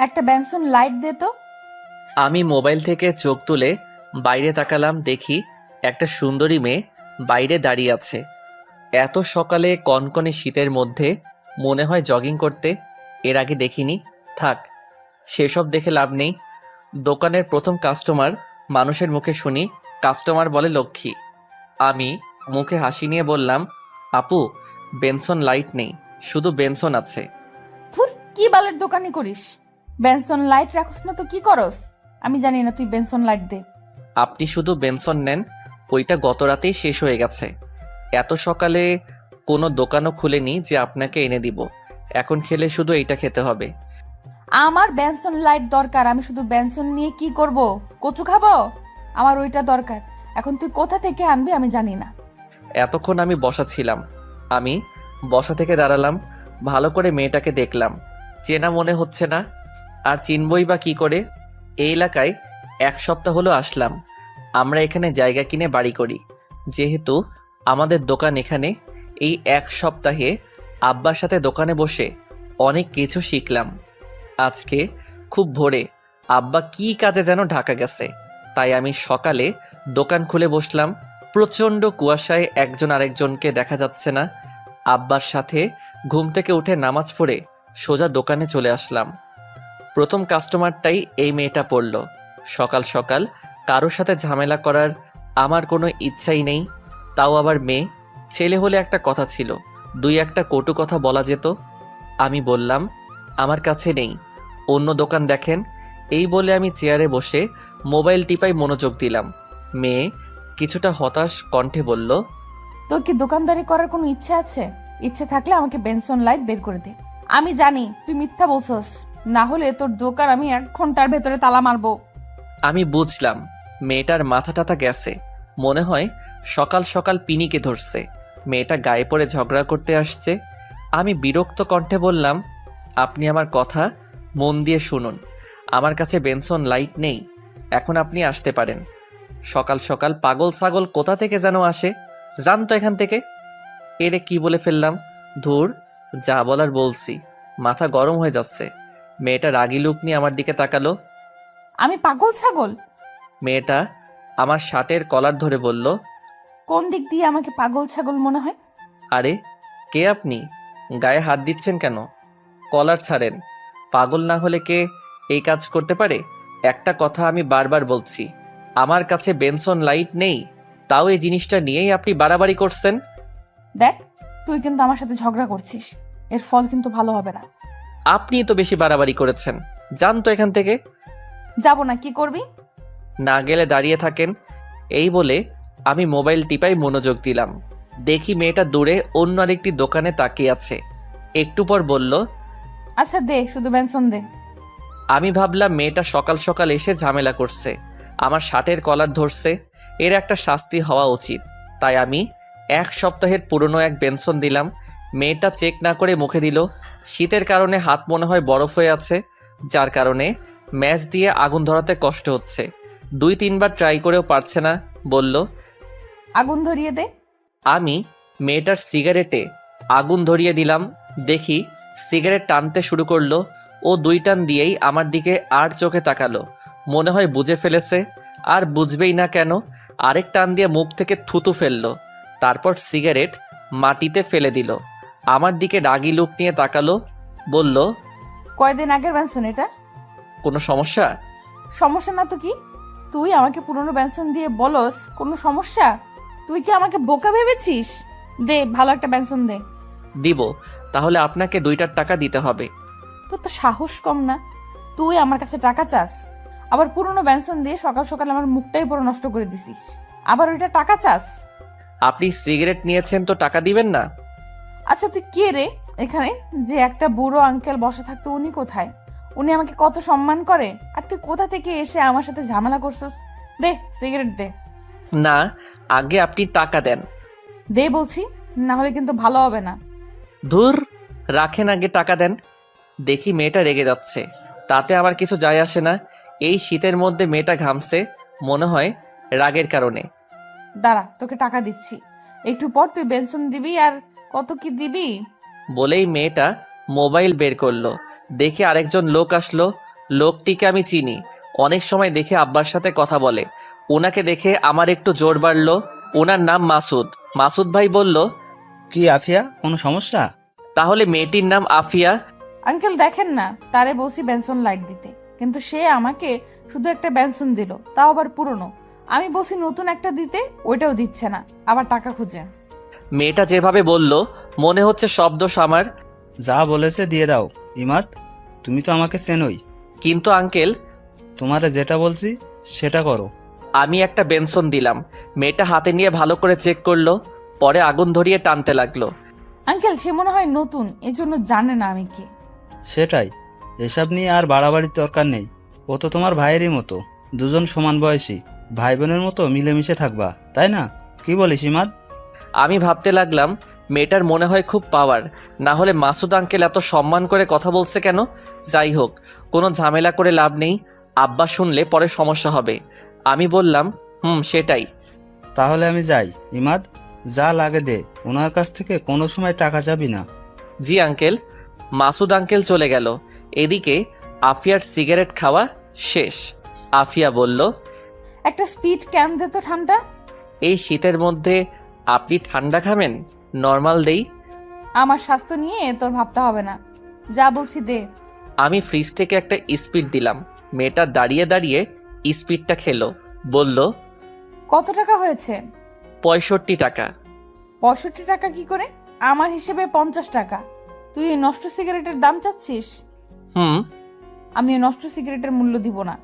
একটা Benson light দে তো। আমি মোবাইল থেকে চোখ তুলে বাইরে তাকালাম, দেখি একটা সুন্দরী মেয়ে বাইরে দাঁড়িয়ে আছে। এত সকালে কনকনে শীতের মধ্যে মনে হয় জগিং করতে। এর আগে দেখিনি। থাক, সেসব দেখে লাভ নেই। দোকানের প্রথম কাস্টমার। মানুষের মুখে শুনি কাস্টমার বলে লক্ষ্মী। আমি মুখে হাসি নিয়ে বললাম, আপু, বেনসন লাইট নেই, শুধু বেনসন আছে। ধুর, কি বালের দোকানি করিস? বেনসন লাইট রাখস না তো কি করস? আমি জানি না, তুই বেনসন লাইট দে। আপনি শুধু বেনসন নেন, ওইটা গত রাতেই শেষ হয়ে গেছে। এত সকালে কোনো দোকানও খুলেনি যে আপনাকে এনে দিব। এখন খেলে শুধু এইটা খেতে হবে। আমার বেনসন লাইট দরকার। আমি শুধু বেনসন নিয়ে কি করব? কচু খাবো? আমার ওইটা দরকার। এখন তুই কোথা থেকে আনবি আমি জানি না। এতক্ষণ আমি বসা ছিলাম। আমি বসা থেকে দাঁড়ালাম, ভালো করে মেয়েটাকে দেখলাম। চেনা মনে হচ্ছে না, আর চিনবই বা কি করে? এই এলাকায় 1 সপ্তাহ হলো আসলাম। আমরা এখানে জায়গা কিনে বাড়ি করি। যেহেতু আমাদের দোকান এখানে, এই 1 সপ্তাহে আব্বার সাথে দোকানে বসে অনেক কিছু শিখলাম। আজকে খুব ভোরে আব্বা কি কাজে যেন ঢাকা গেছে, তাই আমি সকালে দোকান খুলে বসলাম। প্রচণ্ড কুয়াশায় একজন আরেকজনকে দেখা যাচ্ছে না। আব্বার সাথে ঘুম থেকে উঠে নামাজ পড়ে সোজা দোকানে চলে আসলাম। প্রথম কাস্টমারটাই এই মেয়েটা পড়ল। সকাল সকাল কারোর সাথে ঝামেলা করার আমার কোনো ইচ্ছাই নেই, তাও আবার মেয়ে। ছেলে হলে একটা কথা ছিল, দুই একটা কটু কথা বলা যেত। আমি বললাম, আমার কাছে নেই, অন্য দোকান দেখেন। এই বলে আমি চেয়ারে বসে মোবাইল টিপায় মনোযোগ দিলাম। মেয়ে কিছুটা হতাশ কণ্ঠে বলল, তোর কি দোকানদারি করার কোনো ইচ্ছে আছে? ইচ্ছে থাকলে আমাকে বেনসন লাইট বের করে দে। আমি জানি তুই মিথ্যা বলছস, না হলে তোর দোকান আমি 1 ঘন্টার ভেতরে তালা মারবো। আমি বুঝলাম মেয়েটার মাথা টাথা গেছে, মনে হয় সকাল সকাল পিনিকে ধরছে। মেয়েটা গায়ে পড়ে ঝগড়া করতে আসছে। আমি বিরক্ত কণ্ঠে বললাম, আপনি আমার কথা মন দিয়ে শুনুন। আমার কাছে বেনসন লাইট নেই, এখন আপনি আসতে পারেন। সকাল সকাল পাগল ছাগল কোথা থেকে যেন আসে, জান তো এখান থেকে। এরে কি বলে ফেললাম, ধুর, যা বলার বলছি। মাথা গরম হয়ে যাচ্ছে। মেয়েটা রাগী লুক নিয়ে আমার দিকে তাকালো। আমি পাগল ছাগল? মেয়েটা আমার শার্টের কলার ধরে বলল, কোন দিক দিয়ে আমাকে পাগল ছাগল মনে হয়? আরে, কে আপনি? গায়ে হাত দিচ্ছেন কেন? কলার ছাড়েন। পাগল না হলে কে এই কাজ করতে পারে? একটা কথা আমি বারবার বলছি, আমার কাছে বেনসন লাইট নেই, তাও এই জিনিসটা নিয়েই আপনি বাড়াবাড়ি করছেন। দেখ, তুই কিন্তু আমার সাথে ঝগড়া করছিস, এর ফল কিন্তু ভালো হবে না। আপনিই তো বেশি বাড়াবাড়ি করেছেন, যান তো এখান থেকে। যাব না, কি করবি? না গেলে দাঁড়িয়ে থাকেন। এই বলে আমি মোবাইল টিপাই মনোযোগ দিলাম। দেখি মেয়েটা দূরে অন্য আরেকটি দোকানে তাকিয়ে আছে। একটু পর বলল, আচ্ছা দে, শুধু বেনসন দে। আমি ভাবলাম মেয়েটা সকাল সকাল এসে ঝামেলা করছে, আমার শার্টের কলার ধরছে, এর একটা শাস্তি হওয়া উচিত। তাই আমি 1 সপ্তাহের পুরনো এক বেনসন দিলাম। মেয়েটা চেক না করে মুখে দিল। শীতের কারণে হাত মনে হয় বরফ হয়ে আছে, যার কারণে ম্যাচ দিয়ে আগুন ধরাতে কষ্ট হচ্ছে। 2-3 বার ট্রাই করেও পারছে না। বলল, আগুন ধরিয়ে দে। আমি মেয়েটার সিগারেটে আগুন ধরিয়ে দিলাম। দেখি সিগারেট টানতে শুরু করলো। ও 2 টান দিয়েই আমার দিকে আর চোখে তাকালো। মনে হয় বুঝে ফেলেছে, আর বুঝবেই না কেন। আরেক টান দিয়ে মুখ থেকে থুতু ফেললো, তারপর সিগারেট মাটিতে ফেলে দিল। আমার দিকে রাগী লুক নিয়ে তাকালো, বলল, কয়দিন আগের বেনসন এটা। কোনো সমস্যা? সমস্যা না তো কি? তুই আমাকে পুরনো বেনসন দিয়ে বলস কোনো সমস্যা? তুই কি আমাকে বোকা ভেবেছিস? দে, ভালো একটা বেনসন দে। দিব, তাহলে আপনাকে 2টার টাকা দিতে হবে। তোর তো সাহস কম না, তুই আমার কাছে টাকা চাস? আবার পুরনো বেনসন দিয়ে সকাল সকাল আমার মুখটাই পুরো নষ্ট করে দিছিস, আবার ওইটা টাকা চাস? আপনি সিগারেট নিয়েছেন তো টাকা দিবেন না? আচ্ছা তুই কে রে এখানে? যে একটা বুড়ো আঙ্কেল বসে থাকতো, উনি কোথায়? উনি আমাকে কত সম্মান করে, আর তুই কোথা থেকে এসে আমার সাথে ঝামেলা করছিস? দে সিগারেট দে। না, আগে আপনি টাকা দেন। দে বলছি, না হলে কিন্তু ভালো হবে না। ধুর, রাখেন, আগে টাকা দেন। দেখি মেয়েটা রেগে যাচ্ছে, তাতে আমার কিছু যায় আসে না। এই শীতের মধ্যে মেয়েটা ঘামছে, মনে হয় রাগের কারণে। দাঁড়া, তোকে টাকা দিচ্ছি, একটু পর তুই বেনসন দিবি। আর কত কি দিবি? বলেই মেয়েটা মোবাইল বের করলো। দেখে আরেকজন লোক আসলো। লোকটিকে আমি চিনি, অনেক সময় দেখে আব্বার সাথে কথা বলে। ওনাকে দেখে আমার একটু জোর বাড়লো। ওনার নাম মাসুদ। মাসুদ ভাই বলল, কি আফিয়া, কোনো সমস্যা? তাহলে মেয়েটির নাম আফিয়া। আঙ্কেল দেখেন না, তারে বলছি বেনসন লাইট দিতে, কিন্তু সে আমাকে শুধু একটা বেনসন দিল, তাও আবার পুরনো। আমি বলছি নতুন একটা দিতে, ওইটাও দিচ্ছে না, আবার টাকা খুঁজে। মেয়েটা যেভাবে বলল মনে হচ্ছে সব দোষ আমার। যা বলেছে দিয়ে দাও। ইমাদ, তুমি তো আমাকে চেনোই। কিন্তু আঙ্কেল, তোমারে যেটা বলছি সেটা করো। আমি একটা বেনসন দিলাম। মেয়েটা হাতে নিয়ে ভালো করে চেক করলো, পরে আগুন ধরিয়ে টানতে লাগলো। আঙ্কেল সে মনে হয় নতুন, এজন্য জানে না আমি কি। সেটাই, এসব নিয়ে আর বাড়াবাড়ির দরকার নেই। ও তো তোমার ভাইয়েরই মতো, দুজন সমান বয়সী, ভাই বোনের মতো মিলেমিশে থাকবা, তাই না? কি বলিস ইমাদ? আমি ভাবতে লাগলাম মেয়েটার মনে হয় খুব পাওয়ার, না হলে মাসুদ আঙ্কেল এত সম্মান করে কথা বলছে কেন? যাই হোক, কোনো ঝামেলা করে লাভ নেই, আব্বা শুনলে পরে সমস্যা হবে। আমি বললাম, সেটাই। তাহলে আমি যাই। ইমাদ, যা লাগে দে, ওনার কাছ থেকে কোনো সময় টাকা যাবি না। জি আঙ্কেল। মাসুদ আঙ্কেল চলে গেল। এদিকে আফিয়ার সিগারেট খাওয়া শেষ। আফিয়া বলল, একটা স্পিড ক্যান দে তো ঠান্ডা। এই শীতের মধ্যে আপনি ঠান্ডা খাবেন? নর্মাল দেই। আমার স্বাস্থ্য নিয়ে তোর ভাবতে হবে না, যা বলছি দে। আমি ফ্রিজ থেকে একটা স্পিড দিলাম। মেয়েটা দাঁড়িয়ে দাঁড়িয়ে স্পিডটা খেলো। বলল, কত টাকা হয়েছে? 65 টাকা। 65 টাকা কি করে? আমার হিসেবে 50 টাকা। তুই এই নষ্ট সিগারেটের দাম চাচ্ছিস? হুম। আমি এই নষ্ট সিগারেটের মূল্য দিব না,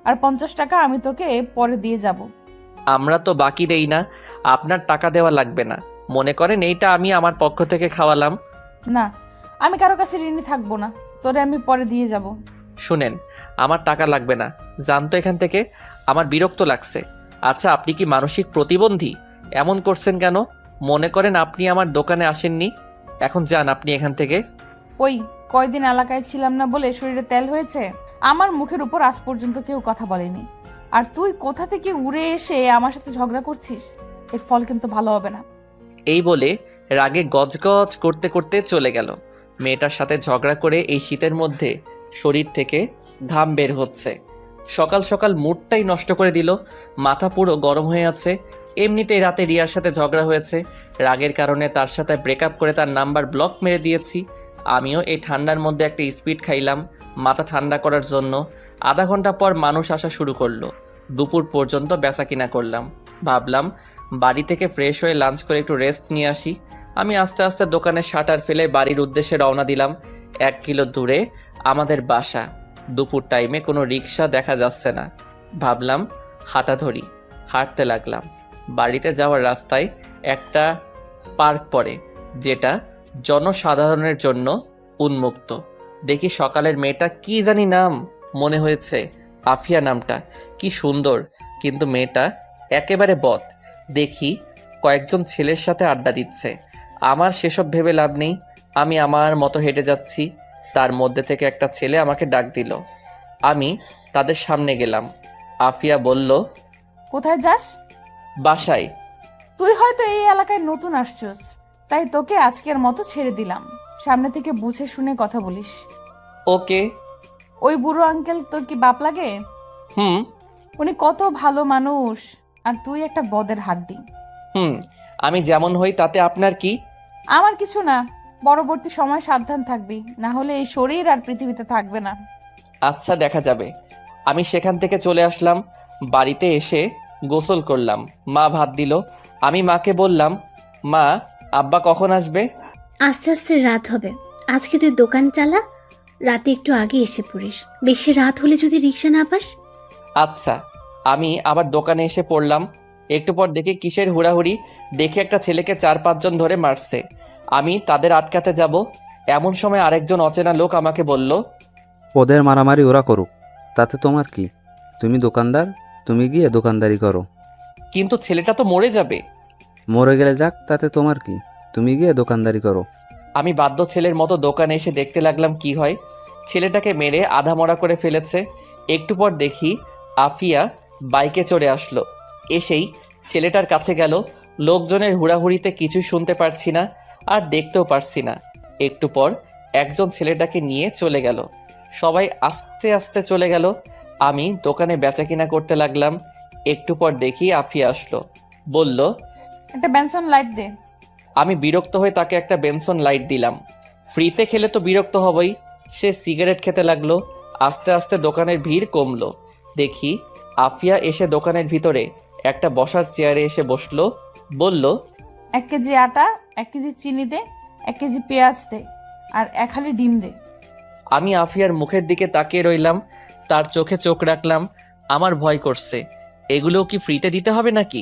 আর 50 টাকা আমি তোকে পরে দিয়ে যাব। আমরা তো বাকি দেই না, আপনার টাকা দেওয়া লাগবে না। মনে করেন এইটা আমি আমার পক্ষ থেকে খাওয়ালাম। না, আমি কারো কাছে ঋণী থাকবো না, তোরে আমি পরে দিয়ে যাব। শুনেন, আমার টাকা লাগবে না, জানতো এখান থেকে। আমার বিরক্ত লাগছে। আচ্ছা, আপনি কি মানসিক প্রতিবন্ধী? এমন করছেন কেন? মনে করেন আপনি আমার দোকানে আসেননি। এখন যান আপনি এখান থেকে। ওই কয়দিন এলাকায় ছিলাম না বলে শরীরে তেল হয়েছে? আমার মুখের উপর আজ পর্যন্ত কেউ কথা বলেনি, আর তুই কোথা থেকে উড়ে এসে আমার সাথে ঝগড়া করছিস? এর ফল কিন্তু ভালো হবে না। এই বলে রাগে গজগজ করতে করতে চলে গেল। মেয়েটার সাথে ঝগড়া করে এই শীতের মধ্যে শরীর থেকে ঘাম বের হচ্ছে। সকাল সকাল মুডটাই নষ্ট করে দিল। মাথা পুরো গরম হয়ে আছে। এমনিতেই রাতে রিয়ার সাথে ঝগড়া হয়েছে। রাগের কারণে তার সাথে ব্রেকআপ করে তার নাম্বার ব্লক মেরে দিয়েছি। আমিও এই ঠান্ডার মধ্যে একটা স্পিড খাইলাম মাথা ঠান্ডা করার জন্য। আধা ঘন্টা পর মানুষ আসা শুরু করলো। দুপুর পর্যন্ত বেচাকিনা করলাম। ভাবলাম বাড়ি থেকে ফ্রেশ হয়ে লাঞ্চ করে একটু রেস্ট নিয়ে আসি। আমি আস্তে আস্তে দোকানের শাটার ফেলে বাড়ির উদ্দেশ্যে রওনা দিলাম। 1 কিলো দূরে আমাদের বাসা। দুপুর টাইমে কোনো রিক্সা দেখা যাচ্ছে না। ভাবলাম হাঁটা ধরি। হাঁটতে লাগলাম। বাড়িতে যাওয়ার রাস্তায় একটা পার্ক পড়ে, যেটা জনসাধারণের জন্য উন্মুক্ত। দেখি সকালের মেয়েটা, কি জানি নাম, মনে হয়েছে আফিয়া নামটা। কি সুন্দর, কিন্তু মেয়েটা একেবারে বদ। দেখি কয়েকজন ছেলের সাথে আড্ডা দিচ্ছে। আমার সেসব ভেবে লাভ নেই। আমি আমার মতো হেঁটে যাচ্ছি। তার মধ্যে থেকে একটা ছেলে আমাকে ডাক দিল। আমি তাদের সামনে গেলাম। আফিয়া বলল, কোথায় যাস? বাসায়। তুই হয়তো এই এলাকায় নতুন আসছিস, তাই তোকে আজকের মতো ছেড়ে দিলাম। সামনে থেকে বুঝে শুনে কথা বলিস। ওকে। ওই বুড়ো আঙ্কেল তোর কি বাপ লাগে? হুম। উনি কত ভালো মানুষ, আর তুই একটা বদের হাড্ডি। আমি যেমন হই তাতে আপনার কি? আমার কিছু না, পরবর্তী সময় সাবধান থাকবি, না হলে এই শরীর আর পৃথিবীতে থাকবে না। আচ্ছা, দেখা যাবে। আমি সেখান থেকে চলে আসলাম। বাড়িতে এসে গোসল করলাম। মা ভাত দিল। আমি মাকে বললাম, মা, আব্বা কখন আসবে? আস্তে আস্তে রাত হবে, আজকে তুই দোকান চালা, রাতে একটু আগে এসে পড়িস। বেশি রাত হলে যদি রিক্সা না পাস। আচ্ছা। আমি আবার দোকানে এসে পড়লাম। একটু পর দেখি কিসের হুড়াহুড়ি। দেখে একটা ছেলেকে 4-5 জন ধরে মারছে। আমি তাদের আটকাতে যাব, এমন সময় আরেকজন অচেনা লোক আমাকে বলল, ওদের মারামারি ওরা করুক, তাতে তোমার কি? তুমি দোকানদার, তুমি গিয়ে দোকানদারি করো। কিন্তু ছেলেটা তো মরে যাবে। মরে গেলে যাক, তাতে তোমার কি? তুমি গিয়ে দোকানদারি করো। আমি বাধ্য ছেলের মতো দোকানে এসে দেখতে লাগলাম কি হয়। ছেলেটাকে মেরে আধা মরা করে ফেলেছে। একটু পর দেখি আফিয়া বাইকে চড়ে আসলো। এসেই ছেলেটার কাছে গেল। লোকজনের হুড়াহুড়িতে কিছুই শুনতে পারছি না, আর দেখতেও পারছি না। একটু পর একজন ছেলেটাকে নিয়ে চলে গেল। সবাই আস্তে আস্তে চলে গেল। আমি দোকানে বেচাকিনা করতে লাগলাম। একটু পর দেখি আফিয়া আসলো, বলল, একটা বেনসন লাইট দে। আমি বিরক্ত হয়ে তাকে একটা বেনসন লাইট দিলাম। ফ্রিতে খেলে তো বিরক্ত হবই। সে সিগারেট খেতে লাগলো। আস্তে আস্তে দোকানের ভিড় কমলো। দেখি আফিয়া এসে দোকানের ভিতরে একটা বসার চেয়ারে এসে বসলো। বলল, 1 কেজি আটা, 1 কেজি চিনি দে, 1 কেজি পেঁয়াজ দে, আর 1 হালি ডিম দে। আমি আফিয়ার মুখের দিকে তাকিয়ে রইলাম। তার চোখে চোখ রাখলাম। আমার ভয় করছে, এগুলোও কি ফ্রিতে দিতে হবে নাকি?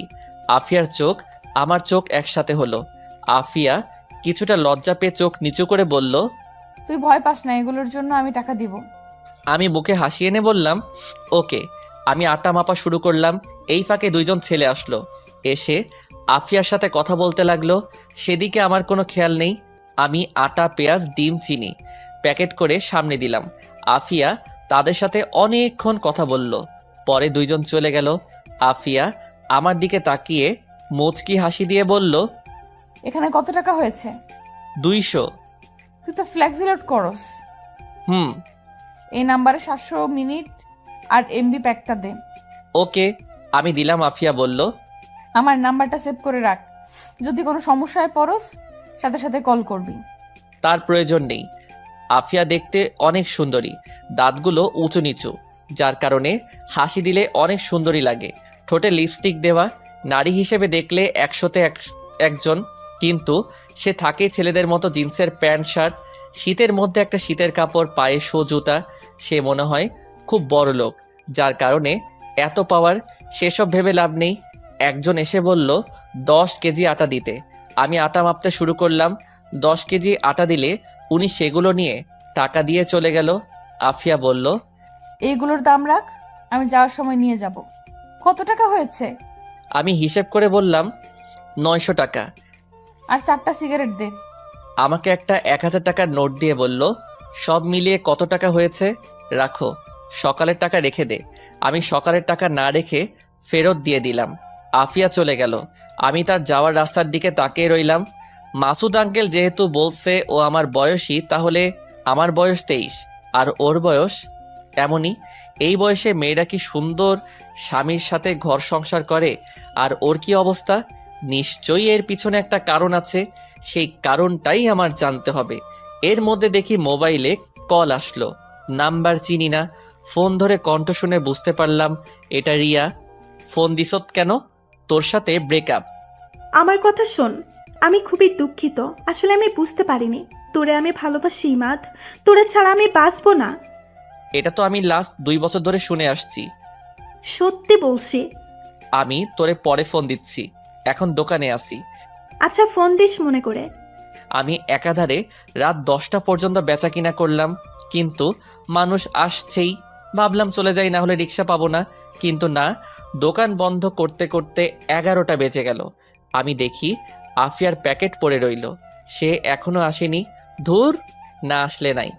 আফিয়ার চোখ আমার চোখ একসাথে হলো। আফিয়া কিছুটা লজ্জা পেয়ে চোখ নিচু করে বলল, তুই ভয় পাস না, এগুলোর জন্য আমি টাকা দিব। আমি বুকে হাসি এনে বললাম, ওকে। আমি আটা মাপা শুরু করলাম। এই ফাঁকে 2 জন ছেলে আসলো। এসে আফিয়ার সাথে কথা বলতে লাগলো। সেদিকে আমার কোনো খেয়াল নেই। আমি আটা, পেঁয়াজ, ডিম, চিনি প্যাকেট করে সামনে দিলাম। আফিয়া তাদের সাথে অনেকক্ষণ কথা বলল। পরে 2 জন চলে গেল। আফিয়া আমার দিকে তাকিয়ে মুচকি হাসি দিয়ে বলল, এখানে কত টাকা হয়েছে? 200। তুই তো ফ্লেক্সিলোড করস। হুম। এই নাম্বারে 700 মিনিট আর এমবি প্যাকটা দে। ওকে, আমি দিলাম। আফিয়া বলল, আমার নাম্বারটা সেভ করে রাখ, যদি কোনো সমস্যায় পড়স সাথে সাথে কল করবি। তার প্রয়োজন নেই। আফিয়া দেখতে অনেক সুন্দরী, দাঁতগুলো উঁচু নিচু, যার কারণে হাসি দিলে অনেক সুন্দরী লাগে। ঠোঁটে লিপস্টিক দেওয়া। নারী হিসেবে দেখলে 100-তে 1 জন, কিন্তু সে থাকে ছেলেদের মতো জিন্সের প্যান্ট শার্ট, শীতের মধ্যে একটা শীতের কাপড়, পায়ে শো জুতা। সে মনে হয় খুব বড় লোক, যার কারণে এত পাওয়ার। সেসব ভেবে লাভ নেই। একজন এসে বলল 10 কেজি আটা দিতে। আমি আটা মাপতে শুরু করলাম। 10 কেজি আটা দিলে উনি সেগুলো নিয়ে টাকা দিয়ে চলে গেল। আফিয়া বলল, এইগুলোর দাম রাখ, আমি যাওয়ার সময় নিয়ে যাব। কত টাকা হয়েছে? আমি হিসেব করে বললাম 900 টাকা। আর 4টা সিগারেট দে। আমাকে একটা 1000 টাকার নোট দিয়ে বলল, সব মিলিয়ে কত টাকা হয়েছে রাখো, সকালের টাকা রেখে দে। আমি সকালের টাকা না রেখে ফেরত দিয়ে দিলাম। আফিয়া চলে গেল। আমি তার যাওয়ার রাস্তার দিকে তাকিয়ে রইলাম। মাসুদ আঙ্কেল যেহেতু বলছে ও আমার বয়সী, তাহলে আমার বয়স 23 আর ওর বয়স এমনই। এই বয়সে মেয়েরা কি সুন্দর স্বামীর সাথে ঘর সংসার করে, আর ওর কি অবস্থা? নিশ্চয়ই এর পিছনে একটা কারণ আছে। সেই কারণটাই আমার জানতে হবে। এর মধ্যে দেখি মোবাইলে কল আসলো। নাম্বার চিনি না। ফোন ধরে কণ্ঠ শুনে বুঝতে পারলাম এটা রিয়া। ফোন দিছত কেন? তোর সাথে ব্রেকআপ। আমার কথা শোন, আমি খুবই দুঃখিত। আসলে আমি বুঝতে পারিনি তোরে আমি ভালোবাসি ইমাদ। তোরে ছাড়া আমি বাঁচবো না। এটা তো আমি লাস্ট 2 বছর ধরে শুনে আসছি। সত্যি বলছি। আমি তোরে পরে ফোন দিচ্ছি, এখন দোকানে আসি। আচ্ছা, ফোন দিস মনে করে। আমি একাধারে রাত 10টা পর্যন্ত বেচা কিনা করলাম, কিন্তু মানুষ আসছেই। ভাবলাম চলে যাই, না হলে রিক্সা পাবো না। কিন্তু না, দোকান বন্ধ করতে করতে 11টা বেজে গেল। আমি দেখি আফিয়ার প্যাকেট পড়ে রইল। সে এখনো আসেনি। ধুর, না আসলে নাই,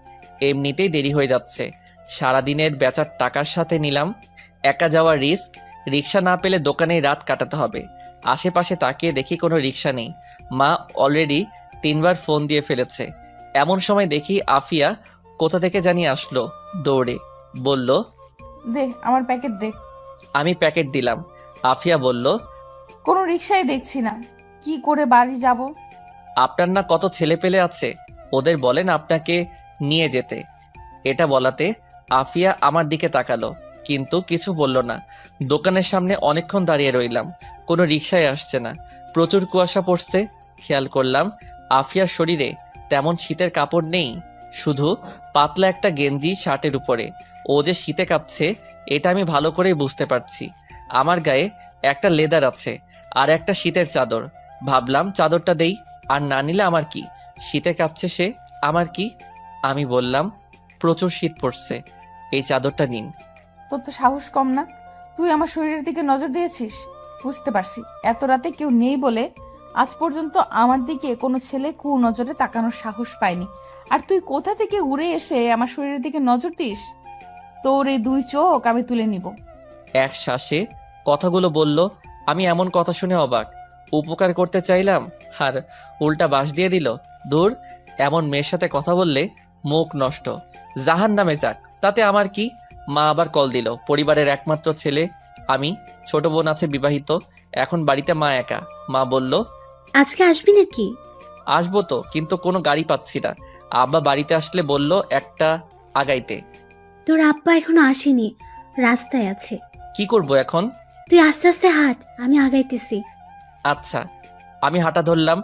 এমনিতেই দেরি হয়ে যাচ্ছে। সারাদিনের বেচার টাকার সাথে নিলাম একা যাওয়ার রিস্ক। রিক্সা না পেলে দোকানেই রাত কাটাতে হবে। আশেপাশে তাকিয়ে দেখি কোনো রিক্সা নেই। মা অলরেডি 3বার ফোন দিয়ে ফেলেছে। এমন সময় দেখি আফিয়া কোথা থেকে জানি আসলো দৌড়ে। বলল, দে আমার প্যাকেট দে। আমি প্যাকেট দিলাম। আফিয়া বলল, কোনো রিক্সাই দেখছি না, কি করে বাড়ি যাব? আপনার না কত ছেলে পেলে আছে, ওদের বলেন আপনাকে নিয়ে যেতে। এটা বলাতে আফিয়া আমার দিকে তাকালো, কিন্তু কিছু বলল না। দোকানের সামনে অনেকক্ষণ দাঁড়িয়ে রইলাম, কোনো রিক্সায় আসছে না। প্রচুর কুয়াশা পড়ছে। খেয়াল করলাম আফিয়ার শরীরে তেমন শীতের কাপড় নেই, শুধু পাতলা একটা গেঞ্জি শার্টের উপরে। ও যে শীতে কাঁপছে এটা আমি ভালো করেই বুঝতে পারছি। আমার গায়ে একটা লেদার আছে আর একটা শীতের চাদর। ভাবলাম চাদরটা দেই, আর না নিলে আমার কি, শীতে কাঁপছে সে, আমার কি। আমি বললাম, প্রচুর শীত পড়ছে, এই চাদরটা নিন। তোর তো সাহস কম না, তুই আমার শরীরের দিকে নজর দিয়েছিস। বুঝতে পারছি, এত রাতে কেউ নেই বলে আজ পর্যন্ত আমার দিকে কোনো ছেলে নজরে তাকানোর সাহস পায়নি। আর তুই কোথা থেকে উড়ে এসে আমার শরীরের দিকে নজর দিস? তোর এই 2 চোখ আমি তুলে নিব। এক শ্বাসে কথাগুলো বলল। আমি এমন কথা শুনে অবাক। উপকার করতে চাইলাম আর উল্টা বাঁশ দিয়ে দিল। দূর, এমন মেয়ের সাথে কথা বললে মুখ নষ্ট, জাহান নামে যাক, তাতে আমার কি। মা আবার কল দিল। পরিবারের একমাত্র ছেলে আমি, ছোট বোন আছে বিবাহিত, এখন বাড়িতে মা একা। মা বলল, আজকে আসবি নাকি? আসবো তো, কিন্তু কোনো গাড়ি পাচ্ছি না। আব্বা বাড়িতে আসলে বলল একটা আগাইতে। তোর আব্বা এখনো আসেনি, রাস্তায় আছে। কি করব এখন? তুই আস্তে আস্তে হাঁট, আমি আগাইতেছি। আচ্ছা। আমি হাঁটা ধরলাম।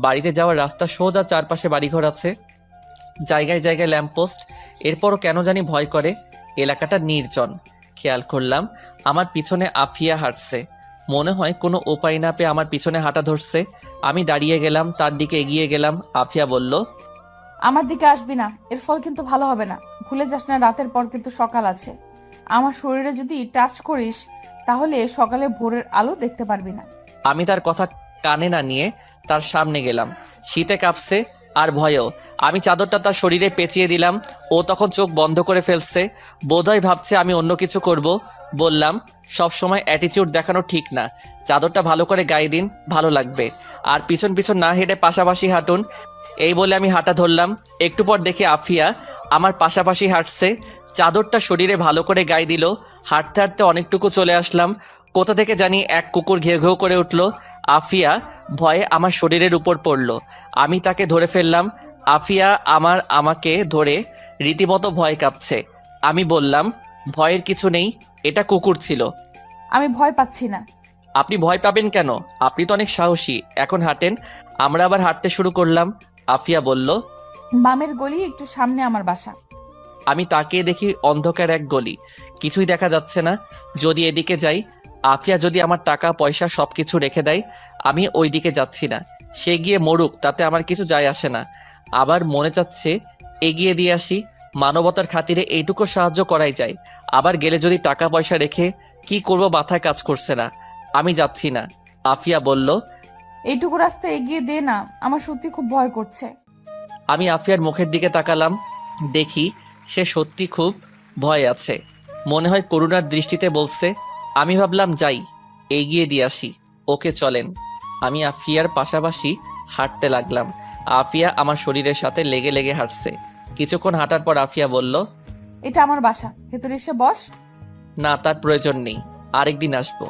বাড়িতে যাওয়ার রাস্তা সোজা, চারপাশে বাড়িঘর আছে, জায়গায় জায়গায় ল্যাম্পপোস্ট। এরপরও কেন জানি ভয় করে। এলাকাটা নির্জন। খেয়াল করলাম আমার পিছনে আফিয়া হাঁটছে। মনে হয় কোনো উপায় না পেয়ে আমার পিছনে হাঁটা ধরছে। আমি দাঁড়িয়ে গেলাম, তার দিকে এগিয়ে গেলাম। আফিয়া বলল, আমার দিকে আসবি না, এর ফল কিন্তু ভালো হবে না। ভুলে যাস না, রাতের পর কিন্তু সকাল আছে। আমার শরীরে যদি টাচ করিস তাহলে সকালে ভোরের আলো দেখতে পারবি না। আমি তার কথা কানে না নিয়ে তার সামনে গেলাম। শীতে কাঁপছে আর ভয়েও। আমি চাদরটা তার শরীরে পেঁচিয়ে দিলাম। ও তখন চোখ বন্ধ করে ফেলছে, বোধহয় ভাবছে আমি অন্য কিছু করব। বললাম, সব সময় অ্যাটিটিউড দেখানো ঠিক না, চাদরটা ভালো করে গায়ে দিন, ভালো লাগবে। আর পিছন পিছন না হেঁটে পাশাপাশি হাঁটুন। এই বলে আমি হাঁটা ধরলাম। একটু পর দেখে আফিয়া আমার পাশাপাশি হাঁটছে, চাদরটা শরীরে ভালো করে গায়ে দিল। হাঁটতে হাঁটতে অনেকটুকু চলে আসলাম। কোথা থেকে জানি এক কুকুর ঘেউ ঘেউ করে উঠল। আফিয়া ভয়ে আমার শরীরের উপর পড়ল। আমি তাকে ধরে ফেললাম। আফিয়া আমাকে ধরে রীতিমতো ভয় কাঁপছে। আমি বললাম, ভয়ের কিছু নেই, এটা কুকুর ছিল। আমি ভয় পাচ্ছি না। আপনি ভয় পাবেন কেন? আপনি তো অনেক সাহসী। এখন হাঁটেন। আমরা আবার হাঁটতে শুরু করলাম। আফিয়া বলল, বামের গলি একটু সামনে আমার বাসা। আমি তাকিয়ে দেখি অন্ধকার এক গলি, কিছুই দেখা যাচ্ছে না। যদি এদিকে যাই, আফিয়া যদি আমার টাকা পয়সা সব কিছু রেখে দেয়। আমি ওই দিকে যাচ্ছি না। সে গিয়ে মরুক, তাতে আমার কিছু যায় আসে না। আবার মনে চাচ্ছে এগিয়ে দিয়ে আসি, মানবতার খাতিরে এইটুকু সাহায্য করাই যায়। আবার গেলে যদি টাকা পয়সা রেখে কি করব মাথায় কাজ করছে না। আমি যাচ্ছি না। আফিয়া বলল, এইটুকু রাস্তা এগিয়ে দে না, আমার সত্যি খুব ভয় করছে। আমি আফিয়ার মুখের দিকে তাকালাম, দেখি সে সত্যি খুব ভয় আছে। মনে হয় করুণার দৃষ্টিতে বলছে। আমি ভাবলাম যাই, এগিয়ে দিয়ে আসি। ওকে চলেন। আমি আফিয়ার পাশাপাশি হাঁটতে লাগলাম। আফিয়া আমার শরীরের সাথে লেগে লেগে হাঁটছে। কিছুক্ষণ হাঁটার পর আফিয়া বলল, এটা আমার বাসা, ভেতরে এসে বস। না, তার প্রয়োজন নেই, আরেকদিন আসবো।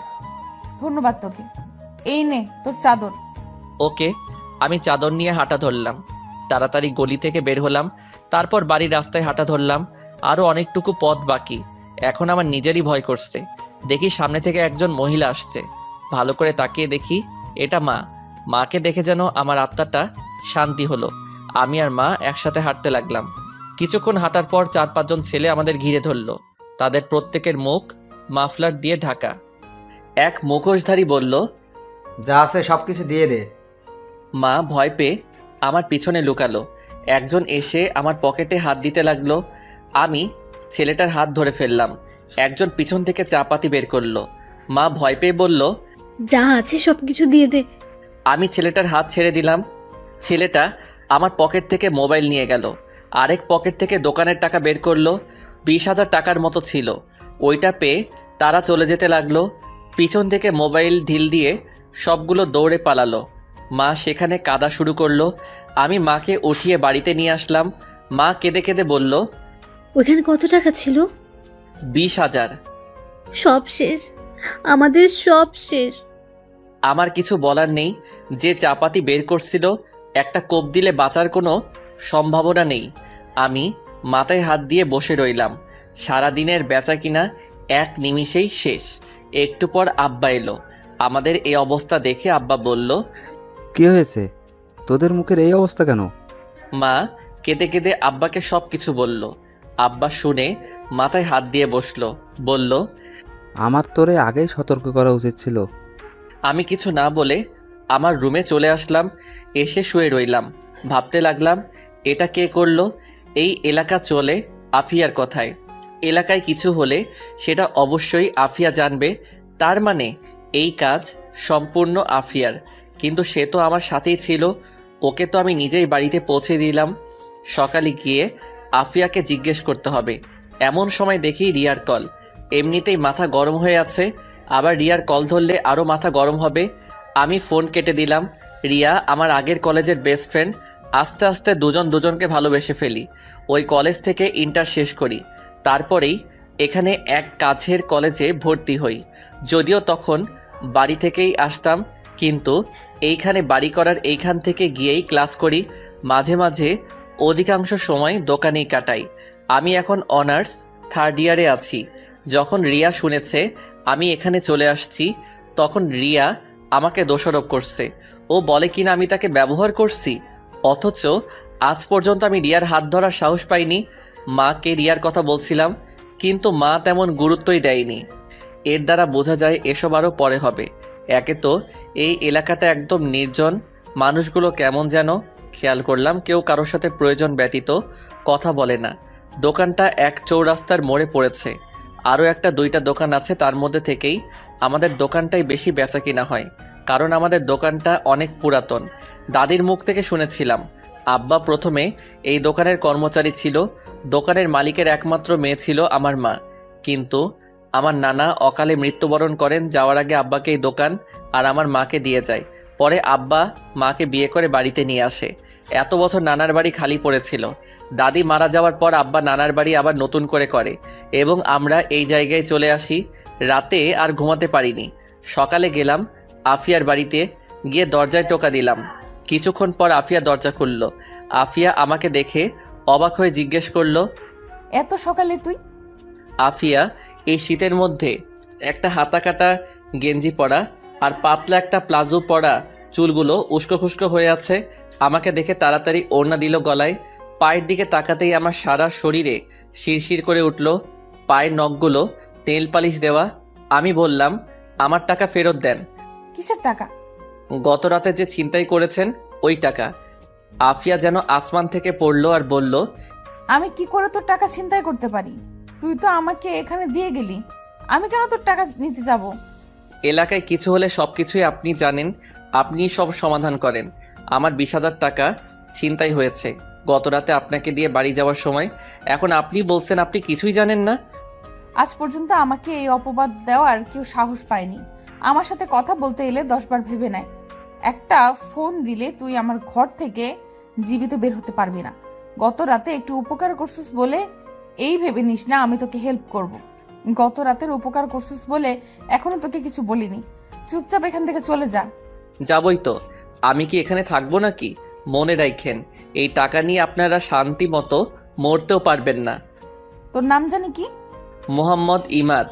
ধন্যবাদ তোকে। এই নে তোর চাদর। ওকে। আমি চাদর নিয়ে হাঁটা ধরলাম। তাড়াতাড়ি গলি থেকে বের হলাম। তারপর বাড়ির রাস্তায় হাঁটা ধরলাম। আরও অনেকটুকু পথ বাকি। এখন আমার নিজেরই ভয় করছে। দেখি সামনে থেকে একজন মহিলা আসছে। ভালো করে তাকিয়ে দেখি এটা মা। মাকে দেখে যেন আমার আত্মাটা শান্তি হলো। আমি আর মা একসাথে হাঁটতে লাগলাম। কিছুক্ষণ হাঁটার পর 4-5 জন ছেলে আমাদের ঘিরে ধরলো। তাদের প্রত্যেকের মুখ মাফলার দিয়ে ঢাকা। এক মুখোশধারী বলল, যা আছে সব কিছু দিয়ে দে। মা ভয় পেয়ে আমার পিছনে লুকালো। একজন এসে আমার পকেটে হাত দিতে লাগলো। আমি ছেলেটার হাত ধরে ফেললাম। একজন পিছন থেকে চাপাতি বের করলো। মা ভয় পেয়ে বলল, যা আছে সবকিছু দিয়ে দে। আমি ছেলেটার হাত ছেড়ে দিলাম। ছেলেটা আমার পকেট থেকে মোবাইল নিয়ে গেল। আরেক পকেট থেকে দোকানের টাকা বের করলো। 20,000 টাকার মতো ছিল। ওইটা পেয়ে তারা চলে যেতে লাগলো। পিছন থেকে মোবাইল ঢিল দিয়ে সবগুলো দৌড়ে পালালো। মা সেখানে কাঁদা শুরু করলো। আমি মাকে উঠিয়ে বাড়িতে নিয়ে আসলাম। মা কেঁদে কেঁদে বলল, ওইখানে কত টাকা ছিল? 20,000। সব শেষ, আমাদের সব শেষ। আমার কিছু বলার নেই। যে চাপাতি বের করছিল, একটা কোপ দিলে বাঁচার কোনো সম্ভাবনা নেই। আমি মাথায় হাত দিয়ে বসে রইলাম। সারাদিনের বেচা কিনা এক নিমিষেই শেষ। একটু পর আব্বা এলো। আমাদের এই অবস্থা দেখে আব্বা বলল, কি হয়েছে? তোদের মুখের এই অবস্থা কেন? মা কেঁদে কেঁদে আব্বাকে সব কিছু বলল। আব্বা শুনে মাথায় হাত দিয়ে বসলো। বলল, আমার তোরে আগেই সতর্ক করা উচিত ছিল। আমি কিছু না বলে আমার রুমে চলে আসলাম। এসে শুয়ে রইলাম। ভাবতে লাগলাম, এটা কে করলো? এই এলাকা চলে আফিয়ার কথায়। এলাকায় কিছু হলে সেটা অবশ্যই আফিয়া জানবে। তার মানে এই কাজ সম্পূর্ণ আফিয়ার। কিন্তু সে তো আমার সাথেই ছিল। ওকে তো আমি নিজেই বাড়িতে পৌঁছে দিলাম। সকালে গিয়ে আফিয়াকে জিজ্ঞেস করতে হবে। এমন সময় দেখি রিয়ার কল। এমনিতেই মাথা গরম হয়ে আছে, আবার রিয়ার কল ধরলে আরও মাথা গরম হবে। আমি ফোন কেটে দিলাম। রিয়া আমার আগের কলেজের বেস্ট ফ্রেন্ড। আস্তে আস্তে দুজন দুজনকে ভালোবেসে ফেলি। ওই কলেজ থেকে ইন্টার শেষ করি, তারপরেই এখানে এক কাছের কলেজে ভর্তি হই। যদিও তখন বাড়ি থেকেই আসতাম, কিন্তু এইখানে বাড়ি করার এইখান থেকে গিয়েই ক্লাস করি। মাঝে মাঝে অধিকাংশ সময় দোকানেই কাটাই। আমি এখন অনার্স 3rd ইয়ারে আছি। যখন রিয়া শুনেছে আমি এখানে চলে আসছি, তখন রিয়া আমাকে দোষারোপ করছে। ও বলে কিনা আমি তাকে ব্যবহার করছি, অথচ আজ পর্যন্ত আমি রিয়ার হাত ধরার সাহস পাইনি। মাকে রিয়ার কথা বলছিলাম, কিন্তু মা তেমন গুরুত্বই দেয়নি। এর দ্বারা বোঝা যায় এসব আরও পরে হবে। একে তো এই এলাকাটা একদম নির্জন, মানুষগুলো কেমন যেন। খেয়াল করলাম কেউ কারোর সাথে প্রয়োজন ব্যতীত কথা বলে না। দোকানটা এক চৌরাস্তার মোড়ে পড়েছে। আরও একটা 2টা দোকান আছে, তার মধ্যে থেকেই আমাদের দোকানটাই বেশি বেচা কিনা হয়, কারণ আমাদের দোকানটা অনেক পুরাতন। দাদির মুখ থেকে শুনেছিলাম আব্বা প্রথমে এই দোকানের কর্মচারী ছিল। দোকানের মালিকের একমাত্র মেয়ে ছিল আমার মা, কিন্তু আমার নানা অকালে মৃত্যুবরণ করেন। যাওয়ার আগে আব্বাকে এই দোকান আর আমার মাকে দিয়ে যায়। পরে আব্বা মাকে বিয়ে করে বাড়িতে নিয়ে আসে। এত বছর নানার বাড়ি খালি পড়েছিল। দাদি মারা যাওয়ার পর আব্বা নানার বাড়ি আবার নতুন করে এবং আমরা এই জায়গায় চলে আসি। রাতে আর ঘুমাতে পারিনি। সকালে গেলাম আফিয়ার বাড়িতে, গিয়ে দরজায় টোকা দিলাম। কিছুক্ষণ পর আফিয়া দরজা খুলল। আফিয়া আমাকে দেখে অবাক হয়ে জিজ্ঞেস করলো, এত সকালে তুই? আফিয়া এই শীতের মধ্যে একটা হাতা কাটা গেঞ্জি পরা আর পাতলা একটা প্লাজো পরা, চুলগুলো উস্কো খুস্কো হয়ে আছে। আমাকে দেখে তাড়াতাড়ি ওড়না দিল গলায়। পায়ের দিকে তাকাতেই আমার সারা শরীরে শিরশির করে উঠল। পায়ের নখগুলো নেল পালিশ দেওয়া। আমি বললাম, আমার টাকা ফেরত দেন। কিসের টাকা? গত রাতে যে ছিনতাই করেছেন ওই টাকা। আফিয়া যেন আসমান থেকে পড়ল আর বলল, আমি কি করে তোর টাকা ছিনতাই করতে পারি? তুই তো আমাকে এখানে দিয়ে গেলি, আমি কেন তোর টাকা নিতে যাব? এলাকায় কিছু হলে সব কিছুই আপনি জানেন, আপনি সব সমাধান করেন। আমার 20,000 টাকা ছিনতাই হয়েছে গত রাতে আপনাকে দিয়ে বাড়ি যাওয়ার সময়। এখন আপনি বলছেন আপনি কিছুই জানেন না। আজ পর্যন্ত আমাকে এই অপবাদ দেওয়ার কেউ সাহস পায়নি। আমার সাথে কথা বলতে এলে 10 বার ভেবে নেয়। একটা ফোন দিলে তুই আমার ঘর থেকে জীবিত বের হতে পারবি না। গত রাতে একটু উপকার করছিস বলে এই ভেবে নিস না আমি তোকে হেল্প করব। গত রাতের উপকার করছিস বলে এখনো তোকে কিছু বলিনি। চুপচাপ এখান থেকে চলে যা। যাবই তো, আমি কি এখানে থাকবো নাকি? মনে রাখেন, এই টাকা নিয়ে আপনারা শান্তি মতো মরতেও পারবেন না। তোর নাম জানি কি? মোহাম্মদ ইমাদ।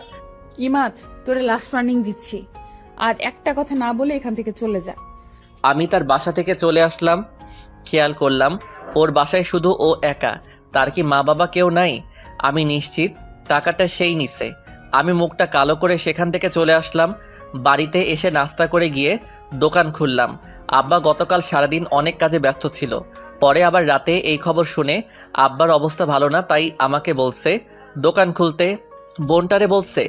ইমাদ, তোরে লাস্ট ওয়ার্নিং দিচ্ছি, আর একটা কথা না বলে এখান থেকে চলে যা। আমি তার বাসা থেকে চলে আসলাম। খেয়াল করলাম ওর বাসায় শুধু ও একা, তার কি মা বাবা কেউ নাই? আমি নিশ্চিত টাকাটা সেই নিছে। আমি মুখটা কালো করে সেখান থেকে চলে আসলাম। বাড়িতে এসে নাস্তা করে গিয়ে দোকান খুললাম। আব্বা গতকাল সারাদিন অনেক কাজে ব্যস্ত ছিল। পরে আবার রাতে এই খবর শুনে আব্বার অবস্থা ভালো না, তাই আমাকে বলছে দোকান খুলতে, বোনটারে বলছে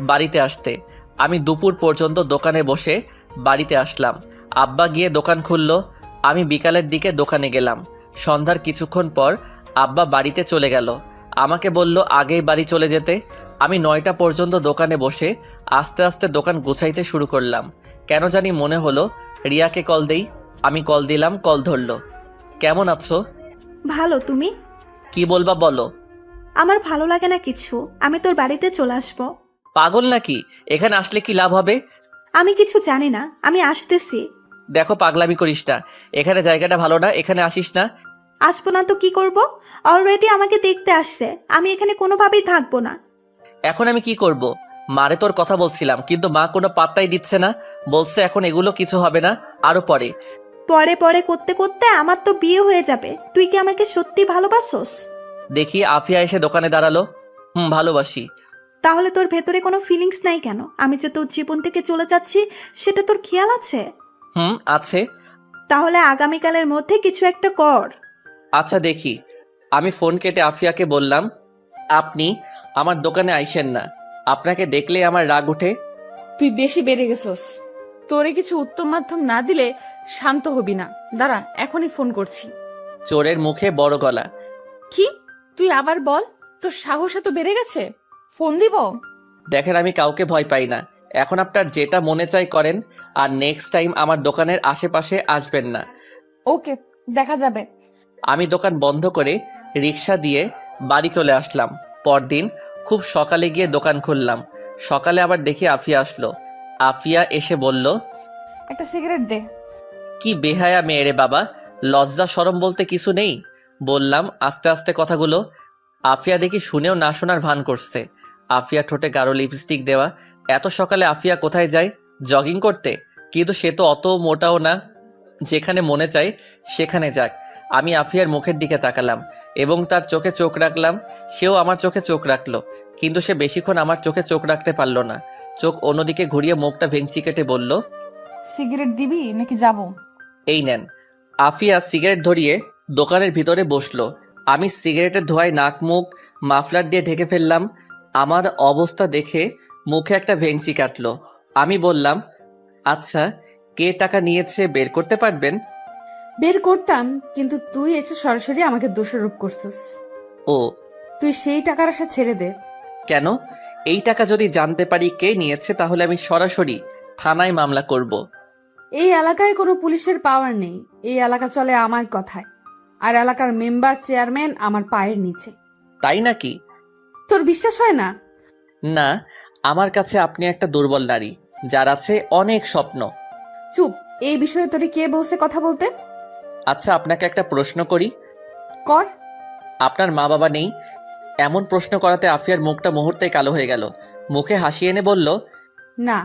বাড়িতে আসতে। আমি দুপুর পর্যন্ত দোকানে বসে বাড়িতে আসলাম। আব্বা গিয়ে দোকান খুলল। আমি বিকালের দিকে দোকানে গেলাম। সন্ধ্যার কিছুক্ষণ পর আব্বা বাড়িতে চলে গেল। আমাকে বলল আগেই বাড়ি চলে যেতে। আমি 9টা পর্যন্ত দোকানে বসে আস্তে আস্তে দোকান গুছাইতে শুরু করলাম। কেন জানি মনে হলো রিয়াকে কল দেই। আমি কল দিলাম, কল ধরলো। কেমন আছো? ভালো, তুমি? কি বলবা বলো। আমার ভালো লাগে না কিছু, আমি তোর বাড়িতে চলে আসবো। পাগল নাকি? এখানে আসলে কি লাভ হবে? আমি কিছু জানি না, আমি আসতেছি। দেখো পাগলামি করিস না, এখানে জায়গাটা ভালো না, এখানে আসিস না। আসবো না তো কি করব? অলরেডি আমাকে দেখতে আসছে, আমি এখানে কোনোভাবেই থাকবো না। এখন আমি কি করব? মারে তোর কথা বলছিলাম, কিন্তু মা কোনো পাত্তাই দিচ্ছে না। বলছে এখন এগুলো কিছু হবে না, আরো পরে। পরে পরে করতে করতে আমার তো বিয়ে হয়ে যাবে। তুই কি আমাকে সত্যি ভালোবাসোস? দেখি আফিয়া এসে দোকানে দাঁড়ালো। ভালোবাসি। তাহলে তোর ভেতরে কোনো ফিলিংস নাই কেন? আমি যে তোর জীবন থেকে চলে যাচ্ছি সেটা তোর খেয়াল আছে? আছে। তাহলে আগামীকালের মধ্যে কিছু একটা কর। আচ্ছা দেখি। আমি ফোন কেটে আফিয়াকে বললাম, আপনি আমার দোকানে আইসেন না, আপনাকে দেখলে আমার রাগ উঠে। তুই বেশি বেড়ে গেছস। তোরে কিছু উত্তম মাধ্যম না দিলে শান্ত হবি না। দাঁড়া, এখনই ফোন করছি। চোরের মুখে বড় গলা। কি? তুই আবার বল, তোর সাহস এত বেড়ে গেছে? ফোন দিব? দেখেন আমি কাউকে ভয় পাই না। এখন আপনার যেটা মনে চাই করেন, আর নেক্সট টাইম আমার দোকানের আশেপাশে আসবেন না। ওকে, দেখা যাবে। আমি দোকান বন্ধ করে রিক্সা দিয়ে বাড়ি চলে আসলাম। পরদিন খুব সকালে গিয়ে দোকান খুললাম। সকালে আবার দেখি আফিয়া আসলো। আফিয়া এসে বলল, একটা সিগারেট দে। কি বেহায়া মেয়ে রে বাবা, লজ্জা শরম বলতে কিছু নেই। বললাম আস্তে আস্তে কথাগুলো। আফিয়া দেখি শুনেও না শোনার ভান করছে। আফিয়া ঠোঁটে গাঢ় লিপস্টিক দেওয়া। এত সকালে আফিয়া কোথায় যায়? জগিং করতে? কিন্তু সে তো অত মোটাও না, যেখানে মনে চায় সেখানে যাক। আমি আফিয়ার মুখের দিকে তাকালাম এবং তার চোখে চোখ রাখলাম। সেও আমার চোখে চোখ রাখলো, কিন্তু সে বেশিক্ষণ আমার চোখে চোখ রাখতে পারল না। চোখ অন্যদিকে ঘুরিয়ে মুখটা ভেঙচি কেটে বলল, সিগারেট দিবি নাকি যাব? এই নেন। আফিয়া সিগারেট ধরিয়ে দোকানের ভিতরে বসলো। আমি সিগারেটের ধোঁয়ায় নাক মুখ মাফলার দিয়ে ঢেকে ফেললাম। আমার অবস্থা দেখে মুখে একটা ভেঙচি কাটলো। আমি বললাম, আচ্ছা, কে টাকা নিয়েছে বের করতে পারবেন? বের করতাম, কিন্তু তুই এসে সরাসরি আমাকে দোষারোপ করছিস। ও, তুই সেই টাকার আশা ছেড়ে দে। কেন? এই টাকা যদি জানতে পারি কে নিয়েছে তাহলে আমি সরাসরি থানায় মামলা করব। এই এলাকায় কোনো পুলিশের পাওয়ার নেই। এই এলাকা চলে আমার কথায়, আর এলাকার মেম্বার চেয়ারম্যান আমার পায়ের নিচে। তাই নাকি? তোর বিশ্বাস হয় না? না, আমার কাছে আপনি একটা দুর্বল নারী, যার আছে অনেক স্বপ্ন। চুপ। এই বিষয়ে তোরে কে বলছে কথা বলতে? আচ্ছা, আপনাকে একটা প্রশ্ন করি। কর। আপনার মা বাবা নেই? এমন প্রশ্ন করাতে আফিয়ার মুখটা মুহূর্তেই কালো হয়ে গেল। মুখে হাসি এনে বলল, না।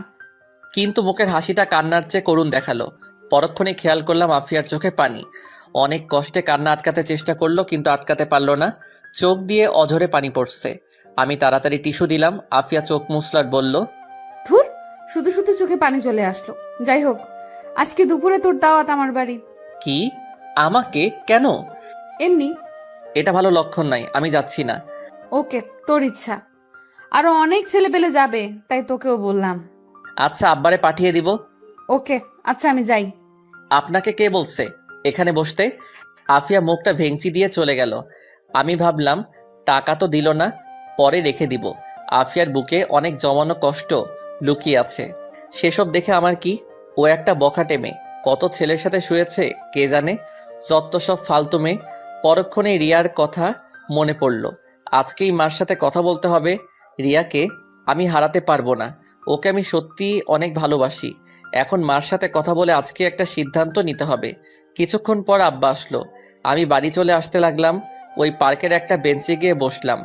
কিন্তু মুখের হাসিটা কান্নার চেয়ে করুণ দেখালো। পরক্ষণে খেয়াল করলাম আফিয়ার চোখে পানি। অনেক কষ্টে কান্না আটকাতে চেষ্টা করলো, কিন্তু আটকাতে পারল না। চোখ দিয়ে অঝরে পানি পড়ছে। আমি তাড়াতাড়ি টিস্যু দিলাম। আফিয়া চোখ মুছলার বলল, ধুর, শুধু শুধু চোখে পানি চলে আসলো। যাই হোক, আজকে দুপুরে তোর দাওয়াত আমার বাড়ি। কি? আমাকে? কেন? এমনি। এটা ভালো লক্ষণ নাই, আমি যাচ্ছি না। ওকে, তোর ইচ্ছা। আরো অনেক ছেলে পেলে যাবে, তাই তোকেও বললাম। আচ্ছা, আব্বারে পাঠিয়ে দিব। ওকে, আচ্ছা আমি যাই। আপনাকে কে বলছে এখানে বসতে? আফিয়া মুখটা ভেঙচি দিয়ে চলে গেল। আমি ভাবলাম টাকা তো দিল না, পরে রেখে দিব। আফিয়ার বুকে অনেক জমানো কষ্ট লুকিয়ে আছে। সেসব দেখে আমার কি? ও একটা বখাটে মেয়ে, কত ছেলের সাথে শুয়েছে কে জানে। যত সব ফালতু মেয়ে। পরক্ষণে রিয়ার কথা মনে পড়ল। আজকেই মার সাথে কথা বলতে হবে। রিয়াকে আমি হারাতে পারবো না। ওকে আমি সত্যিই অনেক ভালোবাসি। এখন মার সাথে কথা বলে আজকে একটা সিদ্ধান্ত নিতে হবে। কিছুক্ষণ পর আব্বা আসলো। আমি বাড়ি চলে আসতে লাগলাম। ওই পার্কের একটা বেঞ্চে গিয়ে বসলাম।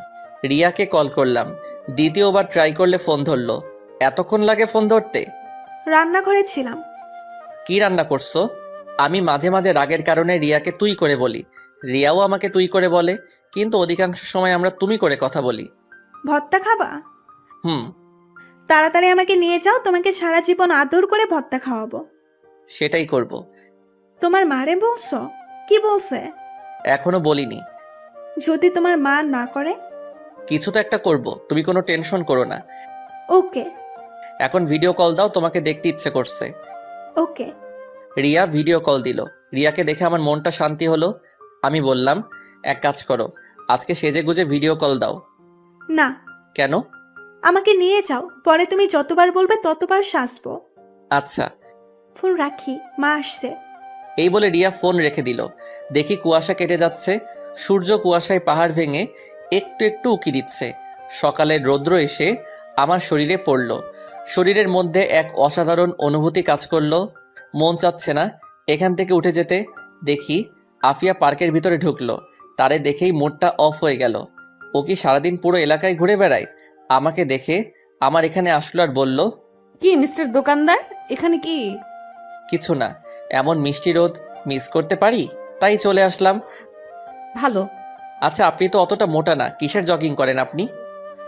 রিয়াকে কল করলাম। দ্বিতীয়বার ট্রাই করলে ফোন ধরলো। এতক্ষণ লাগে ফোন ধরতে? রান্নাঘরে ছিলাম। কি রান্না করছো? আমি মাঝে মাঝে রাগের কারণে রিয়াকে তুই করে বলি। রিয়াও আমাকে তুই করে বলে, কিন্তু অধিকাংশ সময় আমরা তুমি করে কথা বলি। ভর্তা খাবা? হুম। তাড়াতাড়ি আমাকে নিয়ে যাও, তোমাকে সারা জীবন আদর করে ভর্তা খাওয়াবো। সেটাই করব। তোমার মারে বলছো? কি বলছে? এখনো বলিনি। যদি তোমার মা না করে? কিছু তো একটা করব, তুমি কোনো টেনশন করো না। ওকে। এখন ভিডিও কল দাও, তোমাকে দেখতে ইচ্ছে করছে। ওকে। রিয়া ভিডিও কল দিল। রিয়াকে দেখে আমার মনটা শান্তি হলো। আমি বললাম, এক কাজ করো, আজকে সেজে গুজে ভিডিও কল দাও। না। কেন? আমাকে নিয়ে যাও, পরে তুমি যতবার বলবে ততবার সাজবো। আচ্ছা। ফোন রাখি, মা আসছে। এই বলে রিয়া ফোন রেখে দিল। দেখি কুয়াশা কেটে যাচ্ছে। সূর্য কুয়াশায় পাহাড় ভেঙে একটু একটু উকি দিচ্ছে। সকালের রৌদ্র এসে আমার শরীরে পড়ল। শরীরের মধ্যে এক অসাধারণ অনুভূতি কাজ করলো। মন চাচ্ছে না এখান থেকে উঠে যেতে। দেখি আফিয়া পার্কের ভিতরে ঢুকলো। তারে দেখেই মুডটা অফ হয়ে গেল। ও কি সারাদিন পুরো এলাকায় ঘুরে বেড়ায়? আমাকে দেখে আমার এখানে আসলো আর বলল, কি মিস্টার দোকানদার, এখানে কি? কিছু না, এমন মিষ্টি রোদ মিস করতে পারি, তাই চলে আসলাম। ভালো। আচ্ছা, আপনি তো অতটা মোটা না, কিসের জগিং করেন আপনি?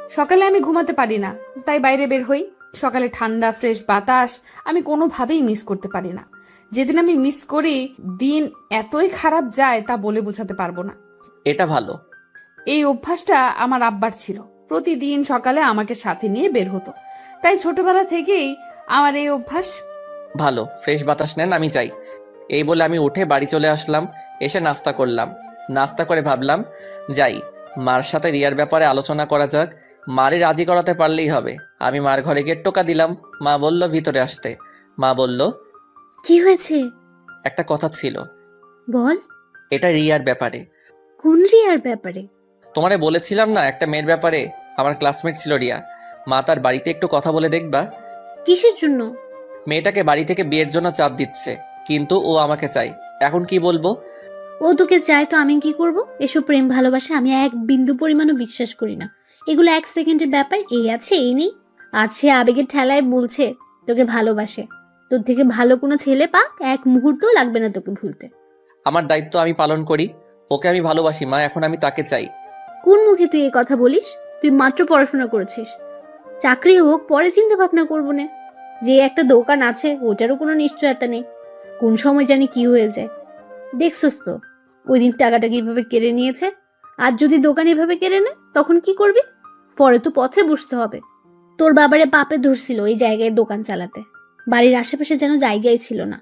সকালে আমি ঘুমাতে পারি না, তাই বাইরে বের হই। সকালে ঠান্ডা ফ্রেশ বাতাস আমি কোনোভাবেই মিস করতে পারি না। যেদিন আমি মিস করি, দিন এতই খারাপ যায় তা বলে বোঝাতে পারবো না। এটা ভালো। এই অভ্যাসটা আমার আব্বার ছিল। প্রতিদিন সকালে আমাকে সাথে নিয়ে বের হতো, তাই ছোটবেলা থেকেই আমার এই অভ্যাস। ভালো, ফ্রেশ বাতাস নেন, আমি যাই। এই বলে আমি উঠে বাড়ি চলে আসলাম। এসে নাস্তা করলাম। নাস্তা করে ভাবলাম যাই, মার সাথে রিয়ার ব্যাপারে আলোচনা করা যাক। মারে রাজি করাতে পারলেই হবে। আমি মার ঘরে গিয়ে টোকা দিলাম। মা বলল ভিতরে আসতে। মা বলল, কি হয়েছে? একটা কথা ছিল। বল। এটা রিয়ার ব্যাপারে। কোন রিয়ার ব্যাপারে? তোমারে বলেছিলাম না একটা মেয়ের ব্যাপারে, আমার ক্লাসমেট ছিল রিয়া। মা তার বাড়িতে একটু কথা বলে দেখবা। কিসের জন্য? মেয়েটাকে বাড়ি থেকে বিয়ের জন্য চাপ দিচ্ছে, কিন্তু ও আমাকে চাই। এখন কি বলবো? ও তোকে চায় তো আমি কি করব? এসব প্রেম ভালোবাসা আমি এক বিন্দু পরিমাণও বিশ্বাস করি না। এগুলো 1 সেকেন্ডের ব্যাপার, এই আছে এই নেই। আছে আবেগের ঠেলায় বলছে তোকে ভালোবাসে। তোর থেকে ভালো কোনো ছেলে পাক, 1 মুহূর্তও লাগবে না তোকে ভুলতে। আমার দায়িত্ব আমি পালন করি। ওকে আমি ভালোবাসি মা, এখন আমি তাকে চাই। কোন মুখে তুই এই কথা বলিস? তুই মাত্র পড়াশোনা করেছিস। চাকরি হোক পরে চিন্তা ভাবনা করবো না। যে একটা দোকান আছে ওটারও কোনো নিশ্চয়তা নেই, কোন সময় জানি কি হয়ে যায়। দেখছস তো ওই দিন টাকাটা কিভাবে কেড়ে নিয়েছে। আর যদি দোকান এভাবে কেড়ে নেয় তখন কি করবি? পরে তো পথে বসতে হবে। তোর বাবারে পাপে ধরছিল এই জায়গায় দোকান চালাতে। বাড়ির আশেপাশে যেন জায়গাই ছিল না।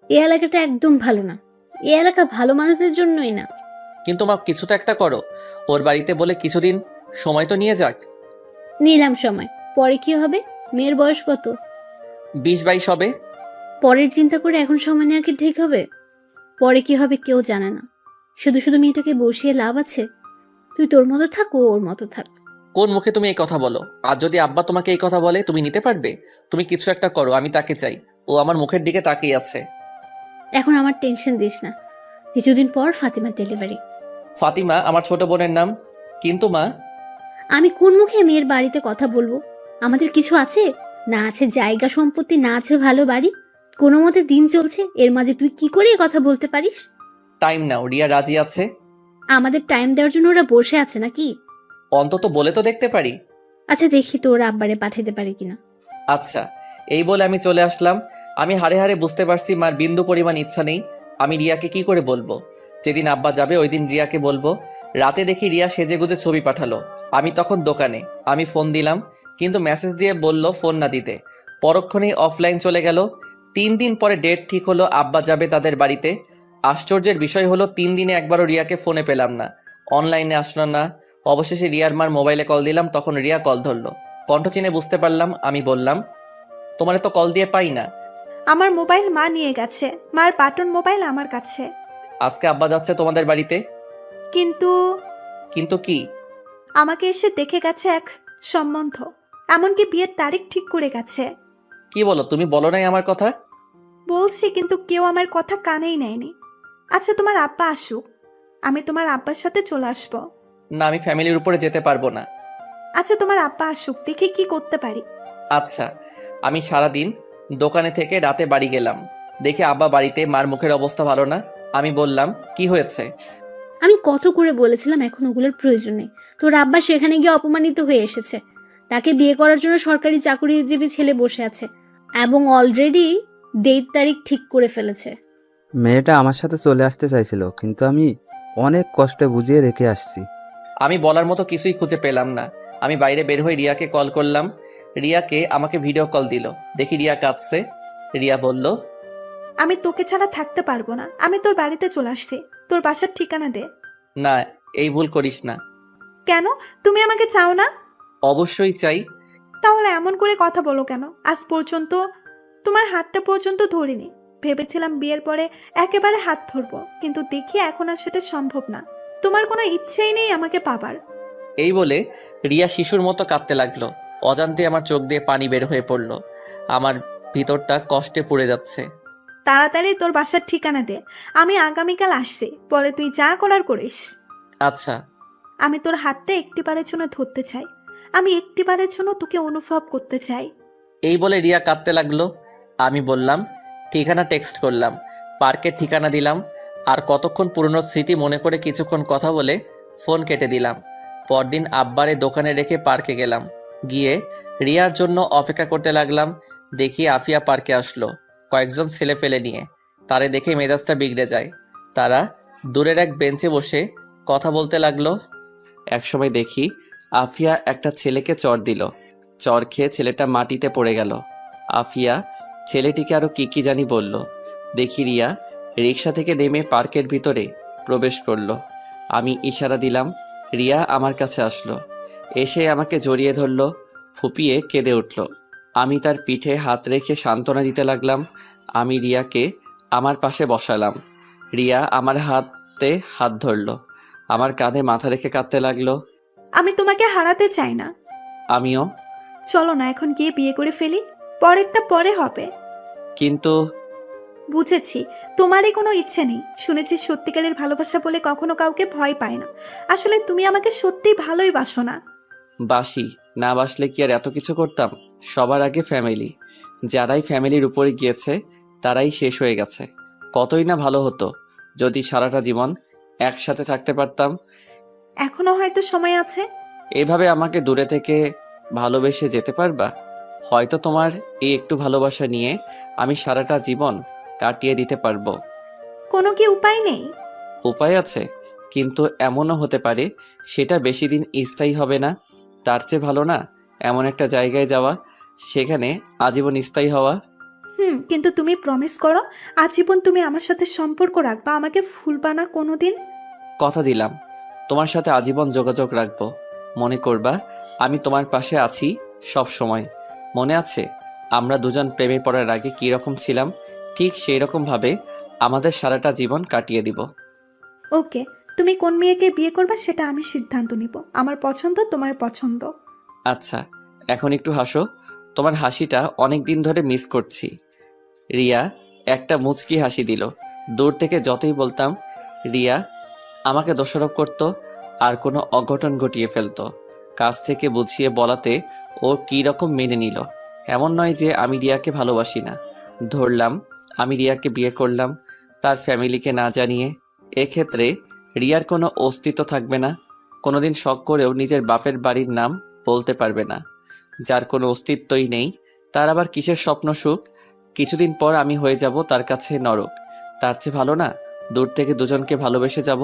এই এলাকাটা একদম ভালো না। এই এলাকা ভালো মানুষদের জন্যই না। কিন্তু মা কিছু তো একটা করো। ওর বাড়িতে বলে কিছুদিন সময় তো নিয়ে যাক। নিলাম সময়, পরে কি হবে? মেয়ের বয়স কত? 20-22 হবে। পরের চিন্তা করে এখন সময় নেওয়া কি ঠিক হবে? পরে কি হবে কেউ জানে না। শুধু শুধু মেয়েটাকে বসিয়ে লাভ আছে? তুই তোর মতো থাক, ও ওর মতো থাক। কোন মুখে তুমি এই কথা বলো? আর যদি আব্বা তোমাকে এই কথা বলে তুমি নিতে পারবে? তুমি কিছু একটা করো, আমি তাকে চাই। ও আমার মুখের দিকে তাকিয়ে আছে। এখন আমার টেনশন দিস না। কিছুদিন পর ফাতিমার ডেলিভারি। ফাতিমা আমার ছোট বোনের নাম। কিন্তু মা, আমি কোন মুখে মেয়ের বাড়িতে কথা বলবো? আমাদের কিছু আছে? না আছে জায়গা সম্পত্তি, না আছে ভালো বাড়ি। কোনো মতে দিন চলছে, এর মাঝে তুই কি করে এ কথা বলতে পারিস? টাইম নাও, রিয়া রাজি আছে। আমাদের টাইম দেওয়ার জন্য ওরা বসে আছে নাকি? অন্তত বলে তো দেখতে পারি। আচ্ছা দেখি তো ওরা আব্বারে পাঠাইতে পারে কিনা। আচ্ছা, এই বলে আমি চলে আসলাম। আমি হাড়ে হাড়ে বুঝতে পারছি মার বিন্দু পরিমাণ ইচ্ছা নেই। আমি রিয়াকে কি করে বলবো? যেদিন আব্বা যাবে ওই দিন রিয়াকে বলবো। রাতে দেখি রিয়া সেজেগুজে ছবি পাঠালো। আমি তখন দোকানে। আমি ফোন দিলাম, কিন্তু মেসেজ দিয়ে বলল ফোন না দিতে। পরক্ষণেই অফলাইন চলে গেল। 3 দিন পরে ডেট ঠিক হলো, আব্বা যাবে তাদের বাড়িতে। আশ্চর্যের বিষয় হলো 3 দিনে একবারও রিয়াকে ফোনে পেলাম না, অনলাইনে আসলো না। অবশেষে রিয়ার মার মোবাইলে কল দিলাম, তখন রিয়া কল ধরলো। কণ্ঠ চিনে বুঝতে পারলাম। আমি বললাম, তোমারে তো কল দিয়ে পাই না। আমার মোবাইল মা নিয়ে গেছে, মার বাটন মোবাইল আমার কাছে। আজকে আব্বা যাচ্ছে তোমাদের বাড়িতে। কিন্তু কিন্তু কি? আমাকে এসে দেখে গেছে এক সম্বন্ধ, এমনকি বিয়ের তারিখ ঠিক করে গেছে। কি বলো? তুমি বলো নাই আমার কথা? বলছি কিন্তু কেউ আমার কথা কানেই নেয়নি। আচ্ছা তোমার আব্বা আসুক, আমি তোমার আব্বার সাথে চলে আসবো। না, আমি ফ্যামিলির উপরে যেতে পারবো না। আচ্ছা তোমার আব্বা আসুক, দেখি কি করতে পারি। আচ্ছা। আমি সারাদিন দোকানে থেকে রাতে বাড়ি গেলাম। দেখে আব্বা বাড়িতে, মার মুখের অবস্থা ভালো না। আমি বললাম, কি হয়েছে? আমি কত করে বলেছিলাম এখন ওগুলোর প্রয়োজন নেই। তোর আব্বা সেখানে গিয়ে অপমানিত হয়ে এসেছে। তাকে বিয়ে করার জন্য সরকারি চাকরিজীবী ছেলে বসে আছে এবং অলরেডি ডেট তারিখ ঠিক করে ফেলেছে। মেয়েটা আমার সাথে চলে আসতে চাইছিল, কিন্তু আমি অনেক কষ্টে বুঝিয়ে রেখে আসছি। আমি বলার মতো কিছুই খুঁজে পেলাম না। আমি বাইরে বের হয়ে রিয়াকে কল করলাম। রিয়াকে আমাকে ভিডিও কল দিল। দেখি রিয়া কাঁদছে। রিয়া বলল, আমি তোকে ছাড়া থাকতে পারবো না, আমি তোর বাড়িতে চলে আসছি, তোর বাসার ঠিকানা দে। না, এই ভুল করিস না। কেন? তুমি আমাকে চাও না? অবশ্যই চাই। তাহলে এমন করে কথা বলো কেন? আজ পর্যন্ত তোমার হাতটা পর্যন্ত ধরিনি। ভেবেছিলাম বিয়ের পরে একেবারে হাত ধরবো, কিন্তু দেখি এখন আর সেটা সম্ভব না। তোমার কোনো ইচ্ছেই নেই আমাকে পাবার। এই বলে রিয়া শিশুর মতো কাঁদতে লাগলো। অজান্তে আমার চোখ দিয়ে পানি বের হয়ে পড়ল। আমার ভিতরটা কষ্টে পুড়ে যাচ্ছে। তাড়াতাড়ি তোর বাসার ঠিকানা দে, আমি আগামীকাল আসছি, পরে তুই যা করার করিস। আচ্ছা। আমি তোর হাতটা একটিবারের জন্য ধরতে চাই, আমি একটিবারের জন্য তোকে অনুভব করতে চাই। এই বলে রিয়া কাঁদতে লাগলো। আমি বললাম, ঠিকানা টেক্সট করলাম। পার্কের ঠিকানা দিলাম। আর কতক্ষণ পুরনো স্মৃতি মনে করে কিছুক্ষণ কথা বলে ফোন কেটে দিলাম। পরদিন আব্বারে দোকানে রেখে পার্কে গেলাম। গিয়ে রিয়ার জন্য অপেক্ষা করতে লাগলাম। দেখি আফিয়া পার্কে আসলো কয়েকজন ছেলে ফেলে নিয়ে। তারে দেখে মেজাজটা বিগড়ে যায়। তারা দূরের এক বেঞ্চে বসে কথা বলতে লাগলো। একসময় দেখি আফিয়া একটা ছেলেকে চড় দিল। চড় খেয়ে ছেলেটা মাটিতে পড়ে গেল। আফিয়া ছেলেটিকে আরও কি জানি বলল। দেখি রিয়া রিক্সা থেকে নেমে পার্কের ভিতরে প্রবেশ করলো। আমি ইশারা দিলাম। রিয়া আমার কাছে আসলো। এসে আমাকে জড়িয়ে ধরল, ফুপিয়ে কেঁদে উঠল। আমি তার পিঠে হাত রেখে সান্ত্বনা দিতে লাগলাম। আমি রিয়াকে আমার পাশে বসালাম। রিয়া আমার হাত মুহূর্তে হাত ধরলো, আমার কাঁধে মাথা রেখে কাঁদতে লাগলো। আমি তোমাকে হারাতে চাই না। আমিও। চলো না এখন গিয়ে বিয়ে করে ফেলি, পরেরটা পরে হবে। কিন্তু বুঝেছি, তোমারই কোনো ইচ্ছে নেই। শুনেছি সত্যিকারের ভালোবাসা বলে কখনো কাউকে ভয় পায় না। আসলে তুমি আমাকে সত্যিই ভালোই বাসো না। বাসি না বাসলে কি আর এত কিছু করতাম? সবার আগে ফ্যামিলি। যারাই ফ্যামিলির উপরে গিয়েছে তারাই শেষ হয়ে গেছে। কতই না ভালো হতো যদি সারাটা জীবন একসাথে থাকতে পারতাম। এখনো হয়তো সময় আছে। এভাবে আমাকে দূরে থেকে ভালোবেসে যেতে পারবা? হয়তো তোমার এই একটু ভালোবাসা নিয়ে আমি সারাটা জীবন কাটিয়ে দিতে পারবো। কোনো কি উপায় নেই? উপায় আছে, কিন্তু এমনও হতে পারে সেটা বেশি দিন স্থায়ী হবে না। তার চেয়ে ভালো না এমন একটা জায়গায় যাওয়া, সেখানে আজীবন স্থায়ী হওয়া। কিন্তু তুমি প্রমিস করো আজীবন তুমি আমার সাথে সম্পর্ক রাখবা, আমাকে ভুলবা না কোনোদিন। কথা দিলাম তোমার সাথে আজীবন যোগাযোগ রাখবো। মনে করবা আমি তোমার পাশে আছি সব সময়। মনে আছে আমরা দুজন প্রেমে পড়ার আগে কী রকম ছিলাম? ঠিক সেই রকমভাবে আমাদের সারাটা জীবন কাটিয়ে দিব। ওকে, তুমি কোন মেয়েকে বিয়ে করবা সেটা আমি সিদ্ধান্ত নিব। আমার পছন্দ তোমার পছন্দ। আচ্ছা, এখন একটু হাসো। তোমার হাসিটা অনেক দিন ধরে মিস করছি। রিয়া একটা মুচকি হাসি দিল। দূর থেকে যতই বলতাম রিয়া আমাকে দোষারোপ করত আর কোনো অঘটন ঘটিয়ে ফেলতো। কাছ থেকে বুঝিয়ে বলাতে ও কী রকম মেনে নিল। এমন নয় যে আমি রিয়াকে ভালোবাসি না। ধরলাম আমি রিয়াকে বিয়ে করলাম তার ফ্যামিলিকে না জানিয়ে। এক্ষেত্রে রিয়ার কোনো অস্তিত্ব থাকবে না। কোনোদিন শখ করেও নিজের বাপের বাড়ির নাম বলতে পারবে না। যার কোনো অস্তিত্বই নেই তার আবার কিসের স্বপ্ন সুখ? কিছুদিন পর আমি হয়ে যাব তার কাছে নরক। তার চেয়ে ভালো না দূর থেকে দুজনকে ভালোবেসে যাব।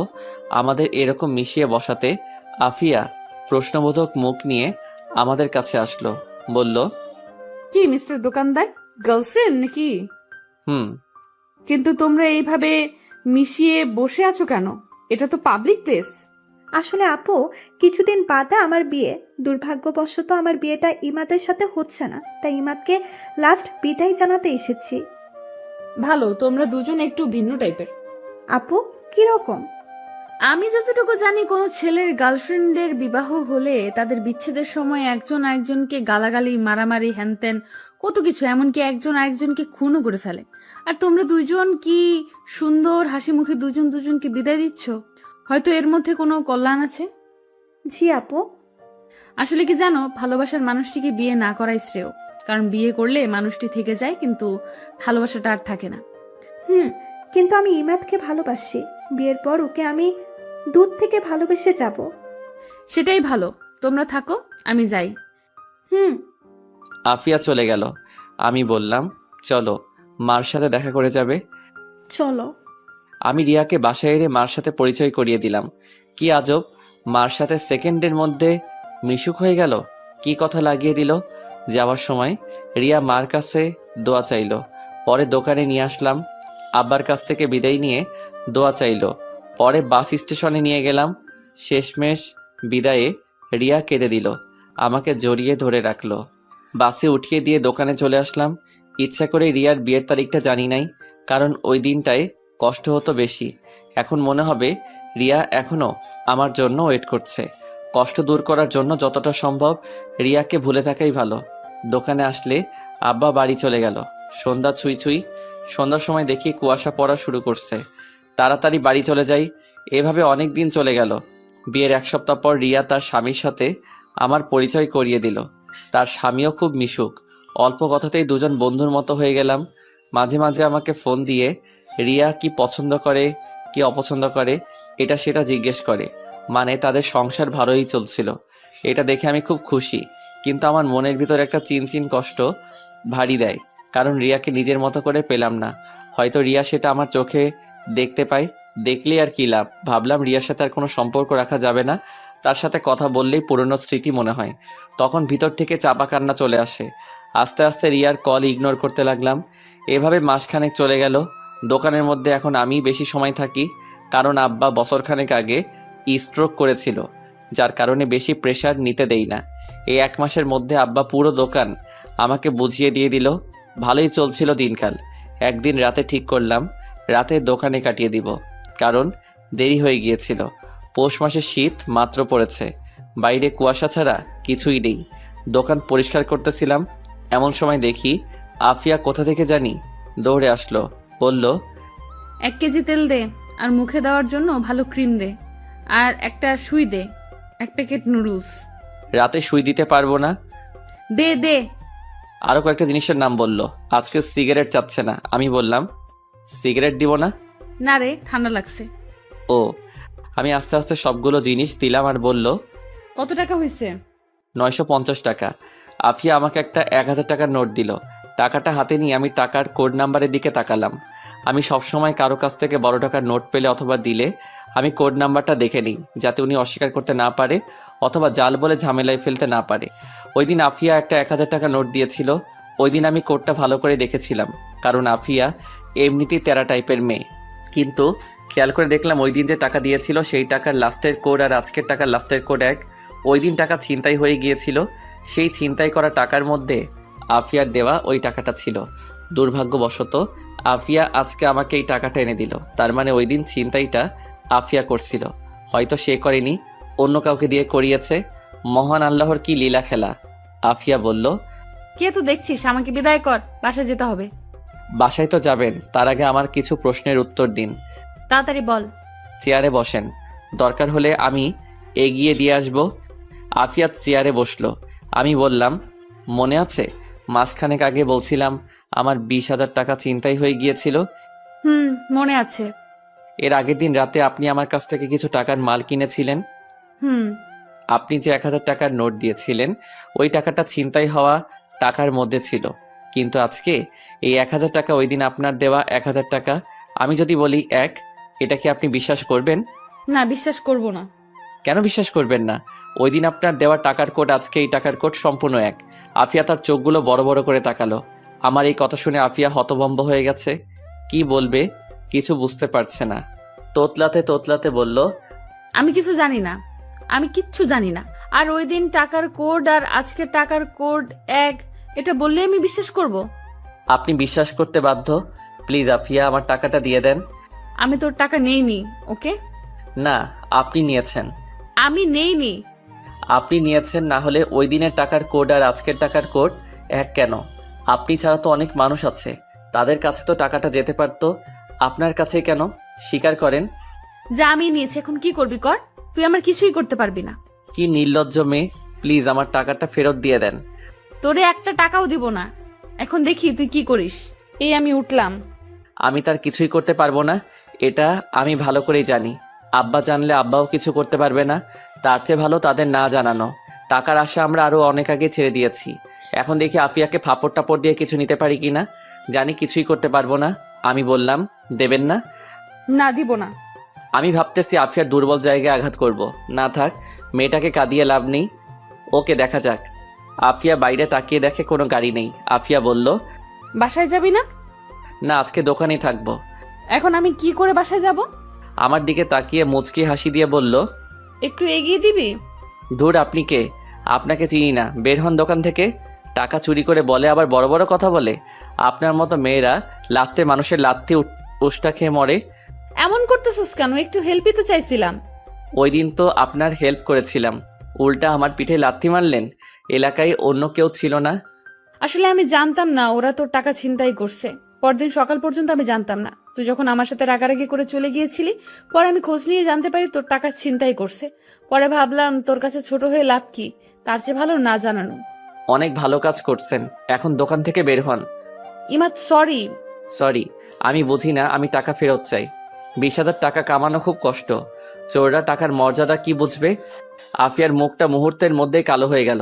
আমাদের এরকম মিশিয়ে বসাতে আফিয়া প্রশ্নবোধক মুখ নিয়ে আমাদের কাছে আসলো, বলল, কি মিস্টার দোকানদার, গার্লফ্রেন্ড নাকি? হুম। কিন্তু তোমরা এইভাবে মিশিয়ে বসে আছো কেন? এটা তো পাবলিক প্লেস। আসলে আপু, কিছুদিন বাদে আমার বিয়ে। দুর্ভাগ্যবশত আমার বিয়েটা ইমাদের সাথে হচ্ছে না, তাই ইমাদকে লাস্ট বিদায় জানাতে এসেছি। ভালো, তোমরা দুজন একটু ভিন্ন টাইপের। আপু, কিরকম? আমি যতটুকু জানি কোনো ছেলের গার্লফ্রেন্ডের বিবাহ হলে তাদের বিচ্ছেদের সময় একজন আরেকজনকে গালাগালি, মারামারি, হ্যানত্যান কত কিছু, এমনকি একজন আরেকজনকে খুনও করে ফেলে। আর তোমরা দুজন কি সুন্দর হাসি মুখে দুজন দুজনকে বিদায় দিচ্ছ। হয়তো এর মধ্যে কোনো কল্যাণ আছে। জি আপু। আসলে কি জানো, ভালোবাসার মানুষটিকে বিয়ে না করাই শ্রেয়। কারণ বিয়ে করলে মানুষটি থেকে যায়, কিন্তু ভালোবাসাটা আর থাকে না। কিন্তু আমি ইমাদকে ভালোবাসি। বিয়ের পর ওকে আমি দূর থেকে ভালোবেসে যাব। সেটাই ভালো, তোমরা থাকো, আমি যাই। আফিয়া চলে গেল। আমি বললাম, চলো মার সাথে দেখা করে যাবে। চলো। আমি রিয়াকে বাসায় এনে মার সাথে পরিচয় করিয়ে দিলাম। কি আজব, মার সাথে সেকেন্ডের মধ্যে মিশুক হয়ে গেল। কি কথা লাগিয়ে দিল। যাওয়ার সময় রিয়া মার কাছে দোয়া চাইলো। পরে দোকানে নিয়ে আসলাম। আব্বার কাছ থেকে বিদায় নিয়ে দোয়া চাইলো। পরে বাস স্টেশনে নিয়ে গেলাম। শেষমেশ বিদায়ে রিয়া কেঁদে দিল, আমাকে জড়িয়ে ধরে রাখলো। বাসে উঠিয়ে দিয়ে দোকানে চলে আসলাম। ইচ্ছা করে রিয়ার বিয়ের তারিখটা জানি নাই, কারণ ওই দিনটায় কষ্ট হতো বেশি। এখন মনে হবে রিয়া এখনও আমার জন্য ওয়েট করছে। কষ্ট দূর করার জন্য যতটা সম্ভব রিয়াকে ভুলে থাকাই ভালো। দোকানে আসলে আব্বা বাড়ি চলে গেল। সন্ধ্যা ছুঁই ছুঁই। সন্ধ্যার সময় দেখি কুয়াশা পড়া শুরু করছে। তাড়াতাড়ি বাড়ি চলে যাই। এভাবে অনেক দিন চলে গেল। বিয়ের 1 সপ্তাহ পর রিয়া তার স্বামীর সাথে আমার পরিচয় করিয়ে দিল। তার স্বামীও খুব মিশুক। অল্প কথাতেই দুজন বন্ধুর মতো হয়ে গেলাম। মাঝে মাঝে আমাকে ফোন দিয়ে রিয়া কি পছন্দ করে, কি অপছন্দ করে, এটা সেটা জিজ্ঞেস করে। মানে তাদের সংসার ভালোই চলছিল। এটা দেখে আমি খুব খুশি, কিন্তু আমার মনের ভিতর একটা চিনচিন কষ্ট ভারী দেয়। কারণ রিয়াকে নিজের মতো করে পেলাম না। হয়তো রিয়া সেটা আমার চোখে দেখতে পাই। দেখলে আর কি লাভ? ভাবলাম রিয়ার সাথে আর কোনো সম্পর্ক রাখা যাবে না। তার সাথে কথা বললেই পুরনো স্মৃতি মনে হয়। তখন ভিতর থেকে চাপা কান্না চলে আসে। আস্তে আস্তে রিয়ার কল ইগনোর করতে লাগলাম। এভাবে মাসখানেক চলে গেল। দোকানের মধ্যে এখন আমি বেশি সময় থাকি, কারণ আব্বা বছরখানেক আগে স্ট্রোক করেছিল, যার কারণে বেশি প্রেশার নিতে দেই না। এই 1 মাসের মধ্যে আব্বা পুরো দোকান আমাকে বুঝিয়ে দিয়ে দিল। ভালোই চলছিল দিনকাল। একদিন রাতে ঠিক করলাম রাতে দোকানে কাটিয়ে দিব, কারণ দেরি হয়ে গিয়েছিল। পৌষ মাসের শীত মাত্র পড়েছে, বাইরে কুয়াশা ছাড়া কিছুই নেই। দোকান পরিষ্কার করতেছিলাম, এমন সময় দেখি আফিয়া কোথা থেকে জানি দৌড়ে আসলো। বলল, 1 কেজি তেল দে, আর মুখে দেওয়ার জন্য ভালো ক্রিম দে, আর একটা সুই দে, 1 প্যাকেট নুডলস রাতে সুই দিতে পারবো না। দে দে। আরও কয়েকটা জিনিসের নাম বলল। আজকে সিগারেট চাচ্ছে না। আমি বললাম, সিগারেট দিব না। না রে, ঠান্ডা লাগছে। ও, আমি আস্তে আস্তে সবগুলো জিনিস দিলাম আর বলল, কত টাকা হয়েছে? 950 টাকা। আফিয়া আমাকে একটা 1000 টাকার নোট দিল। টাকাটা হাতে নিয়ে আমি টাকার কোড নাম্বারের দিকে তাকালাম। আমি সবসময় কারো কাছ থেকে বড় টাকার নোট পেলে অথবা দিলে আমি কোড নাম্বারটা দেখে নিই, যাতে উনি অস্বীকার করতে না পারে অথবা জাল বলে ঝামেলায় ফেলতে না পারে। ওই দিন আফিয়া একটা 1000 টাকা নোট দিয়েছিল। ওই দিন আমি কোডটা ভালো করে দেখেছিলাম, কারণ আফিয়া এমনিতেই তেরা টাইপের মেয়ে। কিন্তু খেয়াল করে দেখলাম ওই দিন যে টাকা দিয়েছিল সেই টাকার লাস্টের কোড আর আজকের টাকার লাস্টের কোড এক। ওই দিন টাকা ছিনতাই হয়ে গিয়েছিল, সেই ছিনতাই করা টাকার মধ্যে আফিয়ার দেওয়া ওই টাকাটা ছিল। দুর্ভাগ্যবশত আফিয়া আজকে আমাকে এই টাকাটা এনে দিল। তার মানে ওই দিন ছিনতাইটা আফিয়া করছিল, হয়তো সে করেনি, অন্য কাউকে দিয়ে করিয়েছে। মহান আল্লাহর কি লীলা খেলা। আফিয়া বলল, কে তো দেখছিস, আমাকে বিদায় কর, বাসায় যেতে হবে। বাসায় তো যাবেন, তার আগে আমার কিছু প্রশ্নের উত্তর দিন। তাড়াতাড়ি বল। চেয়ারে বসেন, দরকার হলে আমি এগিয়ে দিয়ে আসব। আফিয়া চেয়ারে বসলো। আমি বললাম, মনে আছে মাসখানেক আগে বলছিলাম আমার 20,000 টাকা ছিনতাই হয়ে গিয়েছিল? মনে আছে। এর আগের দিন রাতে আপনি আমার কাছ থেকে কিছু টাকার মাল কিনেছিলেন। হুম। আপনি যে 1000 টাকার নোট দিয়েছিলেন ওই টাকাটা ছিনতাই হওয়া টাকার মধ্যে ছিল। কিন্তু আজকে এই 1000 টাকা ওই দিন আপনার দেওয়া 1000 টাকা। আমি যদি বলি এক, এটা কি আপনি বিশ্বাস করবেন? না, বিশ্বাস করব না। কেন বিশ্বাস করবেন না? ওই দিন আপনার দেওয়া টাকার কোড আজকে এই টাকার কোড সম্পূর্ণ এক। আফিয়া তার চোখগুলো বড় বড় করে তাকালো। আমার এই কথা শুনে আফিয়া হতভম্ব হয়ে গেছে। কি বলবে কিছু বুঝতে পারছে না। তোতলাতে তোতলাতে বলল, আমি কিছু জানি না, আমি কিচ্ছু জানি না। আর ওই দিন টাকার কোড আর আজকের টাকার কোড এক, এটা বললে আমি বিশ্বাস করব? আপনি বিশ্বাস করতে বাধ্য। প্লিজ আফিয়া, আমার টাকাটা দিয়ে দেন। আমি তোর টাকা নেইনি। ওকে? না, আপনি নিয়েছেন। আমি নেইনি। আপনি নিয়েছেন, না হলে ওই দিনের টাকার কোড আর আজকের টাকার কোড এক কেন? আপনি ছাড়া তো অনেক মানুষ আছে, তাদের কাছে তো টাকাটা যেতে পারতো, আপনার কাছে কেন? স্বীকার করেন। যা, আমি নিয়েছি, এখন কি করবি কর, তুই আমার কিছুই করতে পারবি না। কি নির্লজ্জ মেয়ে, প্লিজ আমার টাকাটা ফেরত দিয়ে দেন। তোরে একটা টাকাও দিব না। এখন দেখি তুই কি করিস। এই আমি উঠলাম। আমি তার কিছুই করতে পারবো না, এটা আমি ভালো করেই জানি। আব্বা জানলে আব্বাও কিছু করতে পারবে না, তার চেয়ে ভালো তাদের না জানানো। টাকার আশা আমরা আরও অনেক আগে ছেড়ে দিয়েছি। এখন দেখি আফিয়াকে ফাপড় টাপড় দিয়ে কিছু নিতে পারি কি না। জানি কিছুই করতে পারবো না। আমি বললাম, দেবেন না? না, দিব না। আমি ভাবতেছি আফিয়ার দুর্বল জায়গায় আঘাত করব। না থাক, মেয়েটাকে কাঁদিয়ে লাভ নেই, ওকে দেখা যাক। আফিয়া বাইরে তাকিয়ে দেখে কোনো গাড়ি নেই। আফিয়া বলল, বাসায় যাবি না? না, আজকে দোকানেই থাকবো। এখন আমি কি করে বাসায় যাব? আমার দিকে তাকিয়ে মুচকি হাসি দিয়ে বলল, একটু এগিয়ে দিবি? ধুর, আপনি কে? আপনাকে চিনি না, বের হন দোকান থেকে। টাকা চুরি করে বলে আবার বড় বড় কথা বলে। আপনার মতো মেয়েরা লাস্টে মানুষের লাত্তি উষ্টা খেয়ে মরে। এমন করতেছিস কেন? একটু হেল্পই তো চাইছিলাম। ওই দিন তো আপনার হেল্প করেছিলাম, উল্টা আমার পিঠে লাথি মারলেন। এলাকায় অন্য কেউ ছিল না। আসলে আমি জানতাম না ওরা তোর টাকা ছিনতাই করছে। পরদিন সকাল পর্যন্ত আমি জানতাম না। তুই যখন আমার সাথে রাগারাগি করে চলে গিয়েছিলি, পরে আমি খোঁজ নিয়ে জানতে পারি তোর টাকা ছিনতাই করছে। পরে ভাবলাম তোর কাছে ছোট হয়ে লাভ কি, তার চেয়ে ভালো না জানানো। অনেক ভালো কাজ করছেন, এখন দোকান থেকে বের হন। ইমাদ, সরি। সরি? আমি বুঝি না, আমি টাকা ফেরত চাই। 20,000 টাকা কামানো খুব কষ্ট, চোররা টাকার মর্যাদা কি বুঝবে? আফিয়ার মুখটা মুহূর্তের মধ্যেই কালো হয়ে গেল।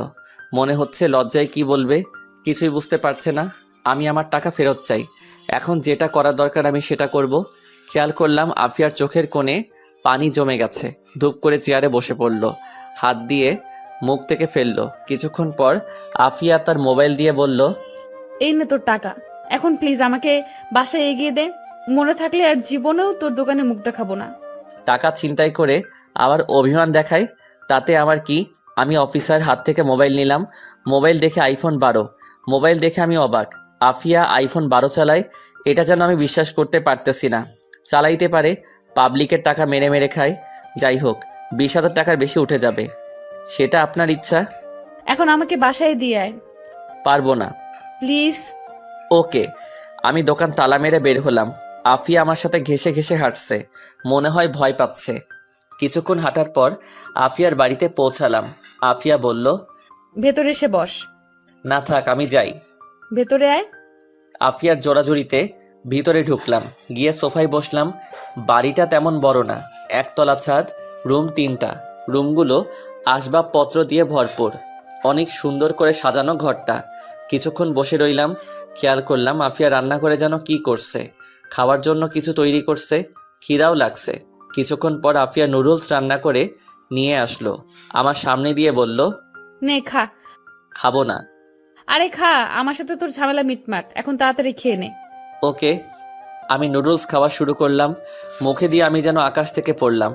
মনে হচ্ছে লজ্জায় কি বলবে, কিছুই বুঝতে পারছে না। আমি আমার টাকা ফেরত চাই, এখন যেটা করার দরকার আমি সেটা করব। খেয়াল করলাম আফিয়ার চোখের কোণে পানি জমে গেছে। ধূপ করে চেয়ারে বসে পড়ল, হাত দিয়ে মুখ থেকে ফেললো। কিছুক্ষণ পর আফিয়া তার মোবাইল দিয়ে বলল, এই নে তোর টাকা, এখন প্লিজ আমাকে বাসায় এগিয়ে দে। মনে থাকলে আর জীবনেও তোর দোকানে মুখ দেখাবো না। টাকা ছিনতাই করে আবার অভিমান দেখায়, তাতে আমার কি? আমি অফিসার হাত থেকে মোবাইল নিলাম। মোবাইল দেখে iPhone 12। মোবাইল দেখে আমি অবাক, আফিয়া iPhone 12 চালায়, এটা যেন আমি বিশ্বাস করতে পারতেছি না। চালাইতে পারে, পাবলিকের টাকা মেরে মেরে খায়। যাই হোক, 20,000 টাকার বেশি উঠে যাবে। সেটা আপনার ইচ্ছা। এখন আমাকে বাসায় দিয়ে আয় পারবো না। প্লিজ। ওকে। আমি দোকান তালা মেরে বের হলাম। আফিয়া আমার সাথে ঘেঁষে ঘেঁষে হাঁটছে, মনে হয় ভয় পাচ্ছে। কিছুক্ষণ হাঁটার পর আফিয়ার বাড়িতে পৌঁছালাম। আফিয়া বলল, ভেতরে এসে বস। না থাক, আমি যাই। ভেতরে আয়। আফিয়ার জোড়াজুড়িতে ভিতরে ঢুকলাম, গিয়ে সোফায় বসলাম। বাড়িটা তেমন বড় না, একতলা ছাদ, রুম 3টা। রুমগুলো আসবাবপত্র দিয়ে ভরপুর, অনেক সুন্দর করে সাজানো ঘরটা। কিছুক্ষণ বসে রইলাম, খেয়াল করলাম আফিয়া রান্না করে যেন কি করছে, খাওয়ার জন্য কিছু তৈরি করছে। খিদাও লাগছে। কিছুক্ষণ পর আফিয়া নুডলস রান্না করে নিয়ে আসলো, আমার সামনে দিয়ে বলল, নে খা। খাবো না। আরে খা, আমার সাথে তোর ঝামেলা মিটমাট, এখন তাড়াতাড়ি খেয়ে নে। ওকে। আমি নুডলস খাওয়া শুরু করলাম। মুখে দিয়ে আমি যেন আকাশ থেকে পড়লাম।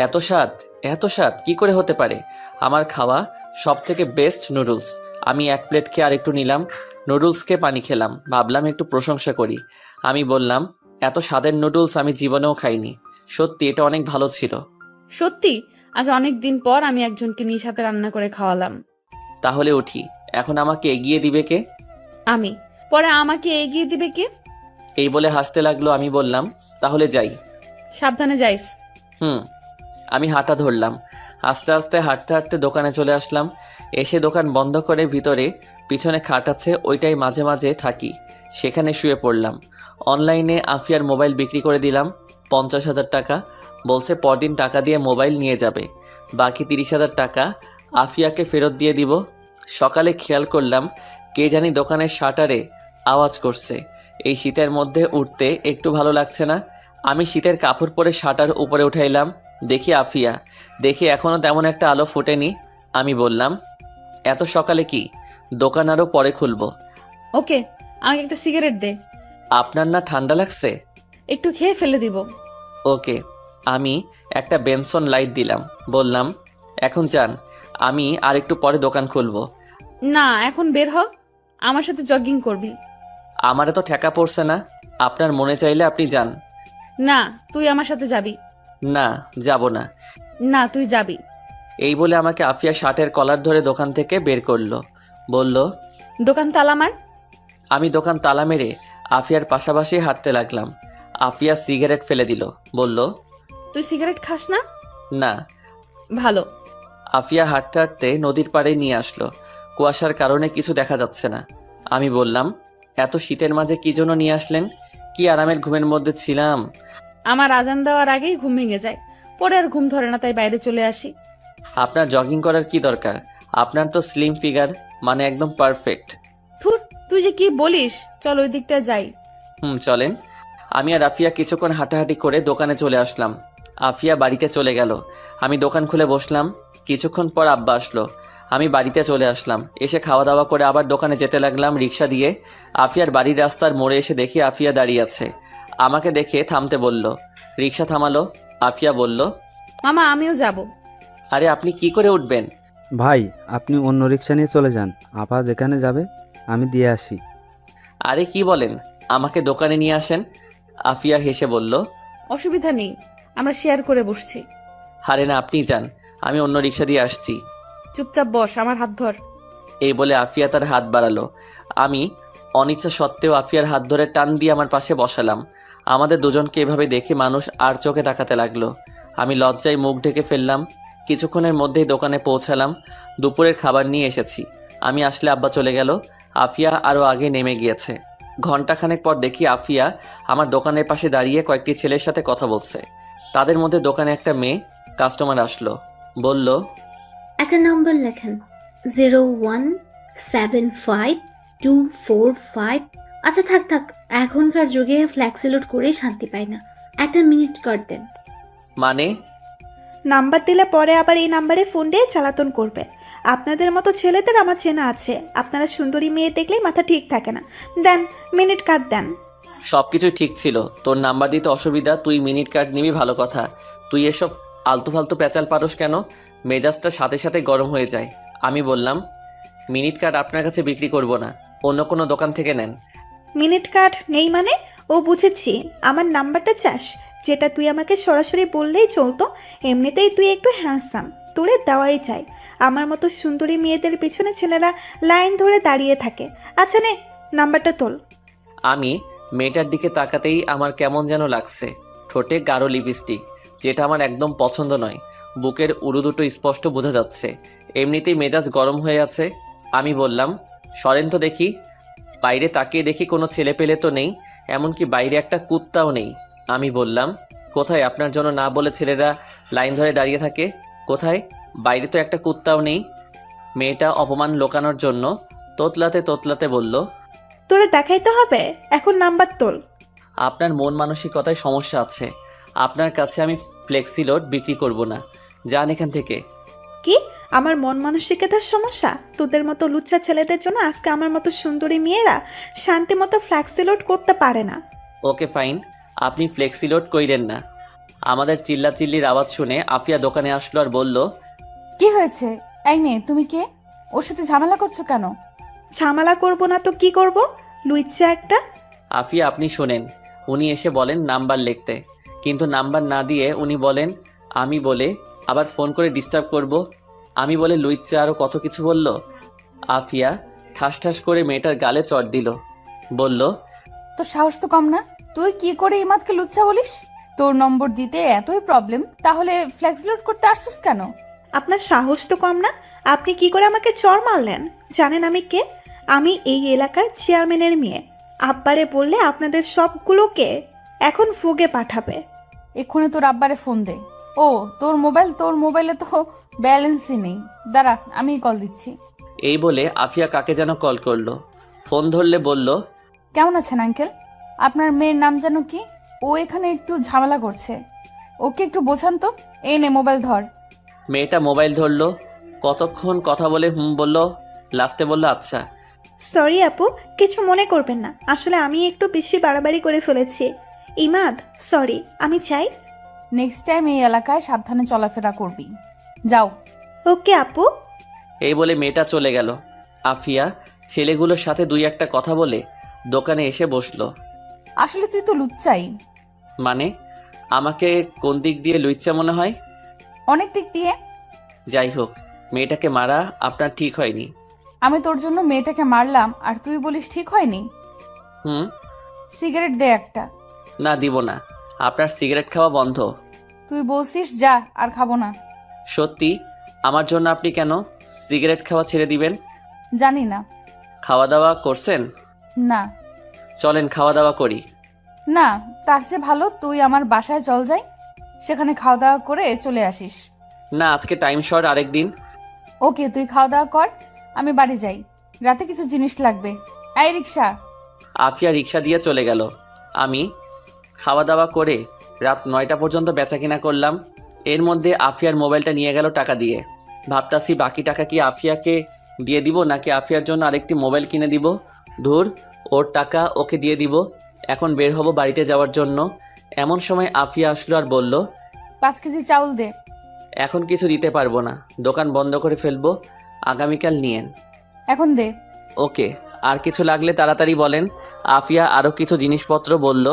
এত স্বাদ, এত স্বাদ কি করে হতে পারে? আমার খাওয়া সব থেকে বেস্ট নুডলস। আমি 1 প্লেট খেয়ে আরেকটু নিলাম। নুডলসকে পানি খেলাম, ভাবলাম একটু প্রশংসা করি। আমি বললাম, এত স্বাদের নুডলস আমি জীবনেও খাইনি। সত্যি এটা অনেক ভালো ছিল। সত্যি আজ অনেক দিন পর আমি একজনকে নিজ হাতে রান্না করে খাওয়ালাম। তাহলে উঠি, এখন আমাকে এগিয়ে দিবে কে? আমি। পরে আমাকে এগিয়ে দিবে কে? এই বলে হাসতে লাগলো। আমি বললাম, তাহলে যাই। সাবধানে যাইস। আমি হাঁটা ধরলাম। আস্তে আস্তে হাঁটতে হাঁটতে দোকানে চলে আসলাম। এসে দোকান বন্ধ করে ভিতরে পিছনে খাট আছে, ওইটাই মাঝে মাঝে থাকি, সেখানে শুয়ে পড়লাম। অনলাইনে আফিয়ার মোবাইল বিক্রি করে দিলাম 50,000 টাকা। বলছে পরদিন টাকা দিয়ে মোবাইল নিয়ে যাবে। বাকি 30,000 টাকা আফিয়াকে ফেরত দিয়ে দিব। সকালে খেয়াল করলাম কে জানি দোকানের শাটারে আওয়াজ করছে। এই শীতের মধ্যে উঠতে একটু ভালো লাগছে না। আমি শীতের কাপড় পরে শাটার উপরে উঠাইলাম। দেখি আফিয়া, দেখি এখনও তেমন একটা আলো ফোটেনি। আমি বললাম, এত সকালে কি? দোকান আরও পরে খুলবো। ওকে, আমাকে একটা সিগারেট দে। আপনার না ঠান্ডা লাগছে? একটু খেয়ে ফেলে দিব। ওকে। আমি একটা বেনসন লাইট দিলাম, বললাম, এখন যান, আমি আর একটু পরে দোকান খুলবো। না, এখন বের হ, আমার সাথে জগিং করবি। আমারে তো ঠেকা পড়ছে না, আপনার মনে চাইলে আপনি যান। না, তুই আমার সাথে যাবি। না, যাব না। না, তুই যাবি। এই বলে আমাকে আফিয়া শার্টের কলার ধরে দোকান থেকে বের করলো। বলল, দোকান তালা মার। আমি দোকান তালা মেরে আফিয়ার পাশাপাশি হাঁটতে লাগলাম। আফিয়া সিগারেট ফেলে দিল, বলল, তুই সিগারেট খাস না? না। ভালো। আফিয়া হাঁটতে হাঁটতে নদীর পাড়ে নিয়ে আসলো। কুয়াশার কারণে কিছু দেখা যাচ্ছে না। আমি বললাম, এত শীতের মাঝে কি জন্য নিয়ে আসলেন? কি আরামের ঘুমের মধ্যে ছিলাম। আমার আজান দেওয়ার আগেই ঘুম ভেঙে যায়, পরে আর ঘুম ধরে না, তাই বাইরে চলে আসি। আপনার জগিং করার কি দরকার? আপনার তো স্লিম ফিগার, মানে একদম পারফেক্ট। থুর, তুই যে কি বলিস, চল ওই দিকটা যাই। চলেন। আমি আর আফিয়া কিছুক্ষণ হাঁটাহাঁটি করে দোকানে চলে আসলাম। আফিয়া বাড়িতে চলে গেল। আমি দোকান খুলে বসলাম। কিছুক্ষণ পর আব্বা আসলো। আমি বাড়িতে চলে আসলাম। এসে খাওয়া দাওয়া করে আবার দোকানে যেতে লাগলাম রিক্সা দিয়ে। আফিয়ার বাড়ির রাস্তার মোড়ে এসে দেখি আফিয়া দাঁড়িয়ে আছে। আমাকে দেখে থামতে বলল। রিক্সা থামালো। আফিয়া বলল, মামা আমিও যাব। আরে আপনি কি করে উঠবেন? ভাই, আপনি অন্য রিক্সা নিয়ে চলে যান, আপা যেখানে যাবে আমি দিয়ে আসি। আরে কি বলেন, আমাকে দোকানে নিয়ে আসেন। আফিয়া হেসে বলল, অসুবিধা নেই, আমরা শেয়ার করে বসছি। আরে না, আপনি যান, আমি অন্য রিক্সা দিয়ে আসছি। চুপচাপ বস, আমার হাত ধর। এই বলে আফিয়া তার হাত বাড়ালো। আমি অনিচ্ছা সত্ত্বেও আফিয়ার হাত ধরে টান দিয়ে আমার পাশে বসালাম। আমাদের দুজনকে এভাবে দেখে মানুষ আর চোখে তাকাতে লাগলো। আমি লজ্জায় মুখ ঢেকে ফেললাম। কিছুক্ষণের মধ্যেই দোকানে পৌঁছালাম। দুপুরের খাবার নিয়ে এসেছি। আমি আসলে আব্বা চলে গেল। আফিয়া আরও আগে নেমে গিয়েছে। ঘন্টাখানেক পর দেখি আফিয়া আমার দোকানের পাশে দাঁড়িয়ে কয়েকটি ছেলের সাথে কথা বলছে। তাদের মধ্যে দোকানে একটা মেয়ে কাস্টমার আসলো। বলল, একটা নম্বর লেখেন, 01752445। আচ্ছা থাক থাক, এখনকার যুগে ফ্ল্যাক্সি লোড করেই শান্তি পাই না, একটা মিনিট কাট দেন। মানে? নাম্বার দিলে পরে আবার এই নাম্বারে ফোন দিয়ে চালাতন করবে। আপনাদের মতো ছেলেদের আমার চেনা আছে, আপনারা সুন্দরী মেয়ে দেখলেই মাথা ঠিক থাকে না। দেন, মিনিট কাট দেন। সব কিছুই ঠিক ছিল, তোর নাম্বার দিতে অসুবিধা, তুই মিনিট কার্ড নিবি ভালো কথা। তুই এসব আলতু ফালতু প্যাচাল পারস কেন? মেজাজটা সাথে সাথে গরম হয়ে যায়। আমি বললাম, মিনিট কার্ড আপনার কাছে বিক্রি করব না, অন্য কোনো দোকান থেকে নেন। মিনিট কাট নেই মানে? ও বুঝেছি, আমার নাম্বারটা চাস, যেটা তুই আমাকে সরাসরি বললেই চলতো। এমনিতেই তুই একটু হ্যান্ডসাম, তোরে দেওয়াই চাই। আমার মতো সুন্দরী মেয়েদের পিছনে ছেলেরা লাইন ধরে দাঁড়িয়ে থাকে। আচ্ছা নে, নাম্বারটা তোল। আমি মেয়েটার দিকে তাকাতেই আমার কেমন যেন লাগছে। ঠোঁটে গাঢ় লিপস্টিক, যেটা আমার একদম পছন্দ নয়। বুকের উরু দুটো স্পষ্ট বোঝা যাচ্ছে। এমনিতেই মেজাজ গরম হয়ে আছে। আমি বললাম, সরেন তো দেখি। বাইরে তাকিয়ে দেখি কোনো ছেলে পেলে তো নেই, এমনকি বাইরে একটা কুত্তাও নেই। আমি বললাম, কোথায়? আপনার জন্য না বলে ছেলেরা লাইন ধরে দাঁড়িয়ে থাকে। কোথায়? বাইরে তো একটা কুত্তাও নেই। মেয়েটা অপমান লোকানোর জন্য তোতলাতে তোতলাতে বলল, তোরে দেখাইতে হবে, এখন নাম্বার তোল। আপনার মন মানসিকতায় সমস্যা আছে। আপনার কাছে আমি ফ্লেক্সিলোড বিক্রি করব না। যান এখান থেকে। কি? আমার মন মানসিকতার সমস্যা? তোদের মতো লুচ্চা ছেলেদের জন্য আজকে আমার মতো সুন্দরী মেয়েরা শান্তি মতো ফ্ল্যাক্সিলোড করতে পারে না। ওকে ফাইন, আপনি ফ্লেক্সিলোড কইরেন না। আমাদের চিল্লাচিল্লির আওয়াজ শুনে আফিয়া দোকানে আসলো আর বলল, কি হয়েছে? এই মেয়ে, তুমি কে? ওর সাথে ঝামেলা করছো কেন? ঝামেলা করব না তো কি করব? লুচ্চা একটা। আফিয়া আপনি শোনেন। উনি এসে বলেন নাম্বার লিখতে, কিন্তু নাম্বার না দিয়ে উনি বলেন আমি বলে আবার ফোন করে ডিস্টার্ব করব। আমি বলে লুইচ্চা আরও কত কিছু বলল। আফিয়া ঠাস ঠাস করে মেয়েটার গালে চড় দিল। বলল, তোর সাহস তো কম না? তুই কি করে ইমাদকে লুচ্চা বলিস? তোর নম্বর দিতে এতই প্রবলেম, তাহলে ফ্ল্যাক্স লোড করতে আসছিস কেন? আপনার সাহস তো কম না? আপনি কি করে আমাকে চড় মারলেন? জানেন আমি কে? আমি এই এলাকার চেয়ারম্যানের মেয়ে। আব্বারে বললে আপনাদের সবগুলোকে এখন ফুগে পাঠাবে। এক্ষুনি তোর আব্বারে ফোন দে। ও তোর মোবাইলে তো ব্যালেন্সই নেই। দাঁড়া, আমি কল দিচ্ছি। এই বলে আফিয়া কাকে যেন কল করলো। ফোন ধরলে বলল, কেমন আছেন আঙ্কেল? আপনার মেয়ের নাম যেন কি? ও এখানে একটু ঝামেলা করছে, ওকে একটু বোঝান তো। এই নে মোবাইল ধর। মেয়েটা মোবাইল ধরলো। কতক্ষণ কথা বলে বলল, লাস্টে বলল আচ্ছা। সরি আপু, কিছু মনে করবেন না, আসলে আমি একটু বেশি বাড়াবাড়ি করে ফেলেছি। ইমাদ, সরি, আমি চাই। নেক্সট টাইম এই এলাকায় সাবধানে চলাফেরা করবি। যাও। ওকে আপু। এই বলে মেয়েটা চলে গেল। আফিয়া ছেলেগুলোর সাথে দুই একটা কথা বলে দোকানে এসে বসলো। আসলে তুই তো লুচ্চাই। মানে আমাকে কোন দিক দিয়ে লুইচ্চা মনে হয়? অনেক দিক দিয়ে। যাই হোক, মেয়েটাকে মারা আপনার ঠিক হয়নি। আমি তোর জন্য মেয়েটাকে মারলাম আর তুই বলিস ঠিক হয়নি? হুম। সিগারেট দে একটা। না দিব না, আপনার সিগারেট খাওয়া বন্ধ। তুই বলছিস যা, আর খাবো না। সত্যি? আমার জন্য আপনি কেন সিগারেট খাওয়া ছেড়ে দিবেন? জানি না। খাওয়া দাওয়া করছেন? না। চলেন খাওয়া দাওয়া করি। না, তার চেয়ে ভালো তুই আমার বাসায় চল যাই, সেখানে খাওয়া দাওয়া করে চলে আসিস। না, আজকে টাইম শর্ট, আরেক দিন। ওকে, তুই খাওয়া দাওয়া কর, আমি বাড়ি যাই, রাতে কিছু জিনিস লাগবে। এই রিক্সা। আফিয়া রিক্সা দিয়ে চলে গেল। আমি খাওয়া দাওয়া করে রাত 9টা পর্যন্ত বেচাকেনা করলাম। এর মধ্যে আফিয়ার মোবাইলটা নিয়ে গেল টাকা দিয়ে। ভাবতাছি বাকি টাকা কি আফিয়াকে দিয়ে দিব নাকি আফিয়ার জন্য আরেকটি মোবাইল কিনে দিব। ধুর, ওর টাকা ওকে দিয়ে দিব। এখন বের হব বাড়িতে যাওয়ার জন্য। এমন সময় আফিয়া আসলো আর বলল, 5 কেজি চাউল দে। এখন কিছু দিতে পারবো না, দোকান বন্ধ করে ফেলবো, আগামীকাল নিয়েন। এখন দে। ওকে, আর কিছু লাগলে তাড়াতাড়ি বলেন। আফিয়া আরও কিছু জিনিসপত্র বলল,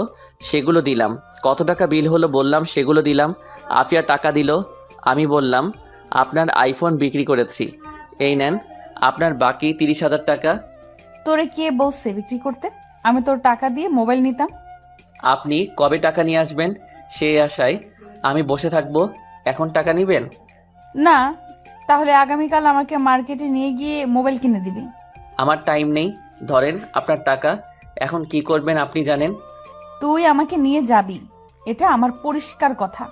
সেগুলো দিলাম। কত টাকা বিল হলো বললাম, সেগুলো দিলাম। আফিয়া টাকা দিল। আমি বললাম, আপনার আইফোন বিক্রি করেছি, এই নেন আপনার বাকি 30,000 টাকা। তোরে কে বলছে বিক্রি করতে? আমি তোর টাকা দিয়ে মোবাইল নিতাম। আপনি কবে টাকা নিয়ে আসবেন সেই আশায় আমি বসে থাকবো, এখন টাকা নেবেন? না, তাহলে আগামীকাল আমাকে মার্কেটে নিয়ে গিয়ে মোবাইল কিনে দিবি। আমার টাইম নেই, ধরেন আপনার টাকা। এখন কি করবেন আপনি জানেন। তুই আমাকে নিয়ে যাবি, এটা আমার পরিষ্কার কথা।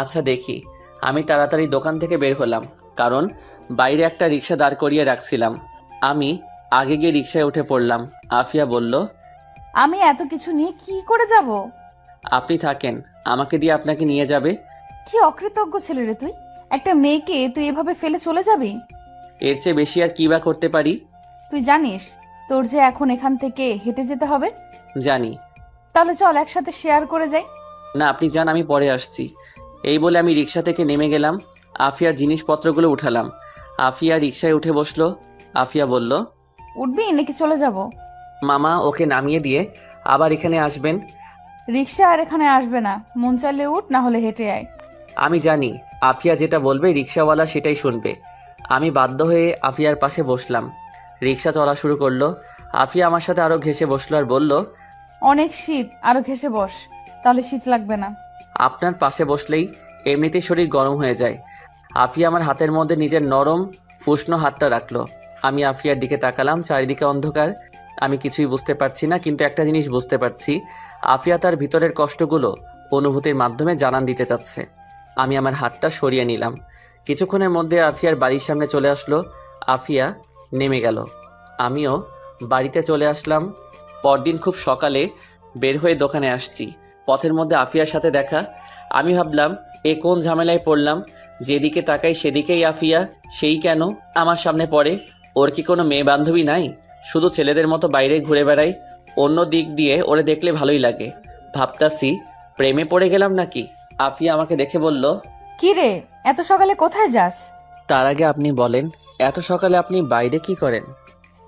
আচ্ছা দেখি। আমি তাড়াতাড়ি দোকান থেকে বের হলাম, কারণ বাইরে একটা রিক্সা দাঁড় করিয়ে রাখছিলাম। আমি আগে গিয়ে রিক্সায় উঠে পড়লাম। আফিয়া বলল, আমি এত কিছু নিয়ে কি করে যাব? আপনি থাকেন, আমাকে দিয়ে আপনাকে নিয়ে যাবে। কি অকৃতজ্ঞ ছেলে রে তুই! একটা মেয়েকে তুই এভাবে ফেলে চলে যাবি? এর চেয়ে বেশি আর কী বা করতে পারি? তুই জানিস তোর যে এখন এখান থেকে হেঁটে যেতে হবে? জানি। তাহলে চল একসাথে শেয়ার করে যাই। না, আপনি যান, আমি পরে আসছি। এই বলে আমি রিক্সা থেকে নেমে গেলাম। আফিয়ার জিনিসপত্রগুলো উঠালাম। আফিয়া রিক্সায় উঠে বসলো। আফিয়া বলল, উঠবি নাকি চলে যাব? মামা ওকে নামিয়ে দিয়ে আবার এখানে আসবেন। রিক্সা আর এখানে আসবে না, মন চাইলে উঠ, না হলে হেঁটে আয়। আমি জানি আফিয়া যেটা বলবে রিক্সাওয়ালা সেটাই শুনবে। আমি বাধ্য হয়ে আফিয়ার পাশে বসলাম। রিক্সা চলা শুরু করলো। আফিয়া আমার সাথে আরও ঘেঁষে বসলো আর বলল, অনেক শীত, আরো ঘেসে বস, তাহলে শীত লাগবে না। আপনার পাশে বসলেই এমনিতেই শরীর গরম হয়ে যায়। আফিয়া আমার হাতের মধ্যে নিজের নরম উষ্ণ হাতটা রাখলো। আমি আফিয়ার দিকে তাকালাম। চারিদিকে অন্ধকার, আমি কিছুই বুঝতে পারছি না, কিন্তু একটা জিনিস বুঝতে পারছি, আফিয়া তার ভিতরের কষ্টগুলো অনুভূতির মাধ্যমে জানান দিতে চাচ্ছে। আমি আমার হাতটা সরিয়ে নিলাম। কিছুক্ষণের মধ্যে আফিয়ার বাড়ির সামনে চলে আসলো। আফিয়া নেমে গেল। আমিও বাড়িতে চলে আসলাম। পরদিন খুব সকালে বের হয়ে দোকানে আসছি। পথের মধ্যে আফিয়ার সাথে দেখা। আমি ভাবলাম এ কোন ঝামেলায় পড়লাম, যেদিকে তাকাই সেদিকেই আফিয়া, সেই কেন আমার সামনে পড়ে? ওর কি কোনো মেয়ে বান্ধবী নাই? শুধু ছেলেদের মতো বাইরে ঘুরে বেড়াই। অন্য দিক দিয়ে ওরে দেখলে ভালোই লাগে। ভাবতাছি প্রেমে পড়ে গেলাম নাকি। আফিয়া আমাকে দেখে বলল, কি রে, এত সকালে কোথায় যাস? তার আগে আপনি বলেন, এত সকালে আপনি বাইরে কি করেন?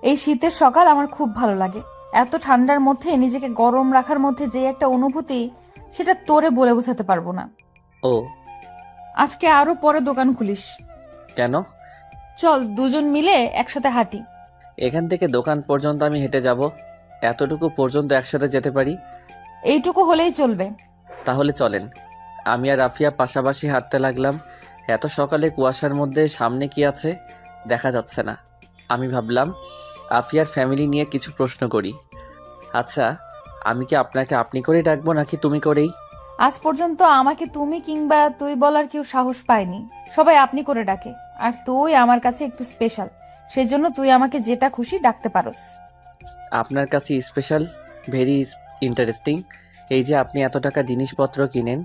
এই শীতের সকাল আমার খুব ভালো লাগে। এত ঠান্ডার মধ্যে নিজেকে গরম রাখার মধ্যে যে একটা অনুভূতি, সেটা তোরে বলে বোঝাতে পারবো না। ও, আজকে আরো পরে দোকান খুলিস। কেন? চল দুজন মিলে একসাথে হাঁটি। এখান থেকে দোকান পর্যন্ত আমি হেঁটে যাব। এতটুকু পর্যন্ত একসাথে যেতে পারি। এইটুকু হলেই চলবে। তাহলে চলেন। আমি আর আফিয়া পাশাপাশি হাঁটতে লাগলাম। এত সকালে কুয়াশার মধ্যে সামনে কি আছে দেখা যাচ্ছে না। আমি ভাবলাম আফিয়ার ফ্যামিলি নিয়ে কিছু প্রশ্ন করি। আচ্ছা, আমি কি আপনাকে আপনি করেই ডাকবো নাকি তুমি করেই? আজ পর্যন্ত আমাকে তুমি কিংবা তুই বলার কেউ সাহস পায়নি, সবাই আপনি করে ডাকে। আর তুই আমার কাছে একটু স্পেশাল, সেজন্য তুই আমাকে যেটা খুশি ডাকতে পারোস। আপনার কাছে স্পেশাল, ভেরি ইন্টারেস্টিং। এই যে আপনি এত টাকা জিনিসপত্র কিনেন,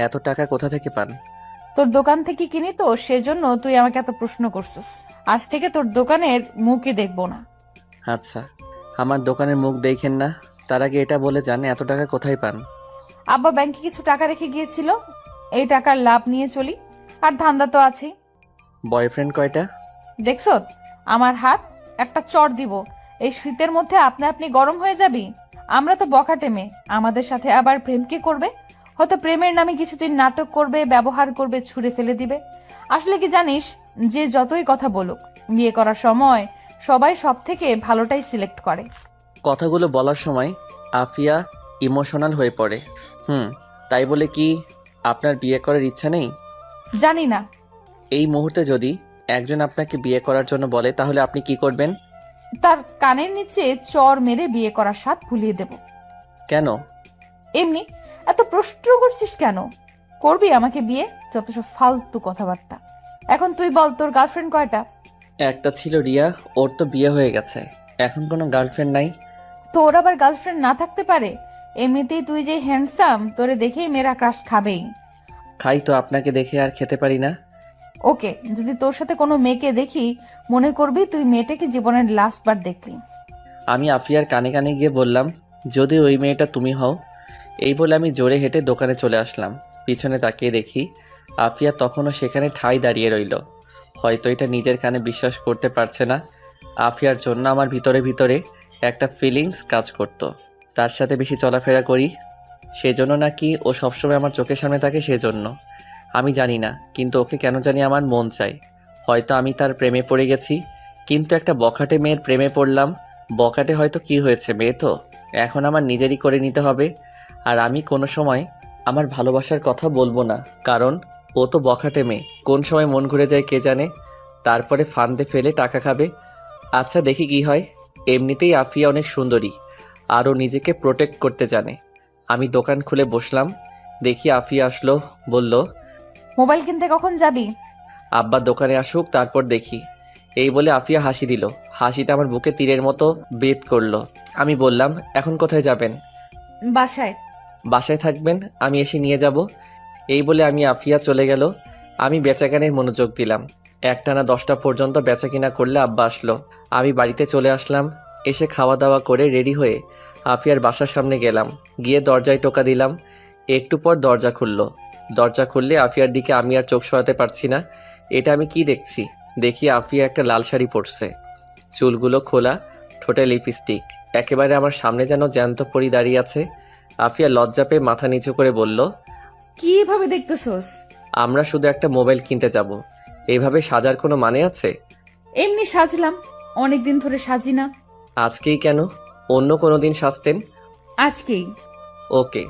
এত টাকা কোথা থেকে পান? তোর দোকান থেকে কিনি তো, সেজন্য তুই আমাকে এত প্রশ্ন করছিস। আজ থেকে তোর দোকানের মুখই দেখবো না। আচ্ছা, আমার দোকানের মুখ দেখেন না, তার আগে এটা বলে যান এত টাকা কোথায় পান? আব্বা ব্যাংকে কিছু টাকা রেখে গিয়েছিল, এই টাকার লাভ নিয়ে চলি। আর ধান্দা তো আছে। বয়ফ্রেন্ড কয়টা? দেখছ আমার হাত, একটা চড় দিব। এই শীতের মধ্যে আপনি আপনি গরম হয়ে যাবি। আমরা তো বখাটে মেয়ে, আমাদের সাথে আবার প্রেম কে করবে? হয়তো প্রেমের নামে কিছুদিন নাটক করবে, ব্যবহার করবে, ছুঁড়ে ফেলে দিবে। আসলে কি জানিস, যে যতই কথা বলুক, বিয়ে করার সময় সবাই সব থেকে ভালোটাই সিলেক্ট করে। কথাগুলো বলার সময় আফিয়া ইমোশনাল হয়ে পড়ে। তাই বলে কি আপনার বিয়ে করার ইচ্ছা নেই? জানি না। এই মুহূর্তে যদি একজন আপনাকে বিয়ে করার জন্য বলে, তাহলে আপনি কি করবেন? তার কানের নিচে চর মেরে বিয়ে করার স্বাদ ভুলিয়ে দেব। কেন? এমনি। এত প্রশ্ন করছিস কেন? করবি আমাকে বিয়ে? যত সব ফালতু কথাবার্তা। এখন তুই বল, তোর গার্লফ্রেন্ড কয়টা? একটা ছিল রিয়া, ওর তো বিয়ে হয়ে গেছে, এখন কোনো গার্লফ্রেন্ড নাই। তোর আবার গার্লফ্রেন্ড না থাকতে পারে? এমনিতেই তুই যে হ্যান্ডসাম, তোরে দেখেই মেয়েরা ক্রাশ খাবেই। খাই তো আপনাকে দেখে আর খেতে পারি না। ওকে, যদি তোর সাথে কোনো মেয়েকে দেখি, মনে করবি তুই মেয়েটাকে জীবনের লাস্ট বার দেখলি। আমি আফিয়ার কানে কানে গিয়ে বললাম, যদি ওই মেয়েটা তুমি হও। এই বলে আমি জোরে হেঁটে দোকানে চলে আসলাম। পিছনে তাকিয়ে দেখি আফিয়া তখনও সেখানে ঠাই দাঁড়িয়ে রইল। হয়তো এটা নিজের কানে বিশ্বাস করতে পারছে না। আফিয়ার জন্য আমার ভিতরে ভিতরে একটা ফিলিংস কাজ করত। তার সাথে বেশি চলাফেরা করি সেজন্য নাকি ও সবসময় আমার চোখের সামনে থাকে সেজন্য, আমি জানি না, কিন্তু ওকে কেন জানি আমার মন চাই। হয়তো আমি তার প্রেমে পড়ে গেছি, কিন্তু একটা বখাটে মেয়ের প্রেমে পড়লাম। বখাটে হয়তো কি হয়েছে, মেয়ে তো, এখন আমার নিজেরই করে নিতে হবে। আর আমি কোনো সময় আমার ভালোবাসার কথা বলবো না, কারণ ও তো বখাটে মেয়ে, কোন সময় মন ঘুরে যায় কে জানে, তারপরে ফান্দে ফেলে টাকা খাবে। আচ্ছা দেখি কি হয়। এমনিতেই আফিয়া অনেক সুন্দরী, আরও নিজেকে প্রোটেক্ট করতে জানে। আমি দোকান খুলে বসলাম। দেখি আফিয়া আসলো, বলল, মোবাইল কিনতে কখন যাবি? আব্বা দোকানে আসুক তারপর দেখি। এই বলে আফিয়া হাসি দিল। হাসিটা আমার বুকে তীরের মতো বেদ করলো। আমি বললাম, এখন কোথায় যাবেন? বাসায়। বাসায় থাকবেন, আমি এসে নিয়ে যাব। এই বলে আমি আফিয়া চলে গেল। আমি বেচাকেনায় মনোযোগ দিলাম। একটানা 10টা পর্যন্ত বেচাকেনা করলে আব্বা আসলো। আমি বাড়িতে চলে আসলাম। এসে খাওয়া দাওয়া করে রেডি হয়ে আফিয়ার বাসার সামনে গেলাম। গিয়ে দরজায় টোকা দিলাম। একটু পর দরজা খুললো। দরজা খুললে আফিয়ার দিকে আমি আর চোখ সরাতে পারছি না। এটা আমি কি দেখছি? দেখি আফিয়া একটা লাল শাড়ি পরছে, চুলগুলো খোলা, ঠোঁটে লিপস্টিক, একেবারে আমার সামনে যেন জ্যান্ত পরি দাঁড়িয়ে আছে। আফিয়া লজ্জা পেয়ে মাথা নিচু করে বলল, কিভাবে দেখতেছস? আমরা শুধু একটা মোবাইল কিনতে যাব, এইভাবে সাজার কোনো মানে আছে? এমনি সাজলাম, অনেকদিন ধরে সাজি না। আজকেই কেন? অন্য কোনো দিন সাজতেন। আজকেই। ওকে,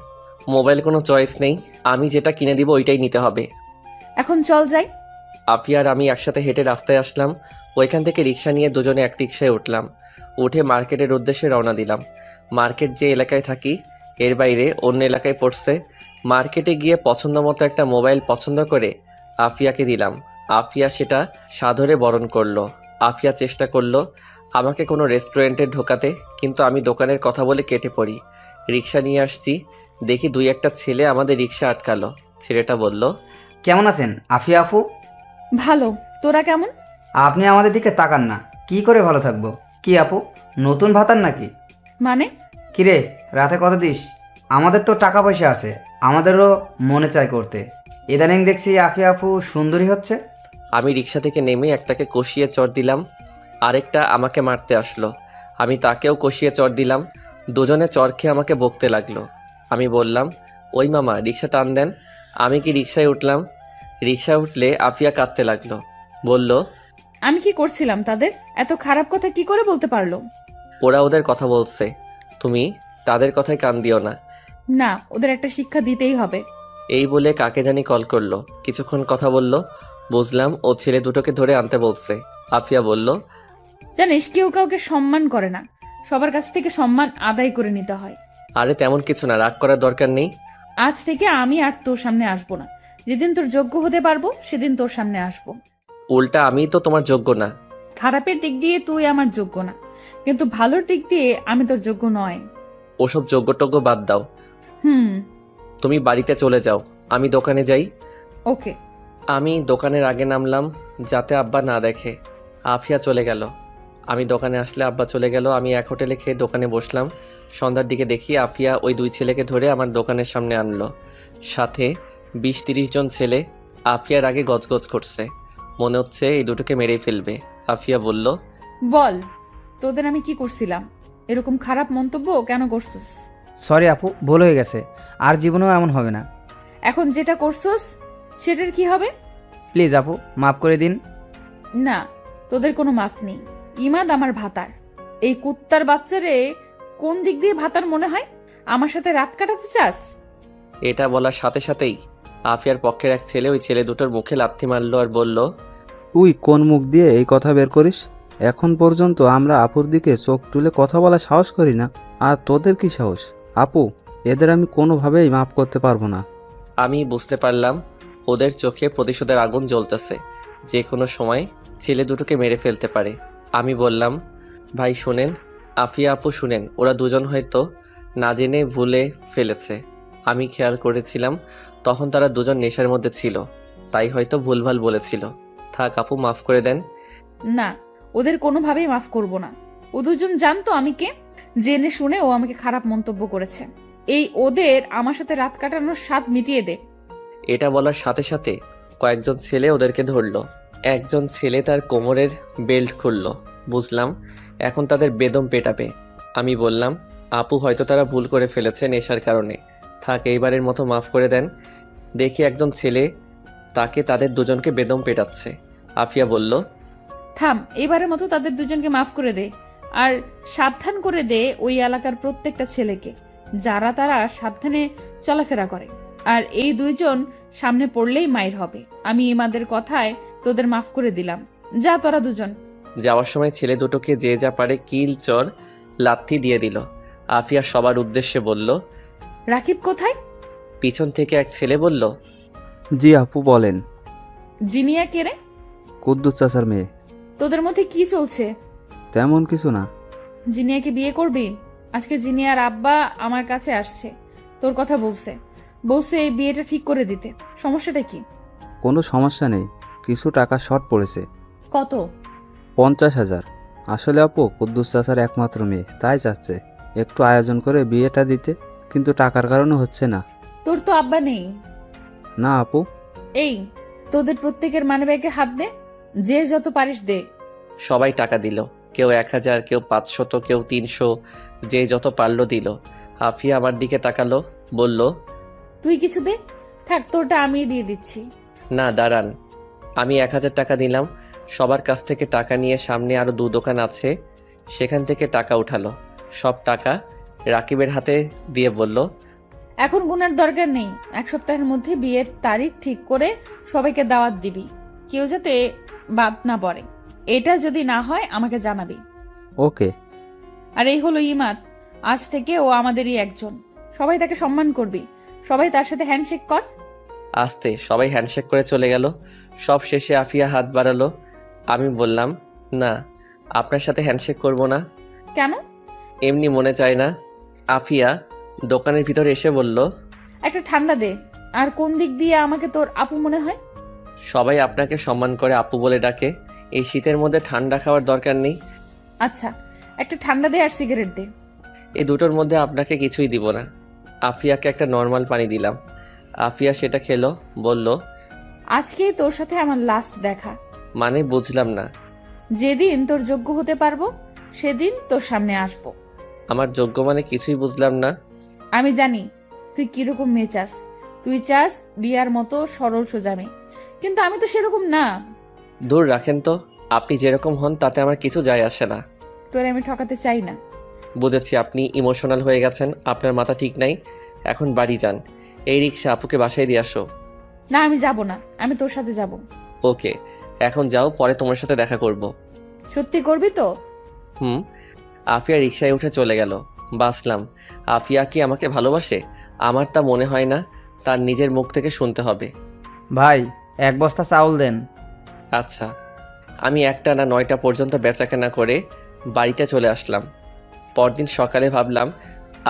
মোবাইল কোনো চয়েস নেই, আমি যেটা কিনে দিব ওইটাই নিতে হবে। এখন চল যাই। আফিয়া আর আমি একসাথে হেঁটে রাস্তায় আসলাম। ওইখান থেকে রিক্সা নিয়ে দুজনে এক রিক্সায় উঠলাম। উঠে মার্কেটের উদ্দেশ্যে রওনা দিলাম। মার্কেট যে এলাকায় থাকি এর বাইরে অন্য এলাকায় পড়ছে। মার্কেটে গিয়ে পছন্দ মতো একটা মোবাইল পছন্দ করে আফিয়াকে দিলাম। আফিয়া সেটা সাদরে বরণ করলো। আফিয়া চেষ্টা করলো আমাকে কোনো রেস্টুরেন্টে ঢোকাতে, কিন্তু আমি দোকানের কথা বলে কেটে পড়ি। রিক্সা নিয়ে আসছি, দেখি দুই একটা ছেলে আমাদের রিক্সা আটকালো। ছেলেটা বলল, কেমন আছেন আফিয়া আপু? ভালো, তোরা কেমন? আপনি আমাদের দিকে তাকান না, কি করে ভালো থাকবো? কি আপু, নতুন ভাতার নাকি? মানে? কিরে, রাতে কত দিস? আমাদের তো টাকা পয়সা আছে, আমাদেরও মনে চায় করতে। ইদানিং দেখছি আফিয়া আপু সুন্দরী হচ্ছে। আমি রিক্সা থেকে নেমে একটাকে কষিয়ে চড় দিলাম, আরেকটা আমাকে মারতে আসলো। আমি তাকেও কষিয়ে চড় দিলাম। দুজনে চড় খেয়ে আমাকে বকতে লাগলো। আমি বললাম, ওই মামা রিক্সা টান দেন। আমি কি রিক্সায় উঠলাম। রিক্সা উঠলে আফিয়া কাঁদতে লাগলো। বলল, আমি কি করছিলাম তাদের? এত খারাপ কথা কি করে বলতে পারলো? ওরা ওদের কথা বলছে, তুমি তাদের কথায় কান দিও না। না, ওদের একটা শিক্ষা দিতেই হবে। এই বলে কাকে জানি কল করলো। কিছুক্ষণ কথা বলল, বুঝলাম ও ছেলে দুটোকে ধরে আনতে বলছে। আফিয়া বলল, জানিস, কেউ কাউকে সম্মান করে না, সবার কাছ থেকে সম্মান আদায় করে নিতে হয়। আরে তেমন কিছু না, রাগ করার দরকার নেই। আজ থেকে আমি আর তোর সামনে আসবো না। যেদিন তোর যোগ্য হতে পারবো সেদিন তোর সামনে আসবো। উল্টা আমি তো তোমার যোগ্য না। খারাপের দিক দিয়ে তুই আমার যোগ্য না, কিন্তু ভালোর দিক দিয়ে আমি তোর যোগ্য নয়। ওসব যোগ্যটোগ্য বাদ দাও। হুম। তুমি বাড়িতে চলে যাও, আমি দোকানে যাই। ওকে। আমি দোকানের আগে নামলাম যাতে আব্বা না দেখে। আফিয়া চলে গেল। আমি দোকানে আসলে আব্বা চলে গেল। আমি এক হোটেলে খেয়ে দোকানে বসলাম। সন্ধ্যার দিকে দেখি আফিয়া ওই দুই ছেলেকে ধরে আমার দোকানের সামনে আনলো। সাথে 20-30 জন ছেলে। আফিয়ার আগে গজগজ করছে, মনে হচ্ছে এই দুটোকে মেরেই ফেলবে। আফিয়া বলল, বল, তোদের আমি কি করছিলাম? এরকম খারাপ মন্তব্য কেন করছিস? সরি আপু, ভুল হয়ে গেছে, আর জীবনেও এমন হবে না। এখন যেটা করছিস সেটার কি হবে? প্লিজ আপু, মাফ করে দিন। না, তোদের কোনো মাফ নেই। ইমাদ আমার ভাতার। এই কুত্তার বাচ্চারে কোন দিক দিয়ে ভাতার মনে হয়? আমার সাথে রাত কাটাতে চাস? এটা বলার সাথে সাথেই আফিয়ার পক্ষের এক ছেলে ওই ছেলে দুটোর মুখে লাথি মারলো আর বলল, তুই কোন মুখ দিয়ে এই কথা বের করিস? এখন পর্যন্ত আমরা আপুর দিকে চোখ তুলে কথা বলা সাহস করি না, আর তোদের কি সাহস? আপু, এদের আমি কোনোভাবেই মাফ করতে পারবো না। আমি বুঝতে পারলাম ওদের চোখে প্রতিশোধের আগুন জ্বলতেছে, যে কোনো সময় ছেলে দুটোকে মেরে ফেলতে পারে। আমি বললাম, ভাই শুনেন, আফিয়া আপু শুনেন, ওরা দুজন হয়তো না জেনে ভুলে ফেলেছে। আমি খেয়াল করেছিলাম তখন তারা দুজন নেশার মধ্যে ছিল, তাই হয়তো ভুলভাল বলেছিল। থাক আপু, মাফ করে দেন। না, ওদের কোনোভাবেই মাফ করব না। ও দুজন জানতো আমি কে। জেনে শুনে ও আমাকে খারাপ মন্তব্য করেছে। এই ওদের আমার সাথে রাত কাটানোর স্বাদ মিটিয়ে দে। এটা বলার সাথে সাথে কয়েকজন ছেলে ওদেরকে ধরলো। একজন ছেলে তার কোমরের বেল্ট খুললো। বুঝলাম এখন তাদের বেদম পেটাবে। আমি বললাম, আপু হয়তো তারা ভুল করে ফেলেছে নেশার কারণে, থাক এইবারের মতো মাফ করে দেন। দেখি একজন ছেলে তাকে তাদের দুজনকে বেদম পেটাচ্ছে। আফিয়া বলল, থাম, এবারের মতো তাদের দুজনকে মাফ করে দে। আর সাবধান করে দে ওই এলাকার প্রত্যেকটা ছেলেকে, যারা তারা সাবধানে চলাফেরা করে। আর এই দুইজন সামনে পড়লেই মাইর হবে। আমি ইমাদের কথায় তোদের মাফ করে দিলাম। যা তোরা দুজন। যাওয়ার সময় ছেলে দুটোকে যে যা পারে কিল চর লাথি দিয়ে দিল। আফিয়া সবার উদ্দেশ্যে বলল, রাকিব কোথায়? পিছন থেকে এক ছেলে বলল, জি আপু বলেন। জিনিয়া কে রে? কুদ্দুস চাচার মেয়ে। তোদের মধ্যে কি চলছে? তেমন কিছু না। জিনিয়াকে বিয়ে করবি? আজকে জিনিয়ার আব্বা আমার কাছে আসছে, তোর কথা বলছে এই বিয়েটা ঠিক করে দিতে। সমস্যাটা কি? কোনো সমস্যা নেই, কিছু টাকা শর্ট পড়েছে। কত? 50,000। আসলে আপু কুদ্দুস চাচার একমাত্র মেয়ে, তাই চাচ্ছে একটু আয়োজন করে বিয়েটা দিতে, কিন্তু টাকার কারণে হচ্ছে না। তোর তো আব্বা নেই। না আপু। এই, তোদের প্রত্যেকের মানিব্যাগে হাত দে, যে যত পারিস দে। সবাই টাকা দিল। কেউ 1000, কেউ 500, কেউ 300, যে যত পারল দিল। আফিয়া আমার দিকে তাকালো, বলল, তুই কিছু দে। থাক, তোরটা আমি দিয়ে দিচ্ছি। না দাঁড়ান। আমি 1000 টাকা দিলাম। সবার কাছ থেকে টাকা নিয়ে সামনে আরও 2 দোকান আছে, সেখান থেকে টাকা উঠালো। সব টাকা রাকিবের হাতে দিয়ে বলল, এখন গুনার দরকার নেই। 1 সপ্তাহের মধ্যে বিয়ের তারিখ ঠিক করে সবাইকে দাওয়াত দিবি, কেউ যাতে বাদ না পড়ে। এটা যদি না হয় আমাকে জানাবি। ওকে। আর এই হলো ইমাদ, আজ থেকে ও আমাদেরই একজন। সবাই তাকে সম্মান করবি, সবাই তার সাথে হ্যান্ডশেক কর। আস্তে সবাই হ্যান্ডশেক করে চলে গেল। সব শেষে আফিয়া হাত বাড়ালো। আমি বললাম, না, আপনার সাথে হ্যান্ডশেক করব না। কেন? এমনি মনে চায় না। আফিয়া দোকানের ভিতরে এসে বলল, একটা ঠান্ডা দে। আর কোন দিক দিয়ে আমাকে তোর আপু মনে হয়? সবাই আপনাকে সম্মান করে আপু বলে ডাকে। এই শীতের মধ্যে ঠান্ডা খাওয়ার দরকার নেই। আচ্ছা, একটা ঠান্ডা দে আর সিগারেট দে। এই দুটোর মধ্যে আপনাকে কিছুই দিব না। আফিয়াকে একটা নর্মাল পানি দিলাম। আফিয়া সেটা খেলো, বলল, আজকেই তোর সাথে আমার লাস্ট দেখা। মানে বুঝলাম না। যেদিন তোর যোগ্য হতে পারবো সেদিন তোর সামনে আসবো। আমার যোগ্য মানে কিছুই বুঝলাম না। আমি জানি তুই কিরকম মেয়ে চাস। তুই চাস রিয়ার মতো সরল সোজা মেয়ে, কিন্তু আমি তো সেরকম না। দূর রাখেন তো, আপনি যেরকম হন তাতে আমার কিছু যায় আসে না। তোরে আমি ঠকাতে চাই না। বুঝেছি আপনি ইমোশনাল হয়ে গেছেন, আপনার মাথা ঠিক নাই। এখন বাড়ি যান। এই রিক্সা আপুকে বাসায় দিয়ে আসো। না, আমি যাব না, আমি তোর সাথে যাব। ওকে, এখন যাও, পরে তোমার সাথে দেখা করব। সত্যি করবি তো? হুম। আফিয়া রিক্সায় উঠে চলে গেল। বাসলাম। আফিয়া কি আমাকে ভালোবাসে? আমার তা মনে হয় না। তার নিজের মুখ থেকে শুনতে হবে। ভাই 1 বস্তা চাউল দেন। আচ্ছা। আমি 1টা না 9টা পর্যন্ত বেচাকেনা করে বাড়িতে চলে আসলাম। পরদিন সকালে ভাবলাম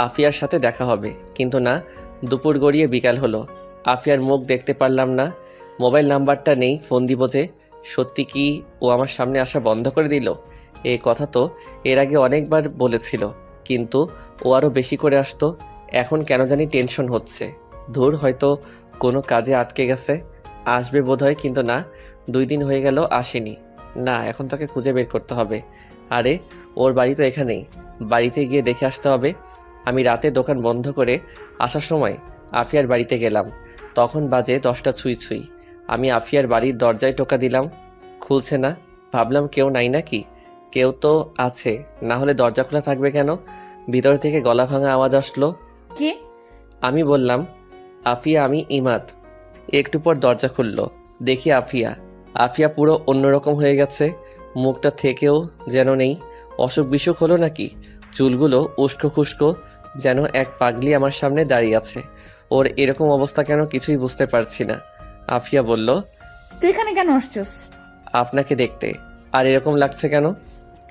আফিয়ার সাথে দেখা হবে, কিন্তু না, দুপুর গড়িয়ে বিকাল হলো। আফিয়ার মুখ দেখতে পারলাম না। মোবাইল নাম্বারটা নেই, ফোন দিব যে। সত্যি কি ও আমার সামনে আসা বন্ধ করে দিল? এই কথা তো এর আগে অনেকবার বলেছিল, কিন্তু ও আরও বেশি করে আসতো। এখন কেন জানি টেনশন হচ্ছে। ধুর, হয়তো কোনো কাজে আটকে গেছে, আসবে বোধহয়, কিন্তু না, 2 দিন হয়ে গেল আসেনি। না, এখন তাকে খুঁজে বের করতে হবে। আরে, ওর বাড়ি তো এখানেই, বাড়িতে গিয়ে দেখে আসতে হবে। আমি রাতে দোকান বন্ধ করে আসার সময় আফিয়ার বাড়িতে গেলাম। তখন বাজে 10টা ছুঁই ছুঁই। আমি আফিয়ার বাড়ির দরজায় টোকা দিলাম, খুলছে না। ভাবলাম কেউ নাই নাকি। কেউ তো আছে, না হলে দরজা খোলা থাকবে কেন? ভিতর থেকে গলা ভাঙা আওয়াজ আসলো। কে? আমি বললাম, আফিয়া, আমি ইমাদ। একটু পর দরজা খুলল, দেখি আফিয়া। আফিয়া পুরো অন্যরকম হয়ে গেছে, মুখটা থেকেও যেন নেই। অসুখ বিসুখ হলো নাকি? চুলগুলো উস্কো খুস্কো, যেন এক পাগলি আমার সামনে দাঁড়িয়ে আছে। ওর এরকম অবস্থা কেন কিছুই বুঝতে পারছি না। আফিয়া বলল, তুই এখানে কেন আসছস? আপনাকে দেখতে। আর এরকম লাগছে কেন?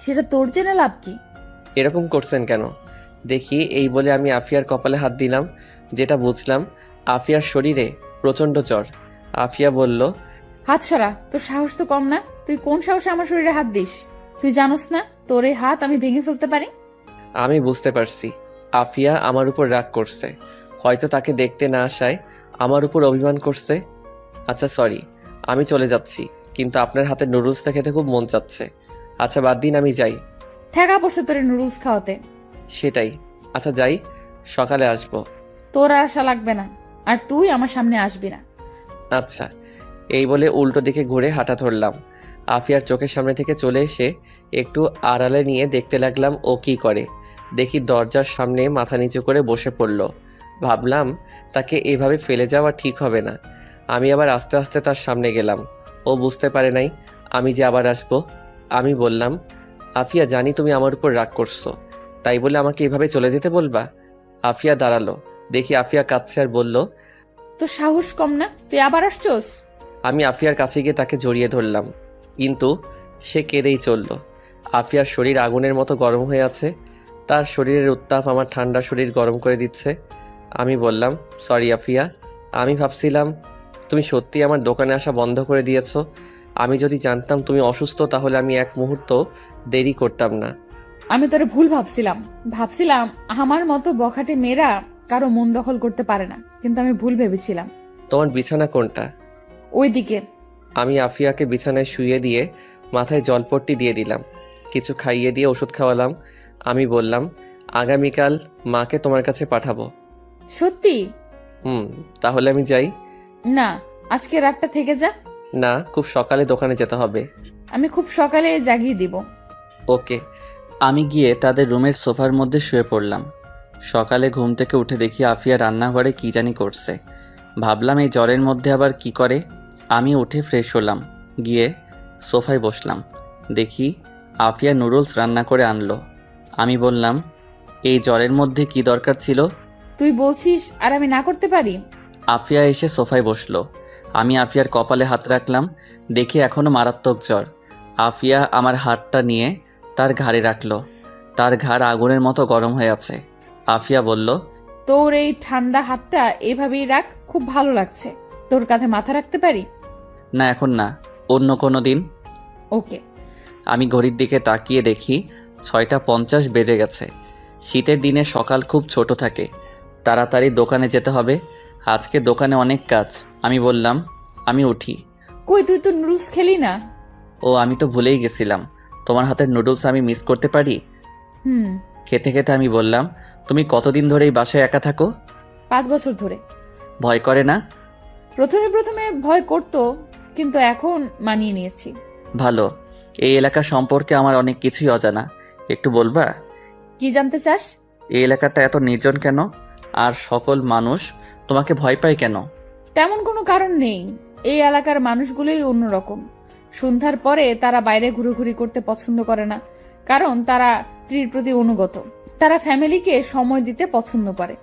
সেটা তোর জেনে লাভ কি? এরকম করছেন কেন? দেখি, এই বলে আমি আফিয়ার কপালে হাত দিলাম। যেটা বুঝলাম, আফিয়ার শরীরে প্রচণ্ড জ্বর। আফিয়া বলল, হাত সরা, তোর সাহস তো কম না। তুই কোন সাহসে আমার শরীরে হাত দিস? তুই জানোস না তোর এই হাত আমি ভেঙে ফেলতে পারি? আমি বুঝতে পারছি আফিয়া আমার উপর রাগ করছে। হয়তো তাকে দেখতে না আসায় আমার উপর অভিমান করছে। আচ্ছা সরি, আমি চলে যাচ্ছি, কিন্তু আপনার হাতের নুডলসটা খেতে খুব মন চাচ্ছে। আচ্ছা বাদ দিন, আমি যাই। ঠেকা পড়ছে তোর নুডলস খাওয়াতে। সেটাই। আচ্ছা যাই, সকালে আসবো। তোর আর আশা লাগবে না, আর তুই আমার সামনে আসবি না। আচ্ছা। এই বলে উল্টো দিকে ঘুরে হাঁটা ধরলাম। আফিয়ার চোখের সামনে থেকে চলে এসে একটু আড়ালে নিয়ে দেখতে লাগলাম ও কি করে। দেখি দরজার সামনে মাথা নিচু করে বসে পড়ল। ভাবলাম তাকে এভাবে ফেলে যাওয়া ঠিক হবে না। আমি আবার আস্তে আস্তে তার সামনে গেলাম। ও বুঝতে পারে নাই আমি যে আবার আসবো। আমি বললাম, আফিয়া, জানি তুমি আমার উপর রাগ করছো, তাই বলে আমাকে এভাবে চলে যেতে বলবা? আফিয়া দাঁড়ালো। দেখি আফিয়া কাঁদছে আর বলল, তোর সাহস কম না, তুই আবার আসছস? আমি আফিয়ার কাছে গিয়ে তাকে জড়িয়ে ধরলাম, কিন্তু সে কেঁদেই চলল। আফিয়ার শরীর আগুনের মতো গরম হয়ে আছে। তার শরীরের উত্তাপ আমার ঠান্ডা শরীর গরম করে দিচ্ছে। আমি বললাম, সরি আফিয়া, আমি ভাবছিলাম তুমি সত্যি আমার দোকানে আসা বন্ধ করে দিয়েছো। আমি যদি জানতাম তুমি অসুস্থ তাহলে আমি এক মুহূর্ত দেরি করতাম না। আমি তোরে ভুল ভাবছিলাম আমার মতো বখাটে মেয়েরা কারো মন দখল করতে পারে না, কিন্তু আমি ভুল ভেবেছিলাম। তোমার বিছানা কোনটা? ওইদিকে। আমি আফিয়াকে বিছানায় শুইয়ে দিয়ে মাথায় জলপট্টি দিয়ে দিলাম, কিছু খাইয়ে দিয়ে ওষুধ খাওয়ালাম। আমি বললাম, আগামীকাল মাকে তোমার কাছে পাঠাবো। সত্যি? তাহলে আমি যাই? না, আজকে রাতটা থেকে যা। না, খুব সকালে দোকানে যেতে হবে। আমি খুব সকালে জাগিয়ে দিব। ওকে। আমি গিয়ে তাদের রুমের সোফার মধ্যে শুয়ে পড়লাম। সকালে ঘুম থেকে উঠে দেখি আফিয়া রান্নাঘরে কী জানি করছে। ভাবলাম এই জ্বরের মধ্যে আবার কি করে। আমি উঠে ফ্রেশ হলাম, গিয়ে সোফায় বসলাম। দেখি আফিয়া নুডলস রান্না করে আনলো। আমি বললাম, এই জ্বরের মধ্যে কি দরকার ছিল? তুই বলছিস আর আমি না করতে পারি? আফিয়া এসে সোফায় বসলো। আমি আফিয়ার কপালে হাত রাখলাম, দেখি এখনও মারাত্মক জ্বর। আফিয়া আমার হাতটা নিয়ে তার ঘাড়ে রাখলো। তার ঘাড় আগুনের মতো গরম হয়ে আছে। আফিয়া বলল, তোর এই ঠান্ডা হাতটা এভাবেই রাখ, খুব ভালো লাগছে। তোর কাঁধে মাথা রাখতে পারি? না এখন না, অন্য কোনো দিন। ওকে। আমি ঘড়ির দিকে তাকিয়ে দেখি 6:50 বেজে গেছে। শীতের দিনে সকাল খুব ছোট থাকে। তাড়াতাড়ি দোকানে যেতে হবে, আজকে দোকানে অনেক কাজ। আমি বললাম, আমি উঠি। কই, তুই তো নুডলস খেলি না? ও আমি তো ভুলেই গেছিলাম, তোমার হাতের নুডলস আমি মিস করতে পারি? খেতে খেতে আমি বললাম, তুমি কতদিন ধরে এই বাসায় একা থাকো? 5 বছর ধরে। ভয় করে না? প্রথমে প্রথমে ভয় করতো, কিন্তু এখন মানিয়ে নিয়েছি। ভালো। এই এলাকা সম্পর্কে আমার অনেক কিছুই অজানা, একটু বলবা? কি জানতে চাস? এই এলাকাটা এত নির্জন কেন? আর সকল মানুষ তোমাকে ভয় পায় কেন? তেমন কোনো কারণ নেই। এই এলাকার মানুষগুলোই অন্যরকম। সন্ধ্যার পরে তারা বাইরে ঘুরোঘুরি করতে পছন্দ করে না, কারণ তারা স্ত্রীর প্রতি অনুগত। তারা ফ্যামিলিকে সময় দিতে পছন্দ করে।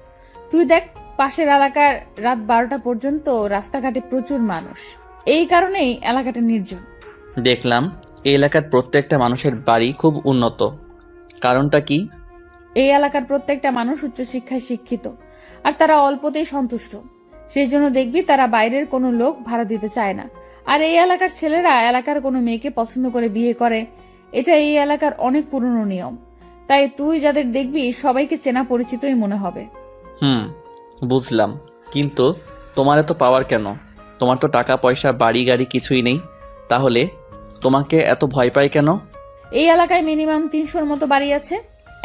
তুই দেখ, পাশের এলাকার রাত 12টা পর্যন্ত রাস্তাঘাটে প্রচুর মানুষ। এই কারণেই এলাকাটা নির্জন। দেখলাম এই এলাকার প্রত্যেকটা মানুষের বাড়ি খুব উন্নত। কারণটা কি? এই এলাকার প্রত্যেকটা মানুষ উচ্চশিক্ষায় শিক্ষিত, আর তারা অল্পতেই সন্তুষ্ট। সেই জন্য দেখবি তারা বাইরের কোনো লোক ভাড়া দিতে চায় না। আর এই এলাকার ছেলেরা এলাকার কোনো মেয়েকে পছন্দ করে বিয়ে করে। এটা এই এলাকার অনেক পুরনো নিয়ম। তাই তুই যাদের দেখবি সবাইকে চেনা পরিচিতই মনে হবে। বুঝলাম, কিন্তু তোমার এত পাওয়ার কেন? তোমার তো টাকা পয়সা বাড়ি গাড়ি কিছুই নেই, তাহলে তোমাকে এত ভয় পায় কেন? এই এলাকায় মিনিমাম 300-র মতো বাড়ি আছে।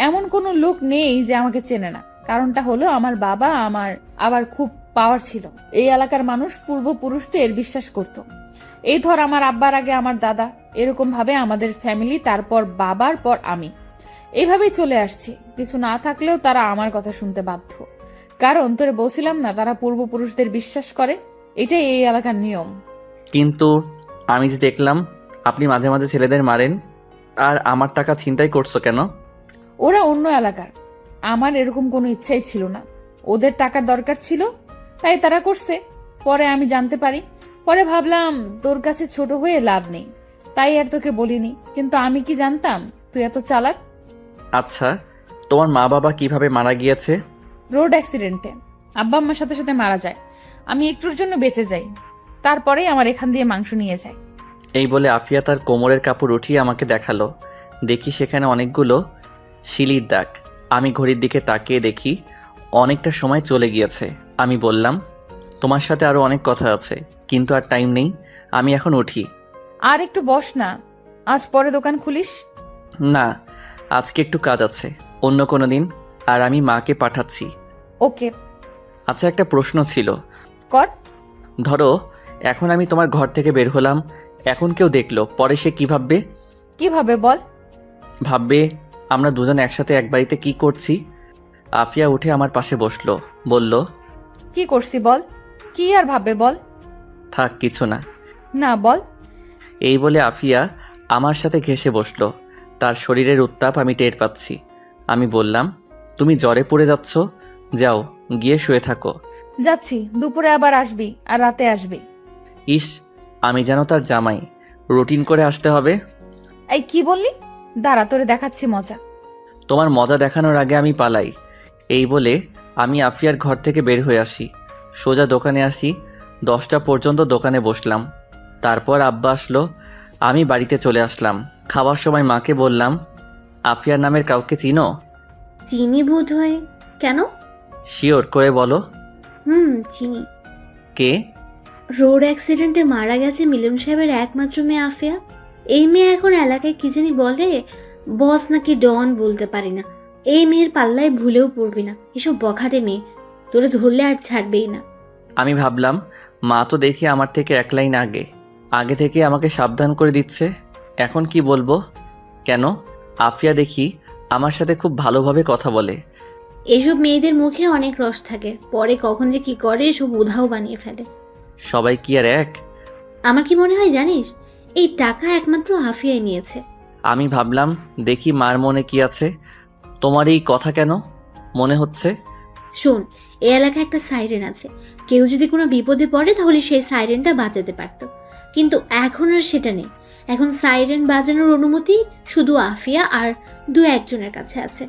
এমন কোনো লোক নেই যে আমাকে চেনে না। কারণটা হলো আমার বাবা আমার আবার খুব পাওয়ার ছিল। এই এলাকার মানুষ পূর্বপুরুষদের বিশ্বাস করত। এই ধর, আমার আব্বার আগে আমার দাদা, এরকম ভাবে আমাদের ফ্যামিলি, তারপর বাবার পর আমি, এইভাবেই চলে আসছি। কিছু না থাকলেও তারা আমার কথা শুনতে বাধ্য। কারণ তোরে বলছিলাম না, তারা পূর্বপুরুষদের বিশ্বাস করে। এটাই এই এলাকার নিয়ম। কিন্তু আমি যে দেখলাম আপনি মাঝে মাঝে ছেলেদের মারেন, আর আমার টাকা ছিনতাই করছো কেন? ওরা অন্য এলাকার, আমার এরকম কোনো ইচ্ছাই ছিল না। ওদের টাকার দরকার ছিল, তাই তারা করছে। পরে আমি জানতে পারি। পরে ভাবলাম তোর কাছে ছোট হয়ে লাভ নেই, তাই আর তোকে বলিনি। কিন্তু আমি কি জানতাম তুই এত চালাক। আচ্ছা, তোমার মা বাবা কিভাবে মারা গিয়েছে? রোড অ্যাক্সিডেন্টে। আব্বা আম্মার সাথে সাথে মারা যায়, আমি একটুর জন্য বেঁচে যাই। তারপরে আমার এখান দিয়ে মাংস নিয়ে যায়। এই বলে আফিয়া তার কোমরের কাপড় উঠিয়ে আমাকে দেখালো। দেখি সেখানে অনেকগুলো শিলির দাগ। আমি ঘড়ির দিকে তাকিয়ে দেখি অনেকটা সময় চলে গিয়েছে। আমি বললাম, তোমার সাথে আরও অনেক কথা আছে, কিন্তু আর টাইম নেই, আমি এখন উঠি। আর একটু বস না, আজ পরে দোকান খুলিস। না, আজকে একটু কাজ আছে, অন্য কোনো দিন। আর আমি মাকে পাঠাচ্ছি। ওকে। আচ্ছা, একটা প্রশ্ন ছিল। কর। ধরো এখন আমি তোমার ঘর থেকে বের হলাম, এখন কেউ দেখলো, পরে সে কি ভাববে? কিভাবে বল? ভাববে আমরা দুজন একসাথে এক বাড়িতে কি করছি। আফিয়া উঠে আমার পাশে বসলো, বলল, কি করছি বল? কি আর ভাববে বল? থাক, কিছু না। না, বল। এই বলে আফিয়া আমার সাথে ঘেঁষে বসলো। তার শরীরের উত্তাপ আমি টের পাচ্ছি। আমি বললাম, তুমি জ্বরে পড়ে যাচ্ছ, যাও গিয়ে শুয়ে থাকো। যাচ্ছি, দুপুরে আবার আসবি আর রাতে আসবি। ইস, আমি যেন তার জামাই, রুটিন করে আসতে হবে। এই কি বললি? দাঁড়া, তোরে দেখাচ্ছি মজা। তোমার মজা দেখানোর আগে আমি পালাই। এই বলে আমি আফিয়ার ঘর থেকে বের হয়ে আসি, সোজা দোকানে আসি। 10টা পর্যন্ত দোকানে বসলাম। তারপর আব্বা আসলো, আমি বাড়িতে চলে আসলাম। খাওয়ার সময় মাকে বললাম, আফিয়ার নামের কাউকে চিনো? চিনি বোধ হয়। কেন? শিওর করে বলো। চিনি। কে? রোড অ্যাক্সিডেন্টে মারা গেছে মিলন সাহেবের একমাত্র মেয়ে আফিয়া। এই মেয়ে এখন এলাকায় কি জানি বলে, বস নাকি ডন বলতে পারি না। এই মেয়ের পাল্লায় ভুলেও পড়বি না, এসব বখাটে মেয়ে, তোরে ধরলে আর ছাড়বেই না। আমি ভাবলাম মা তো দেখি আমার থেকে এক লাইন আগে থেকে আমাকে সাবধান করে দিচ্ছে। এখন কি বলবো? কেন? আফিয়া দেখি আমার সাথে খুব ভালোভাবে কথা বলে। এসব মেয়েদের মুখে অনেক রস থাকে, পরে কখন যে কি করে সব উধাও বানিয়ে ফেলে। সবাই কি আর এক? আমার কি মনে হয় জানিস, এই টাকা একমাত্র আফিয়াই নিয়েছে। আমি ভাবলাম দেখি মার মনে কি আছে। তোমার এই কথা কেন মনে হচ্ছে? শোন, এই এলাকায় একটা সাইরেন আছে, কেউ যদি কোনো বিপদে পড়ে তাহলে সেই সাইরেনটা বাজাতে পারত, কিন্তু এখন আর সেটা নেই। এখন সাইরেন বাজানোর অনুমতি শুধু আফিয়া আর 2-1 জনের কাছে আছে।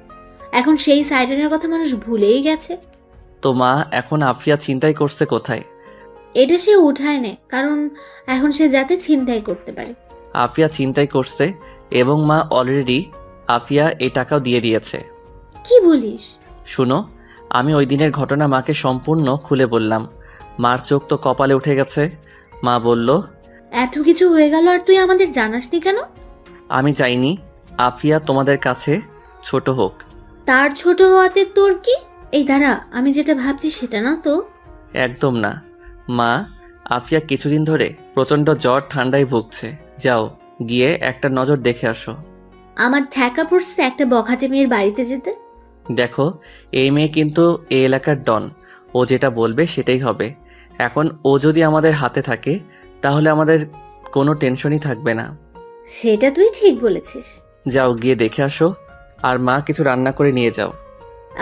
এখন সেই সাইরেনের কথা মানুষ ভুলেই গেছে। তো মা এখন আফিয়া চিন্তাই করছে কোথায়? এটা সে উঠায় নেয়, কারণ এখন সে যাতে ছিনতাই করতে পারে। আফিয়া চিন্তাই করছে এবং মা অলরেডি আফিয়া এই টাকাও দিয়ে দিয়েছে। কি বলিস? শুনো, আমি ওই দিনের ঘটনা মাকে সম্পূর্ণ খুলে বললাম। মার চোখ তো কপালে উঠে গেছে। মা বলল, এত কিছু হয়ে গেল আর তুই আমাদের জানাসনি কেন? আমি চাইনি আফিয়া তোমাদের কাছে ছোট হোক। তার ছোট হওয়াতে তোর কি? এই দাঁড়া, আমি যেটা ভাবছি সেটা না তো। একদম না মা, আফিয়া কিছুদিন ধরে প্রচণ্ড জ্বর ঠান্ডায় ভুগছে। যাও গিয়ে একটা নজর দেখে আসো। আমার ঠেকা পড়ছে একটা বখাটে মেয়ের বাড়িতে যেতে। দেখো, এই মেয়ে কিন্তু এই এলাকার ডন, ও যেটা বলবে সেটাই হবে। এখন ও যদি আমাদের হাতে থাকে তাহলে আমাদের কোনো টেনশনই থাকবে না। সেটা তুই ঠিক বলেছিস। যাও গিয়ে দেখে আসো, আর মা কিছু রান্না করে নিয়ে যাও।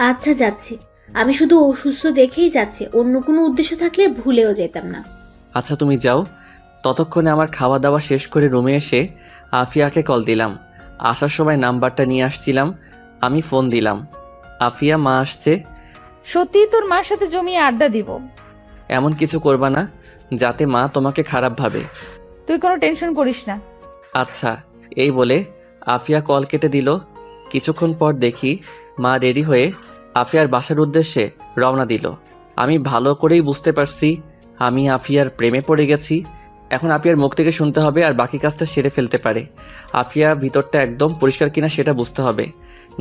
আচ্ছা যাচ্ছি। আমি শুধু অসুস্থ দেখেই যাচ্ছি, অন্য কোনো উদ্দেশ্য থাকলে ভুলেও যেতাম না। আচ্ছা তুমি যাও। ততক্ষণে আমার খাওয়া দাওয়া শেষ করে রুমে এসে আফিয়াকে কল দিলাম। আসার সময় নাম্বারটা নিয়ে আসছিলাম, আমি ফোন দিলাম। আফিয়া, মা আসছে। সত্যি তোর মার সাথে জমিয়ে আড্ডা দিব। এমন কিছু করবা না যাতে মা তোমাকে খারাপ ভাবে। তুই কোনো টেনশন করিস না। আচ্ছা, এই বলে আফিয়া কল কেটে দিল। কিছুক্ষণ পর দেখি মা রেডি হয়ে আফিয়ার বাসার উদ্দেশ্যে রওনা দিল। আমি ভালো করেই বুঝতে পারছি আমি আফিয়ার প্রেমে পড়ে গেছি। এখন আফিয়ার মুখ থেকে শুনতে হবে আর বাকি কাজটা সেরে ফেলতে পারে। আফিয়া ভিতরটা একদম পরিষ্কার কিনা সেটা বুঝতে হবে,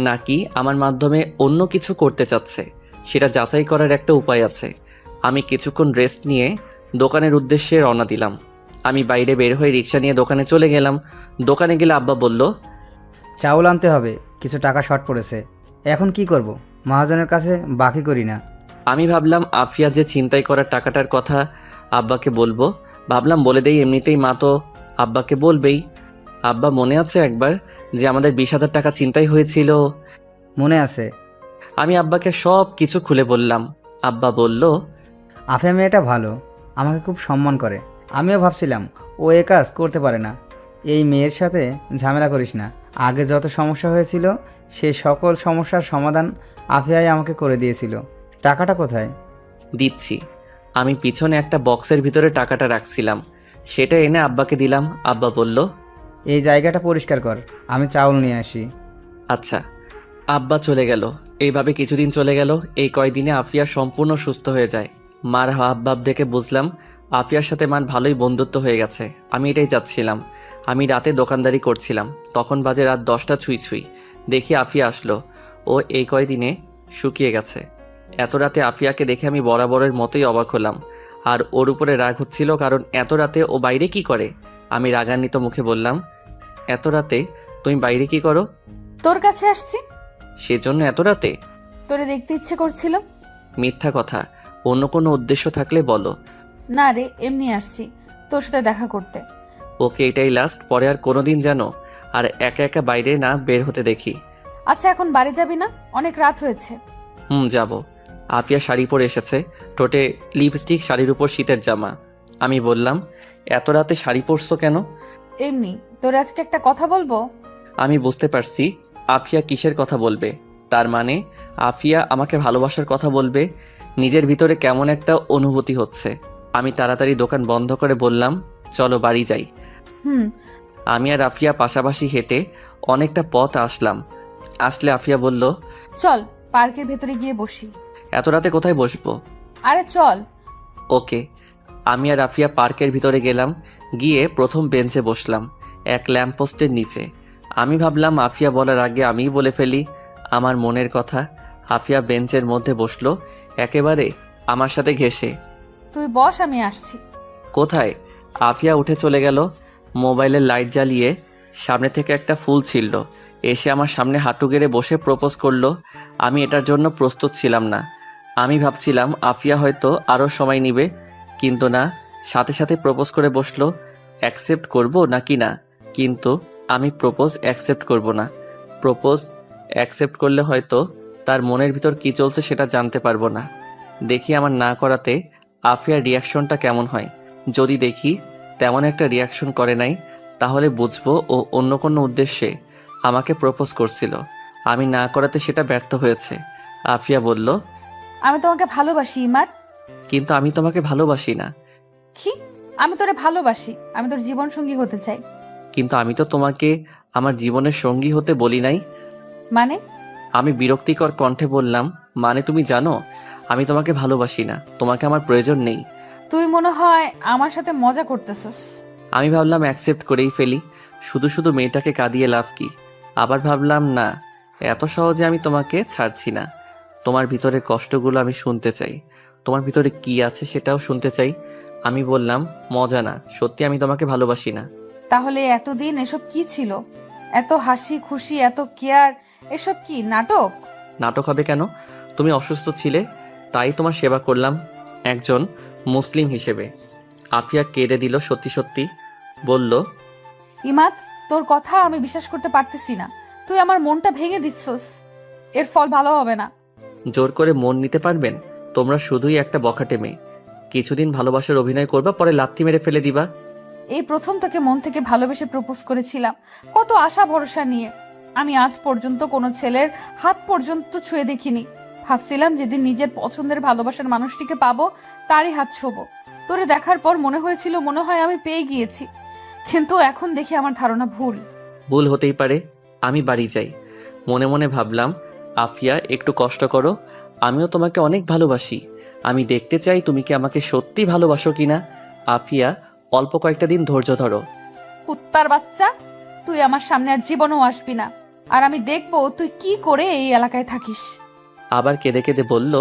নাকি আমার মাধ্যমে অন্য কিছু করতে চাচ্ছে সেটা যাচাই করার একটা উপায় আছে। আমি কিছুক্ষণ রেস্ট নিয়ে দোকানের উদ্দেশ্যে রওনা দিলাম। আমি বাইরে বের হয়ে রিক্সা নিয়ে দোকানে চলে গেলাম। দোকানে গেলে আব্বা বলল, চাউল আনতে হবে, কিছু টাকা শর্ট পড়েছে। এখন কি করব? মহাজনের কাছে বাকি করি না। আমি ভাবলাম আফিয়া যে ছিনতাই করার টাকাটার কথা আব্বাকে বলবো, ভাবলাম বলে দেই, এমনিতেই মা তো আব্বাকে বলবেই। আব্বা, মনে আছে একবার যে আমাদের 20,000 টাকা ছিনতাই হয়েছিল? মনে আছে। আমি আব্বাকে সব কিছু খুলে বললাম। আব্বা বলল, আফিয়া মেয়েটা ভালো, আমাকে খুব সম্মান করে। আমিও ভাবছিলাম ও এ কাজ করতে পারে না। এই মেয়ের সাথে ঝামেলা করিস না। আগে যত সমস্যা হয়েছিল সেই সকল সমস্যার সমাধান আফিয়াই আমাকে করে দিয়েছিল। টাকাটা কোথায়? দিচ্ছি। আমি পিছনে একটা বক্সের ভিতরে টাকাটা রাখছিলাম, সেটা এনে আব্বাকে দিলাম। আব্বা বলল, এই জায়গাটা পরিষ্কার কর, আমি চাউল নিয়ে আসি। আচ্ছা। আব্বা চলে গেল। এইভাবে কিছুদিন চলে গেল। এই কয়দিনে আফিয়া সম্পূর্ণ সুস্থ হয়ে যায়। মার হাবভাব দেখে বুঝলাম আফিয়ার সাথে মার ভালোই বন্ধুত্ব হয়ে গেছে। আমি এটাই চাচ্ছিলাম। আমি রাতে দোকানদারি করছিলাম, তখন বাজে রাত 10টা ছুঁই ছুঁই। দেখি আফিয়া আসলো। ও এই কয়দিনে শুকিয়ে গেছে। এত রাতে আফিয়াকে দেখে আমি বরাবরের মতোই অবাক হলাম। আর ওর উপরে রাগ হচ্ছিল, কারণ এত রাতে ও বাইরে কি করে। আমি রাগান্বিত মুখে বললাম, এত রাতে তুমি বাইরে কি করো? তোর কাছে আসছি। সেজন্য এত রাতে? তোরে দেখতে ইচ্ছে করছিল। মিথ্যা কথা, অন্য কোনো উদ্দেশ্য থাকলে বলো। না রে, এমনি আসছি তোর সাথে দেখা করতে। ওকে, এটাই লাস্ট। পরে আর কোনোদিন যেন আর একা একা বাইরে না বের হতে দেখি। আচ্ছা, এখন বাড়ি যাবি না? অনেক রাত হয়েছে। যাব। আফিয়া শাড়ি পরে এসেছে, ঠোঁটে লিপস্টিক, শাড়ির উপর শীতের জামা। আমি বললাম, এত রাতে শাড়ি পরছো কেন? এমনি। তোর আজকে একটা কথা বলবো। আমি বুঝতে পারছি আফিয়া কিসের কথা বলবে। তার মানে আফিয়া আমাকে ভালোবাসার কথা বলবে। নিজের ভিতরে কেমন একটা অনুভূতি হচ্ছে। আমি তাড়াতাড়ি দোকান বন্ধ করে বললাম, চলো বাড়ি যাই। আমি আর আফিয়া পাশাপাশি হেঁটে অনেকটা পথ আসলে আফিয়া বলল, চল পার্কের ভেতরে গিয়ে বসি। এত রাতে কোথায় বসবো? আরে চল। ওকে। আমি আর আফিয়া পার্কের ভিতরে গেলাম। গিয়ে প্রথম বেঞ্চে বসলাম, এক ল্যাম্পপোস্টের নিচে। আমি ভাবলাম আফিয়া বলার আগে আমিই বলে ফেলি। আমার মনের কথা। আফিয়া বেঞ্চের মধ্যে বসলো একেবারে আমার সাথে ঘেঁষে। তুই বস, আমি আসছি। কোথায়? আফিয়া উঠে চলে গেল। মোবাইলের লাইট জ্বালিয়ে সামনে থেকে একটা ফুল ছিঁড়ল, এসে আমার সামনে হাঁটু গেড়ে বসে প্রপোজ করলো। আমি এটার জন্য প্রস্তুত ছিলাম না। আমি ভাবছিলাম আফিয়া হয়তো আরও সময় নেবে, কিন্তু না, সাথে সাথে প্রপোজ করে বসলো। অ্যাকসেপ্ট করব নাকি না? কিন্তু আমি প্রপোজ অ্যাকসেপ্ট করব না। প্রপোজ অ্যাকসেপ্ট করলে হয়তো তার মনের ভিতর কী চলছে সেটা জানতে পারবো না। দেখি আমার না করাতে আফিয়ার রিয়াকশনটা কেমন হয়। যদি দেখি তেমন একটা রিয়াকশন করে নাই, তাহলে বুঝবো ও অন্য কোনো উদ্দেশ্যে আমাকে প্রপোজ করছিল। আমি না করাতে সেটা ব্যর্থ হয়েছে। আফিয়া বলল, আমি তোমাকে ভালোবাসি ইমাদ। কিন্তু আমি তোমাকে ভালোবাসি না। কি? আমি তোরে ভালোবাসি, আমি তোর জীবন সঙ্গী হতে চাই। কিন্তু আমি তো তোমাকে আমার জীবনের সঙ্গী হতে বলি নাই। মানে? আমি বিরক্তিকর কণ্ঠে বললাম, মানে তুমি জানো আমি তোমাকে ভালোবাসি না, তোমাকে আমার প্রয়োজন নেই। তুই মনে হয় আমার সাথে মজা করতেছিস। আমি ভাবলাম অ্যাকসেপ্ট করেই ফেলি, শুধু শুধু মেয়েটাকে কাঁদিয়ে লাভ কি। আবার ভাবলাম না, এত সহজে আমি তোমাকে ছাড়ছি না। তোমার ভিতরের কষ্টগুলো আমি শুনতে চাই, তোমার ভিতরে কি আছে সেটাও শুনতে চাই। আমি বললাম, মজা না, সত্যি আমি তোমাকে ভালোবাসি না। তাহলে এতদিন এসব কি ছিল? এত হাসি খুশি, এত কেয়ার, এসব কি নাটক? নাটক হবে কেন? তুমি অসুস্থ ছিলে, তাই তোমার সেবা করলাম একজন মুসলিম হিসেবে। আফিয়া কেঁদে দিল সত্যি সত্যি, বলল, ইমাদ, তোর কথা আমি বিশ্বাস করতে পারতেছি না। তুই আমার মনটা ভেঙে দিচ্ছস। এর ফল ভালো হবে না। জোর করে মন নিতে পারবেন? তোমরা শুধুই একটা বখাটে মেয়ে। কিছুদিন ভালোবাসার অভিনয় করবা, পরে লাথি মেরে ফেলে দিবা। এই প্রথম তোকে মন থেকে ভালোবেসে প্রপোজ করেছিলাম, কত আশা ভরসা নিয়ে। আমি আজ পর্যন্ত কোনো ছেলের হাত পর্যন্ত ছুঁয়ে দেখিনি। ভাবছিলাম যেদিন নিজের পছন্দের ভালোবাসার মানুষটিকে পাবো, তারই হাত ছোবো। তোরে দেখার পর মনে হয়েছিল মনে হয় আমি পেয়ে গিয়েছি, কিন্তু এখন দেখি আমার ধারণা ভুল। ভুল হতেই পারে। আমি বাড়ি যাই। মনে মনে ভাবলাম, আফিয়া একটু কষ্ট করো, আমিও তোমাকে অনেক ভালোবাসি। আমি দেখতে চাই তুমি কি আমাকে সত্যি ভালোবাসো কিনা। আফিয়া, অল্প কয়েকটা দিন ধৈর্য ধরো। কুত্তার বাচ্চা, তুই আমার সামনে আর জীবনেও আসবি না, আর আমি দেখবো তুই কি করে এই এলাকায় থাকিস। আবার কেঁদে কেঁদে বলল,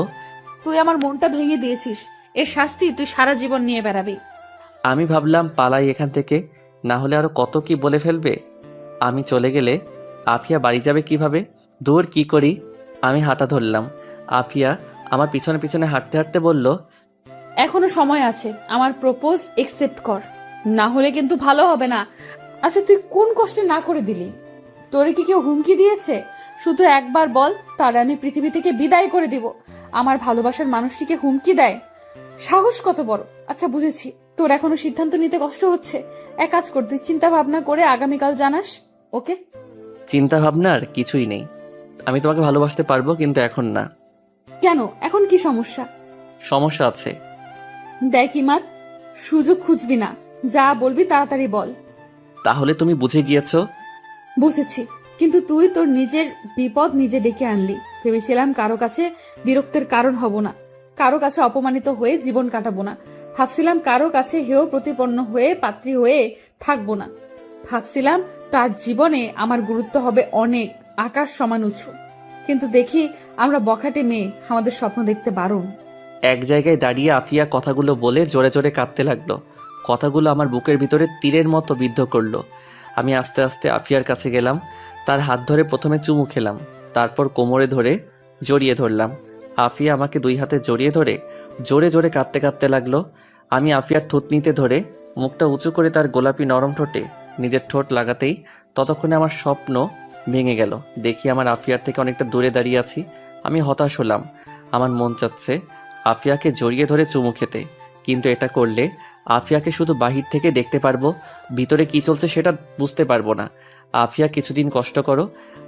তুই আমার মনটা ভেঙে দিয়েছিস, এর শাস্তি তুই সারা জীবন নিয়ে বেড়াবি। আমি ভাবলাম পালাই এখান থেকে, না হলে আরো কত কি বলে ফেলবে। আমি চলে গেলে আফিয়া বাড়ি যাবে কিভাবে? দূর কি করি? আমি হাঁটা ধরলাম। আফিয়া আমার পিছনে পিছনে হাঁটতে হাঁটতে বলল, এখনো সময় আছে, আমার প্রপোজ একসেপ্ট কর, না হলে কিন্তু ভালো হবে না। আচ্ছা, তুই কোন কষ্টে না করে দিলি? তোরে কি কেউ হুমকি দিয়েছে? শুধু একবার বল, তার আমি পৃথিবী থেকে বিদায় করে দিব। আমার ভালোবাসার মানুষটিকে হুমকি দেয়, সাহস কত বড়! আচ্ছা বুঝেছি, তোর এখনো সিদ্ধান্ত নিতে কষ্ট হচ্ছে। এক কাজ কর, তুই চিন্তা ভাবনা করে আগামীকাল জানাস, ওকে? চিন্তা ভাবনার কিছুই নেই। আমি তোমাকে ভালোবাসতে পারবো, কিন্তু এখন না। কেন? এখন কি সমস্যা? সমস্যা আছে। দেখ ইমাদ, সুযোগ খুঁজবি না, যা বলবি তাড়াতাড়ি বল। তাহলে তুমি বুঝে গিয়েছো? বুঝেছি, কিন্তু তুই তোর নিজের বিপদ নিজে ডেকে আনলি। ভেবেছিলাম কারো কাছে বিরক্তের কারণ হব না, কারো কাছে অপমানিত হয়ে জীবন কাটাবো না। ভাবছিলাম কারো কাছে হেয় প্রতিপন্ন হয়ে পাত্রী হয়ে থাকবো না। ভাবছিলাম তার জীবনে আমার গুরুত্ব হবে অনেক, আকাশ সমান উঁচু। কিন্তু দেখি আমরা বখাটে মেয়ে, আমাদের স্বপ্ন দেখতে বারণ। এক জায়গায় দাঁড়িয়ে আফিয়া কথাগুলো বলে জোরে জোরে কাঁদতে লাগলো। কথাগুলো আমার বুকের ভিতরে তীরের মতো বিদ্ধ করলো। আমি আস্তে আস্তে আফিয়ার কাছে গেলাম, তার হাত ধরে প্রথমে চুমু খেলাম, তারপর কোমরে ধরে জড়িয়ে ধরলাম। আফিয়া আমাকে দুই হাতে জড়িয়ে ধরে জোরে জোরে কাঁদতে কাঁদতে লাগলো। আমি আফিয়ার থুতনিতে ধরে মুখটা উঁচু করে তার গোলাপি নরম ঠোঁটে নিজের ঠোঁট লাগাতেই ততক্ষণে আমার স্বপ্ন ভেঙে গেল। দেখি আমার আফিয়ার থেকে অনেকটা দূরে দাঁড়িয়ে আছি। আমি হতাশ হলাম। আমার মন চাচ্ছে আফিয়াকে জড়িয়ে ধরে চুমু খেতে, কিন্তু এটা করলে আফিয়াকে শুধু বাহির থেকে দেখতে পারবো, ভিতরে কি চলছে সেটা বুঝতে পারবো না। আফিয়া, কিছুদিন কষ্ট করো।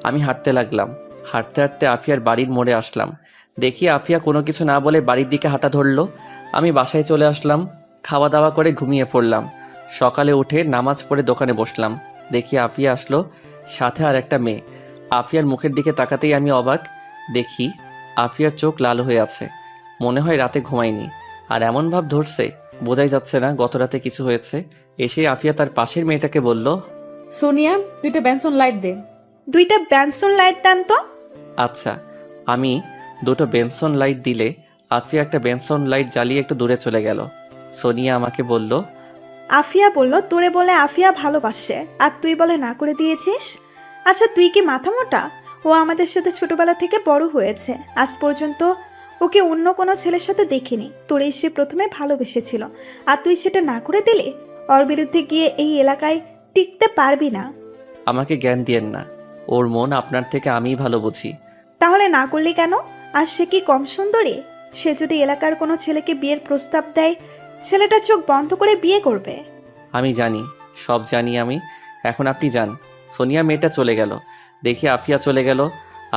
আমি হাঁটতে লাগলাম। হাঁটতে হাঁটতে আফিয়ার বাড়ির মোড়ে আসলাম। দেখি আফিয়া কোনো কিছু না বলে বাড়ির দিকে হাঁটা ধরলো। আমি বাসায় চলে আসলাম, খাওয়া দাওয়া করে ঘুমিয়ে পড়লাম। সকালে উঠে নামাজ পড়ে দোকানে বসলাম। দেখি আফিয়া আসলো, সাথে আর একটা মেয়ে। আফিয়ার মুখের দিকে তাকাতেই আমি অবাক। দেখি আফিয়ার চোখ লাল হয়ে আছে, মনে হয় রাতে ঘুমায়নি, আর এমন ভাব ধরছে বোঝাই যাচ্ছে না গত রাতে কিছু হয়েছে। এসে আফিয়া তার পাশের মেয়েটাকে বলল, সোনিয়া, দুইটা বেনসন লাইট দে। 2টা ব্যানসন লাইট দেন তো। আচ্ছা। আমি দুটো বেনসন লাইট দিলে আফিয়া একটা বেনসন লাইট জ্বালিয়ে একটু দূরে চলে গেল। সোনিয়া আমাকে বলল, আফিয়া বলল তোরে বলে আফিয়া ভালোবাসে আর তুই বলে না করে দিয়েছিস। আচ্ছা তুই কি মাথা মোটা? ও আমাদের সাথে ছোটবেলা থেকে বড় হয়েছে, আজ পর্যন্ত ওকে অন্য কোনো ছেলের সাথে দেখিনি। তোরে সে প্রথমে ভালোবেসেছিল আর তুই সেটা না করে দিলে। ওর বিরুদ্ধে গিয়ে এই এলাকায় টিকতে পারবি না। আমাকে জ্ঞান দিয়েন না, ওর মন আপনার থেকে আমিই ভালো বুঝি। তাহলে না করলি কেন? আর সে কি কম সুন্দরী? সে যদি এলাকার কোনো ছেলেকে বিয়ের প্রস্তাব দেয়, ছেলেটা চোখ বন্ধ করে বিয়ে করবে। আমি জানি, সব জানি আমি। এখন আপনি যান। সোনিয়া মেয়েটা চলে গেল। দেখি আফিয়া চলে গেল।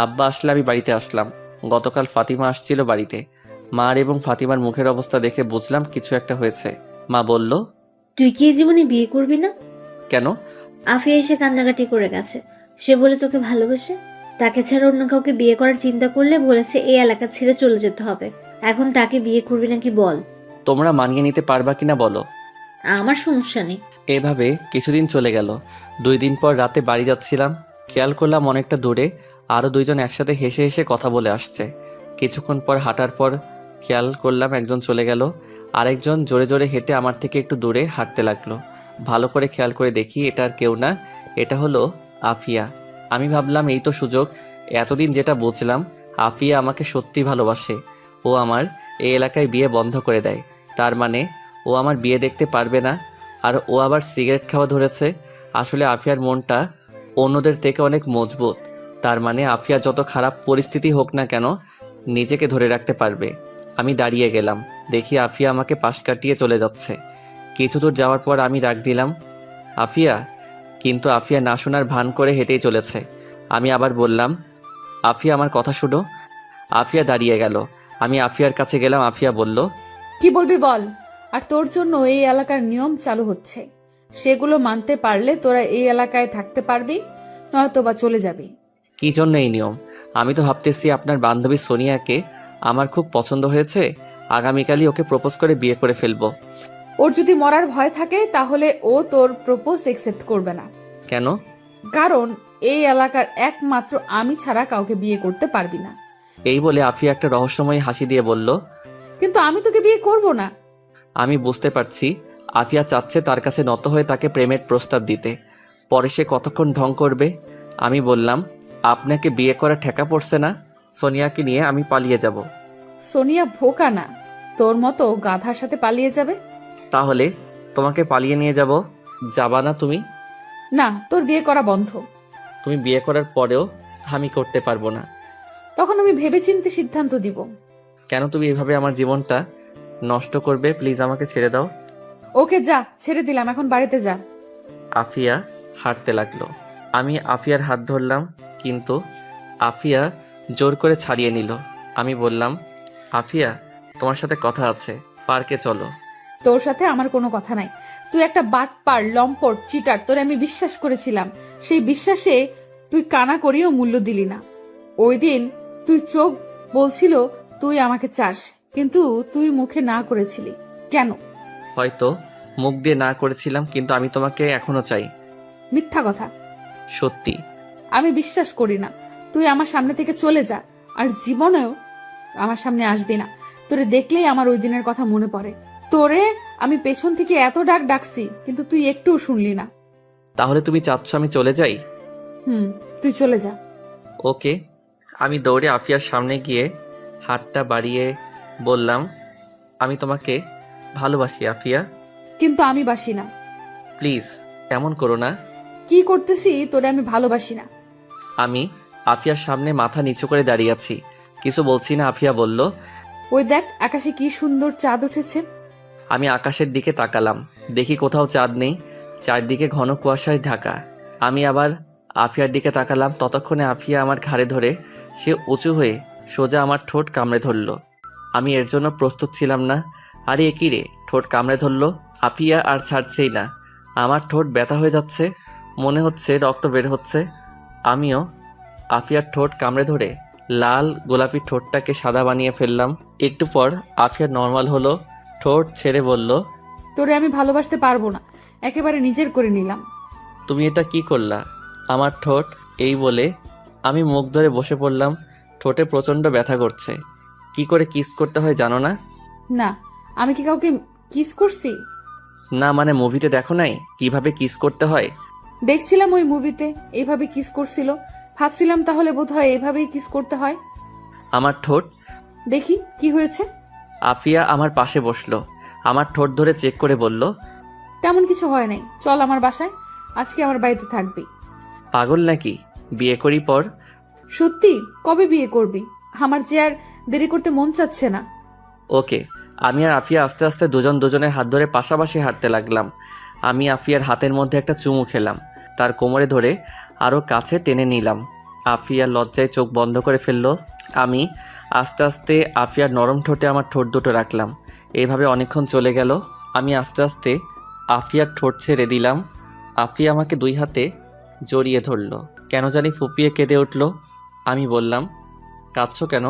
আব্বা আসলে আমি বাড়িতে আসলাম। গতকাল ফাতিমা আসছিল বাড়িতে। মার এবং ফাতিমার মুখের অবস্থা দেখে বুঝলাম কিছু একটা হয়েছে। মা বলল, তুই কি এই জীবনে বিয়ে করবি না? কেন? আফিয়া এসে কান্নাকাটি করে গেছে। সে বলে তোকে ভালোবাসে। তাকে ছাড়া অন্য কাউকে বিয়ে করার চিন্তা করলে বলেছে এই এলাকা ছেড়ে চলে যেতে হবে। এখন তাকে বিয়ে করবি নাকি বল? তোমরা মানিয়ে নিতে পারবা কিনা বলো। আমার সমস্যা নেই। এভাবে কিছুদিন চলে গেল। 2 দিন পর রাতে বাড়ি যাচ্ছিলাম। খেয়াল করলাম অনেকটা দূরে আরও 2 জন একসাথে হেসে হেসে কথা বলে আসছে। কিছুক্ষণ পর হাঁটার পর খেয়াল করলাম একজন চলে গেল। আরেকজন জোরে জোরে হেঁটে আমার থেকে একটু দূরে হাঁটতে লাগলো। ভালো করে খেয়াল করে দেখি এটা আর কেউ না, এটা হলো আফিয়া। আমি ভাবলাম এই তো সুযোগ। এতদিন যেটা বুঝলাম, আফিয়া আমাকে সত্যি ভালোবাসে। ও আমার এই এলাকায় বিয়ে বন্ধ করে দেয়। তার মানে ও আমার বিয়ে দেখতে পারবে না। আর ও আবার সিগারেট খাওয়া ধরেছে। আসলে আফিয়ার মনটা অন্যদের থেকে অনেক মজবুত। তার মানে আফিয়া যত খারাপ পরিস্থিতি হোক না কেন নিজেকে ধরে রাখতে পারবে। আমি দাঁড়িয়ে গেলাম, দেখি আফিয়া আমাকে পাশ কাটিয়ে চলে যাচ্ছে। কিছু দূর যাওয়ার পর আমি ডাক দিলাম, আফিয়া। কিন্তু আফিয়া না শোনার ভান করে হেঁটেই চলেছে। আমি আবার বললাম, আফিয়া আমার কথা শুনো। আফিয়া দাঁড়িয়ে গেল। আমি আফিয়ার কাছে গেলাম। আফিয়া বলল, কি বলবি বল। আর তোর জন্য এই এলাকার নিয়ম চালু হচ্ছে, সেগুলো মানতে পারলে তোরা এই এলাকায় থাকতে পারবি, নয়তো বা চলে যাবি। কী জন্য এই নিয়ম? আমি তো ভাবতেছি আপনার বান্ধবী সোনিয়াকে আমার খুব পছন্দ হয়েছে। আগামীকালই ওকে প্রপোজ করে বিয়ে করে ফেলবো। ওর যদি মরার ভয় থাকে তাহলে ও তোর প্রপোজ একসেপ্ট করবে না। কেন? কারণ এই এলাকার একমাত্র আমি ছাড়া কাউকে বিয়ে করতে পারবি না। এই বলে আফিয়া একটা রহস্যময় হাসি দিয়ে বলল, কিন্তু আমি তোকে বিয়ে করব না। আমি বুঝতে পারছি আফিয়া চাচ্ছে তার কাছে নত হয়ে তাকে প্রেমের প্রস্তাব দিতে। পরে সে কতক্ষণ ঢং করবে। আমি বললাম, আপনাকে বিয়ে করা ঠেকা পড়ছে না? সোনিয়াকে নিয়ে আমি পালিয়ে যাব। সোনিয়া ভোকা না, তোর মতো গাধার সাথে পালিয়ে যাবে। তাহলে তোমাকে পালিয়ে নিয়ে যাব, যাবা না তুমি? না, তোর বিয়ে করা বন্ধ। তুমি বিয়ে করার পরেও আমি করতে পারবো না। তখন আমি ভেবেচিন্তে সিদ্ধান্ত দিব। কেন তুমি এভাবে আমার জীবনটা নষ্ট করবে? প্লিজ আমাকে ছেড়ে দাও। ওকে যা, ছেড়ে দিলাম, এখন বাড়িতে যা। আফিয়া হাঁটতে লাগলো। আমি আফিয়ার হাত ধরলাম, কিন্তু আফিয়া জোর করে ছাড়িয়ে নিল। আমি বললাম, আফিয়া তোমার সাথে কথা আছে, পার্কে চলো। তোর সাথে আমার কোনো কথা নাই। তুই একটা বাটপার, লম্পট, চিটার। তোরে আমি বিশ্বাস করেছিলাম, সেই বিশ্বাসে তুই কানা করিও মূল্য দিলি না। ওই দিন তুই চোখ বলছিল তুই আমাকে চাস, কিন্তু তুই মুখে না করেছিলি কেন? হয়তো মুখ দিয়ে না করেছিলাম, কিন্তু আমি তোমাকে এখনো চাই। মিথ্যা কথা। সত্যি। আমি বিশ্বাস করি না। তুই আমার সামনে থেকে চলে যা, আর জীবনেও আমার সামনে আসবি না। তোরে দেখলেই আমার ওই দিনের কথা মনে পড়ে। তোরে আমি পেছন থেকে এত ডাকছি, কিন্তু তুই একটুও শুনলি না। তাহলে তুমি চাচ্ছ আমি চলে যাই? তুই চলে যা। ওকে। আমি দৌড়ে আফিয়ার সামনে গিয়ে হাতটা বাড়িয়ে বললাম, আমি তোমাকে ভালোবাসি আফিয়া। কিন্তু আমি বাসি না। প্লিজ এমন করো না। কি করতেছি তোরে আমি ভালোবাসি না। আমি আফিয়ার সামনে মাথা নিচু করে দাঁড়িয়ে আছি, কিছু বলছি না। আফিয়া বলল, ওই দেখ আকাশে কি সুন্দর চাঁদ উঠেছে। আমি আকাশের দিকে তাকালাম, দেখি কোথাও চাঁদ নেই, চারদিকে ঘন কুয়াশায় ঢাকা। আমি আবার আফিয়ার দিকে তাকালাম, ততক্ষণে আফিয়া আমার ঘাড়ে ধরে সে উঁচু হয়ে সোজা আমার ঠোঁট কামড়ে ধরল। আমি এর জন্য প্রস্তুত ছিলাম না। আরে একই রে, ঠোঁট কামড়ে ধরলো। আফিয়া আর ছাড়ছেই না। আমার ঠোঁট ব্যথা হয়ে যাচ্ছে, মনে হচ্ছে রক্ত বের হচ্ছে। আমিও আফিয়ার ঠোঁট কামড়ে ধরে লাল গোলাপি ঠোঁটটাকে সাদা বানিয়ে ফেললাম। একটু পর আফিয়া নর্মাল হলো, ঠোঁট ছেড়ে বলল, তোরে আমি ভালোবাসতে পারবো না, একেবারে নিজের করে নিলাম। তুমি এটা কি করলা আমার ঠোঁট? এই বলে আমি মুখ ধরে বসে পড়লাম। ঠোঁটে প্রচণ্ড ব্যথা করছে। কি করে কিস করতে হয় জানো না? না, আমি কি কাউকে কিস করছি? না মানে মুভিতে দেখো নাই কিভাবে কিস করতে হয়? দেখছিলাম ওই মুভিতে এইভাবে কিস করছিল, ভাবছিলাম তাহলে বোধহয় এভাবেই কিস করতে হয়। আমার ঠোঁট। দেখি কি হয়েছে। আফিয়া আমার পাশে বসলো, আমার ঠোঁট ধরে চেক করে বলল, তেমন কিছু হয় নাই, চল আমার বাসায়, আজকে আমার বাড়িতে থাকবি। পাগল নাকি? বিয়ে করি পর। সত্যি? কবে বিয়ে করবি? আমার যে আর দেরি করতে মন চাচ্ছে না। ওকে। আমি আর আফিয়া আস্তে আস্তে দুজন দুজনের হাত ধরে পাশাপাশি হাঁটতে লাগলাম। আমি আফিয়ার হাতের মধ্যে একটা চুমু খেলাম, তার কোমরে ধরে আরও কাছে টেনে নিলাম। আফিয়া লজ্জায় চোখ বন্ধ করে ফেললো। আমি আস্তে আস্তে আফিয়ার নরম ঠোঁটে আমার ঠোঁট দুটো রাখলাম। এইভাবে অনেকক্ষণ চলে গেল। আমি আস্তে আস্তে আফিয়ার ঠোঁট ছেড়ে দিলাম। আফিয়া আমাকে দুই হাতে জড়িয়ে ধরলো, কেন জানি ফুপিয়ে কেঁদে উঠল। আমি বললাম, কাঁদছো কেন?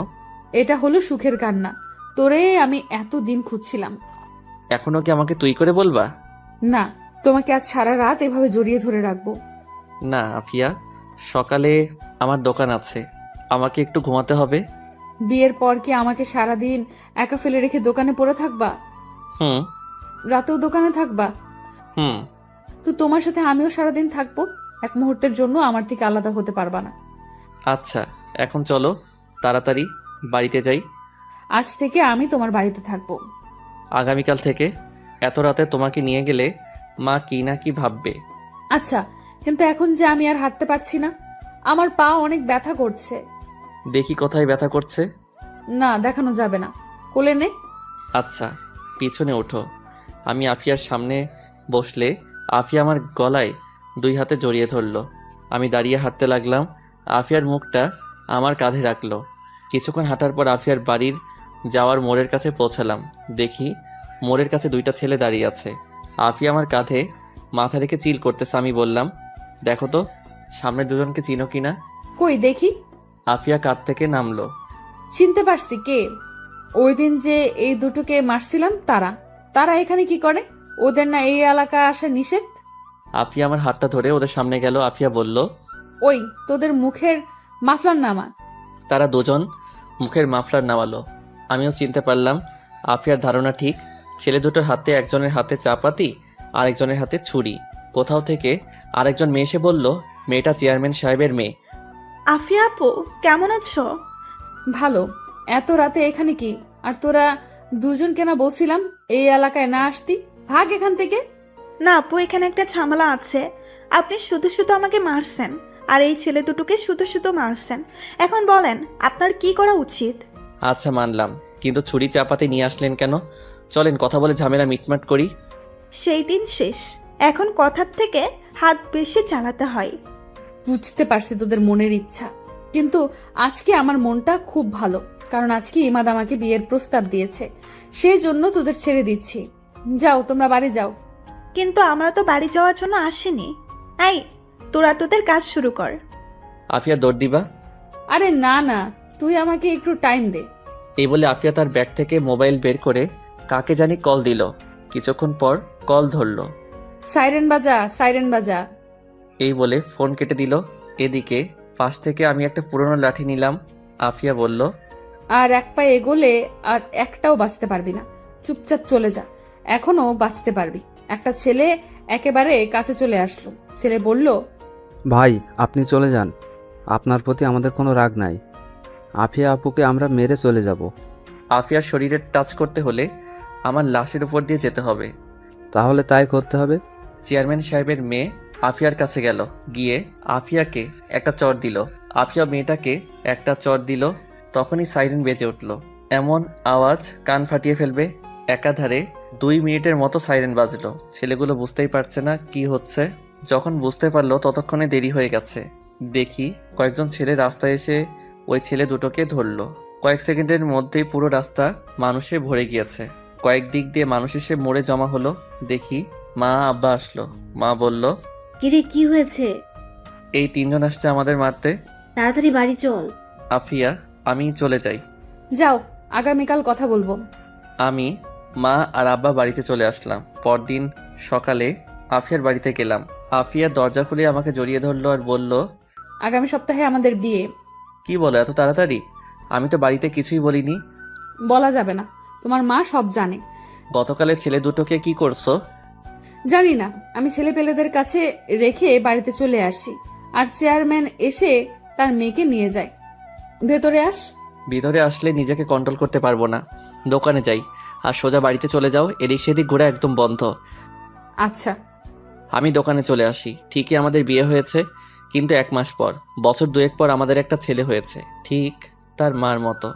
এটা হলো সুখের কান্না, তোরে আমি এতদিন খুঁজছিলাম। এখনও কি আমাকে তুই করে বলবা? না, তোমাকে আজ সারা রাত এভাবে জড়িয়ে ধরে রাখবো। না আফিয়া, সকালে আমার দোকান আছে, আমাকে একটু ঘুমাতে হবে। বিয়ের পর কি আমাকে সারাদিন একা ফেলে রেখে দোকানে পড়ে থাকবা? হুম। রাতেও দোকানে থাকবা? হুম। তো তোমার সাথে আমিও সারাদিন থাকবো, এক মুহূর্তের জন্য আমার থেকে আলাদা হতে পারবা না। আচ্ছা, এখন চলো তাড়াতাড়ি বাড়িতে যাই। আজ থেকে আমি তোমার বাড়িতে থাকবো। আগামীকাল থেকে? এত রাতে তোমাকে নিয়ে গেলে মা কি না কি ভাববে। আচ্ছা, কিন্তু এখন যে আমি আর হাঁটতে পারছি না, আমার পা অনেক ব্যথা করছে। দেখি কোথায় ব্যথা করছে। না, দেখানো যাবে না, কোলে নে। আচ্ছা, পিছনে ওঠো। আমি আফিয়ার সামনে বসলে আফিয়া আমার গলায় দুই হাতে জড়িয়ে ধরলো। আমি দাঁড়িয়ে হাঁটতে লাগলাম। আফিয়ার মুখটা আমার কাঁধে রাখলো। কিছুক্ষণ হাঁটার পর আফিয়ার বাড়ির যাওয়ার মোড়ের কাছে পৌঁছালাম। দেখি মোড়ের কাছে দুইটা ছেলে দাঁড়িয়ে আছে। আফিয়া আমার কাঁধে মাথা রেখে চিল করতেছে। আমি বললাম, দেখো তো সামনে দুজনকে চিনো কিনা। কই দেখি। আফিয়া কাঁধ থেকে নামলো। চিনতে পারছি কে। ওই দিন যে এই দুটোকে মারছিলাম তারা। তারা এখানে কি করে? ওদের না এই এলাকায় আসা নিষেধ? আফিয়া আমার হাতটা ধরে ওদের সামনে গেল। আফিয়া বলল, ওই তোদের মুখের মাফলার নামা। তারা দুজন মুখের মাফলার নামালো। আমিও চিনতে পারলাম আফিয়ার ধারণা ঠিক। ছেলে দুটোর হাতে, একজনের হাতে চাপাতি, আরেকজনের হাতে ছুরি। কোথাও থেকে আরেকজন মেয়ে এসে বলল, মেয়েটা চেয়ারম্যান সাহেবের মেয়ে। আফিয়া আপু, কেমন আছো? ভালো। এত রাতে এখানে কি? আর তোরা দুজন কেনা বলছিলাম এই এলাকায় না আসতি, ভাগ এখান থেকে। না আপু, এখানে একটা ঝামেলা আছে। আপনি শুধু শুধু আমাকে মারছেন, আর এই ছেলে দুটোকে শুধু শুধু মারছেন। এখন বলেন আপনার কি করা উচিত? আচ্ছা মানলাম, কিন্তু ছুরি চাপাতি নিয়ে আসলেন কেন? চলেন কথা বলে ঝামেলা মিটমাট করি। সেই দিন শেষ, এখন কথার থেকে হাত বেশি চালাতে হয়। বুঝতে পারছি তোদের মনের ইচ্ছা, কিন্তু আজকে আমার মনটা খুব ভালো, কারণ আজকে ইমাদ আমাকে বিয়ের প্রস্তাব দিয়েছে, সেই জন্য তোদের ছেড়ে দিচ্ছি। যাও, তোমরা বাড়ি যাও। কিন্তু আমরা তো বাড়ি যাওয়ার জন্য আসিনি। এই, তোরা তোদের কাজ শুরু কর। আফিয়া দৌড় দিবা? আরে না না, তুই আমাকে একটু টাইম দে। এই বলে আফিয়া তার ব্যাগ থেকে মোবাইল বের করে কাকে জানি কল দিল। কিছুক্ষণ পর কল ধরলো। সাইরেন বাজা, সাইরেন বাজা। এই বলে ফোন কেটে দিল। এদিকে পাশ থেকে আমি একটা পুরনো লাঠি নিলাম। আফিয়া বলল, আর এক পায়ে এগোলে আর একটাও বাঁচতে পারবি না, চুপচাপ চলে যা, এখনো বাঁচতে পারবি। একটা ছেলে একেবারে কাছে চলে আসলো। ছেলে বলল, ভাই আপনি চলে যান, আপনার প্রতি আমাদের কোনো রাগ নাই। আফিয়া আপুকে আমরা মেরে চলে যাব। আফিয়ার শরীরে টাচ করতে হলে আমার লাশের উপর দিয়ে যেতে হবে। তাহলে তাই করতে হবে। চেয়ারম্যান সাহেবের মেয়ে আফিয়ার কাছে গেল, গিয়ে আফিয়াকে একটা চর দিল। আফিয়া মেয়েটাকে একটা চর দিল। তখনই সাইরেন বেজে উঠল। এমন আওয়াজ কান ফাটিয়ে ফেলবে। একাধারে 2 মিনিটের মতো সাইরেন বাজলো। ছেলেগুলো বুঝতেই পারছে না কি হচ্ছে। যখন বুঝতে পারলো ততক্ষণে দেরি হয়ে গেছে। দেখি কয়েকজন ছেলে রাস্তায় এসে ওই ছেলে দুটোকে ধরলো। কয়েক সেকেন্ডের মধ্যেই পুরো রাস্তা মানুষে ভরে গিয়েছে। কয়েক দিক দিয়ে মানুষ এসে মোড়ে জমা হলো। দেখি মা আব্বা আসলো। মা বলল, কিরে কি হয়েছে? এই 3 জন আসছে আমাদের মারতে। তাড়াতাড়ি বাড়ি চল। আফিয়া, আমি চলে যাই। যাও, আগামীকাল কথা বলবো। আমি, মা আর আব্বা বাড়িতে চলে আসলাম। পরদিন সকালে আফিয়ার বাড়িতে গেলাম। আফিয়া দরজা খুলে আমাকে জড়িয়ে ধরলো আর বলল, আগামী সপ্তাহে আমাদের বিয়ে। কি বলো এত তাড়াতাড়ি? আমি তো বাড়িতে কিছুই বলিনি। বলা যাবে না, তোমার মা সব জানে। গতকালে ছেলে দুটোকে কি করছো? জানি না, আমি ছেলেপেলেদের কাছে রেখে বাড়িতে চলে আসি, আর চেয়ারম্যান এসে তার মেয়েকে নিয়ে যায়। ভেতরে আস। ভিতরে আসলে নিজেকে কন্ট্রোল করতে পারবো না। দোকানে যাই, আর সোজা বাড়িতে চলে যাও। এদিক সেদিক ঘোরা একদম বন্ধ। আচ্ছা। আমি দোকানে চলে আসি। ঠিকই আমাদের বিয়ে হয়েছে, কিন্তু 1 মাস পর, বছর 2 পর আমাদের একটা ছেলে হয়েছে, ঠিক তার মার মতো।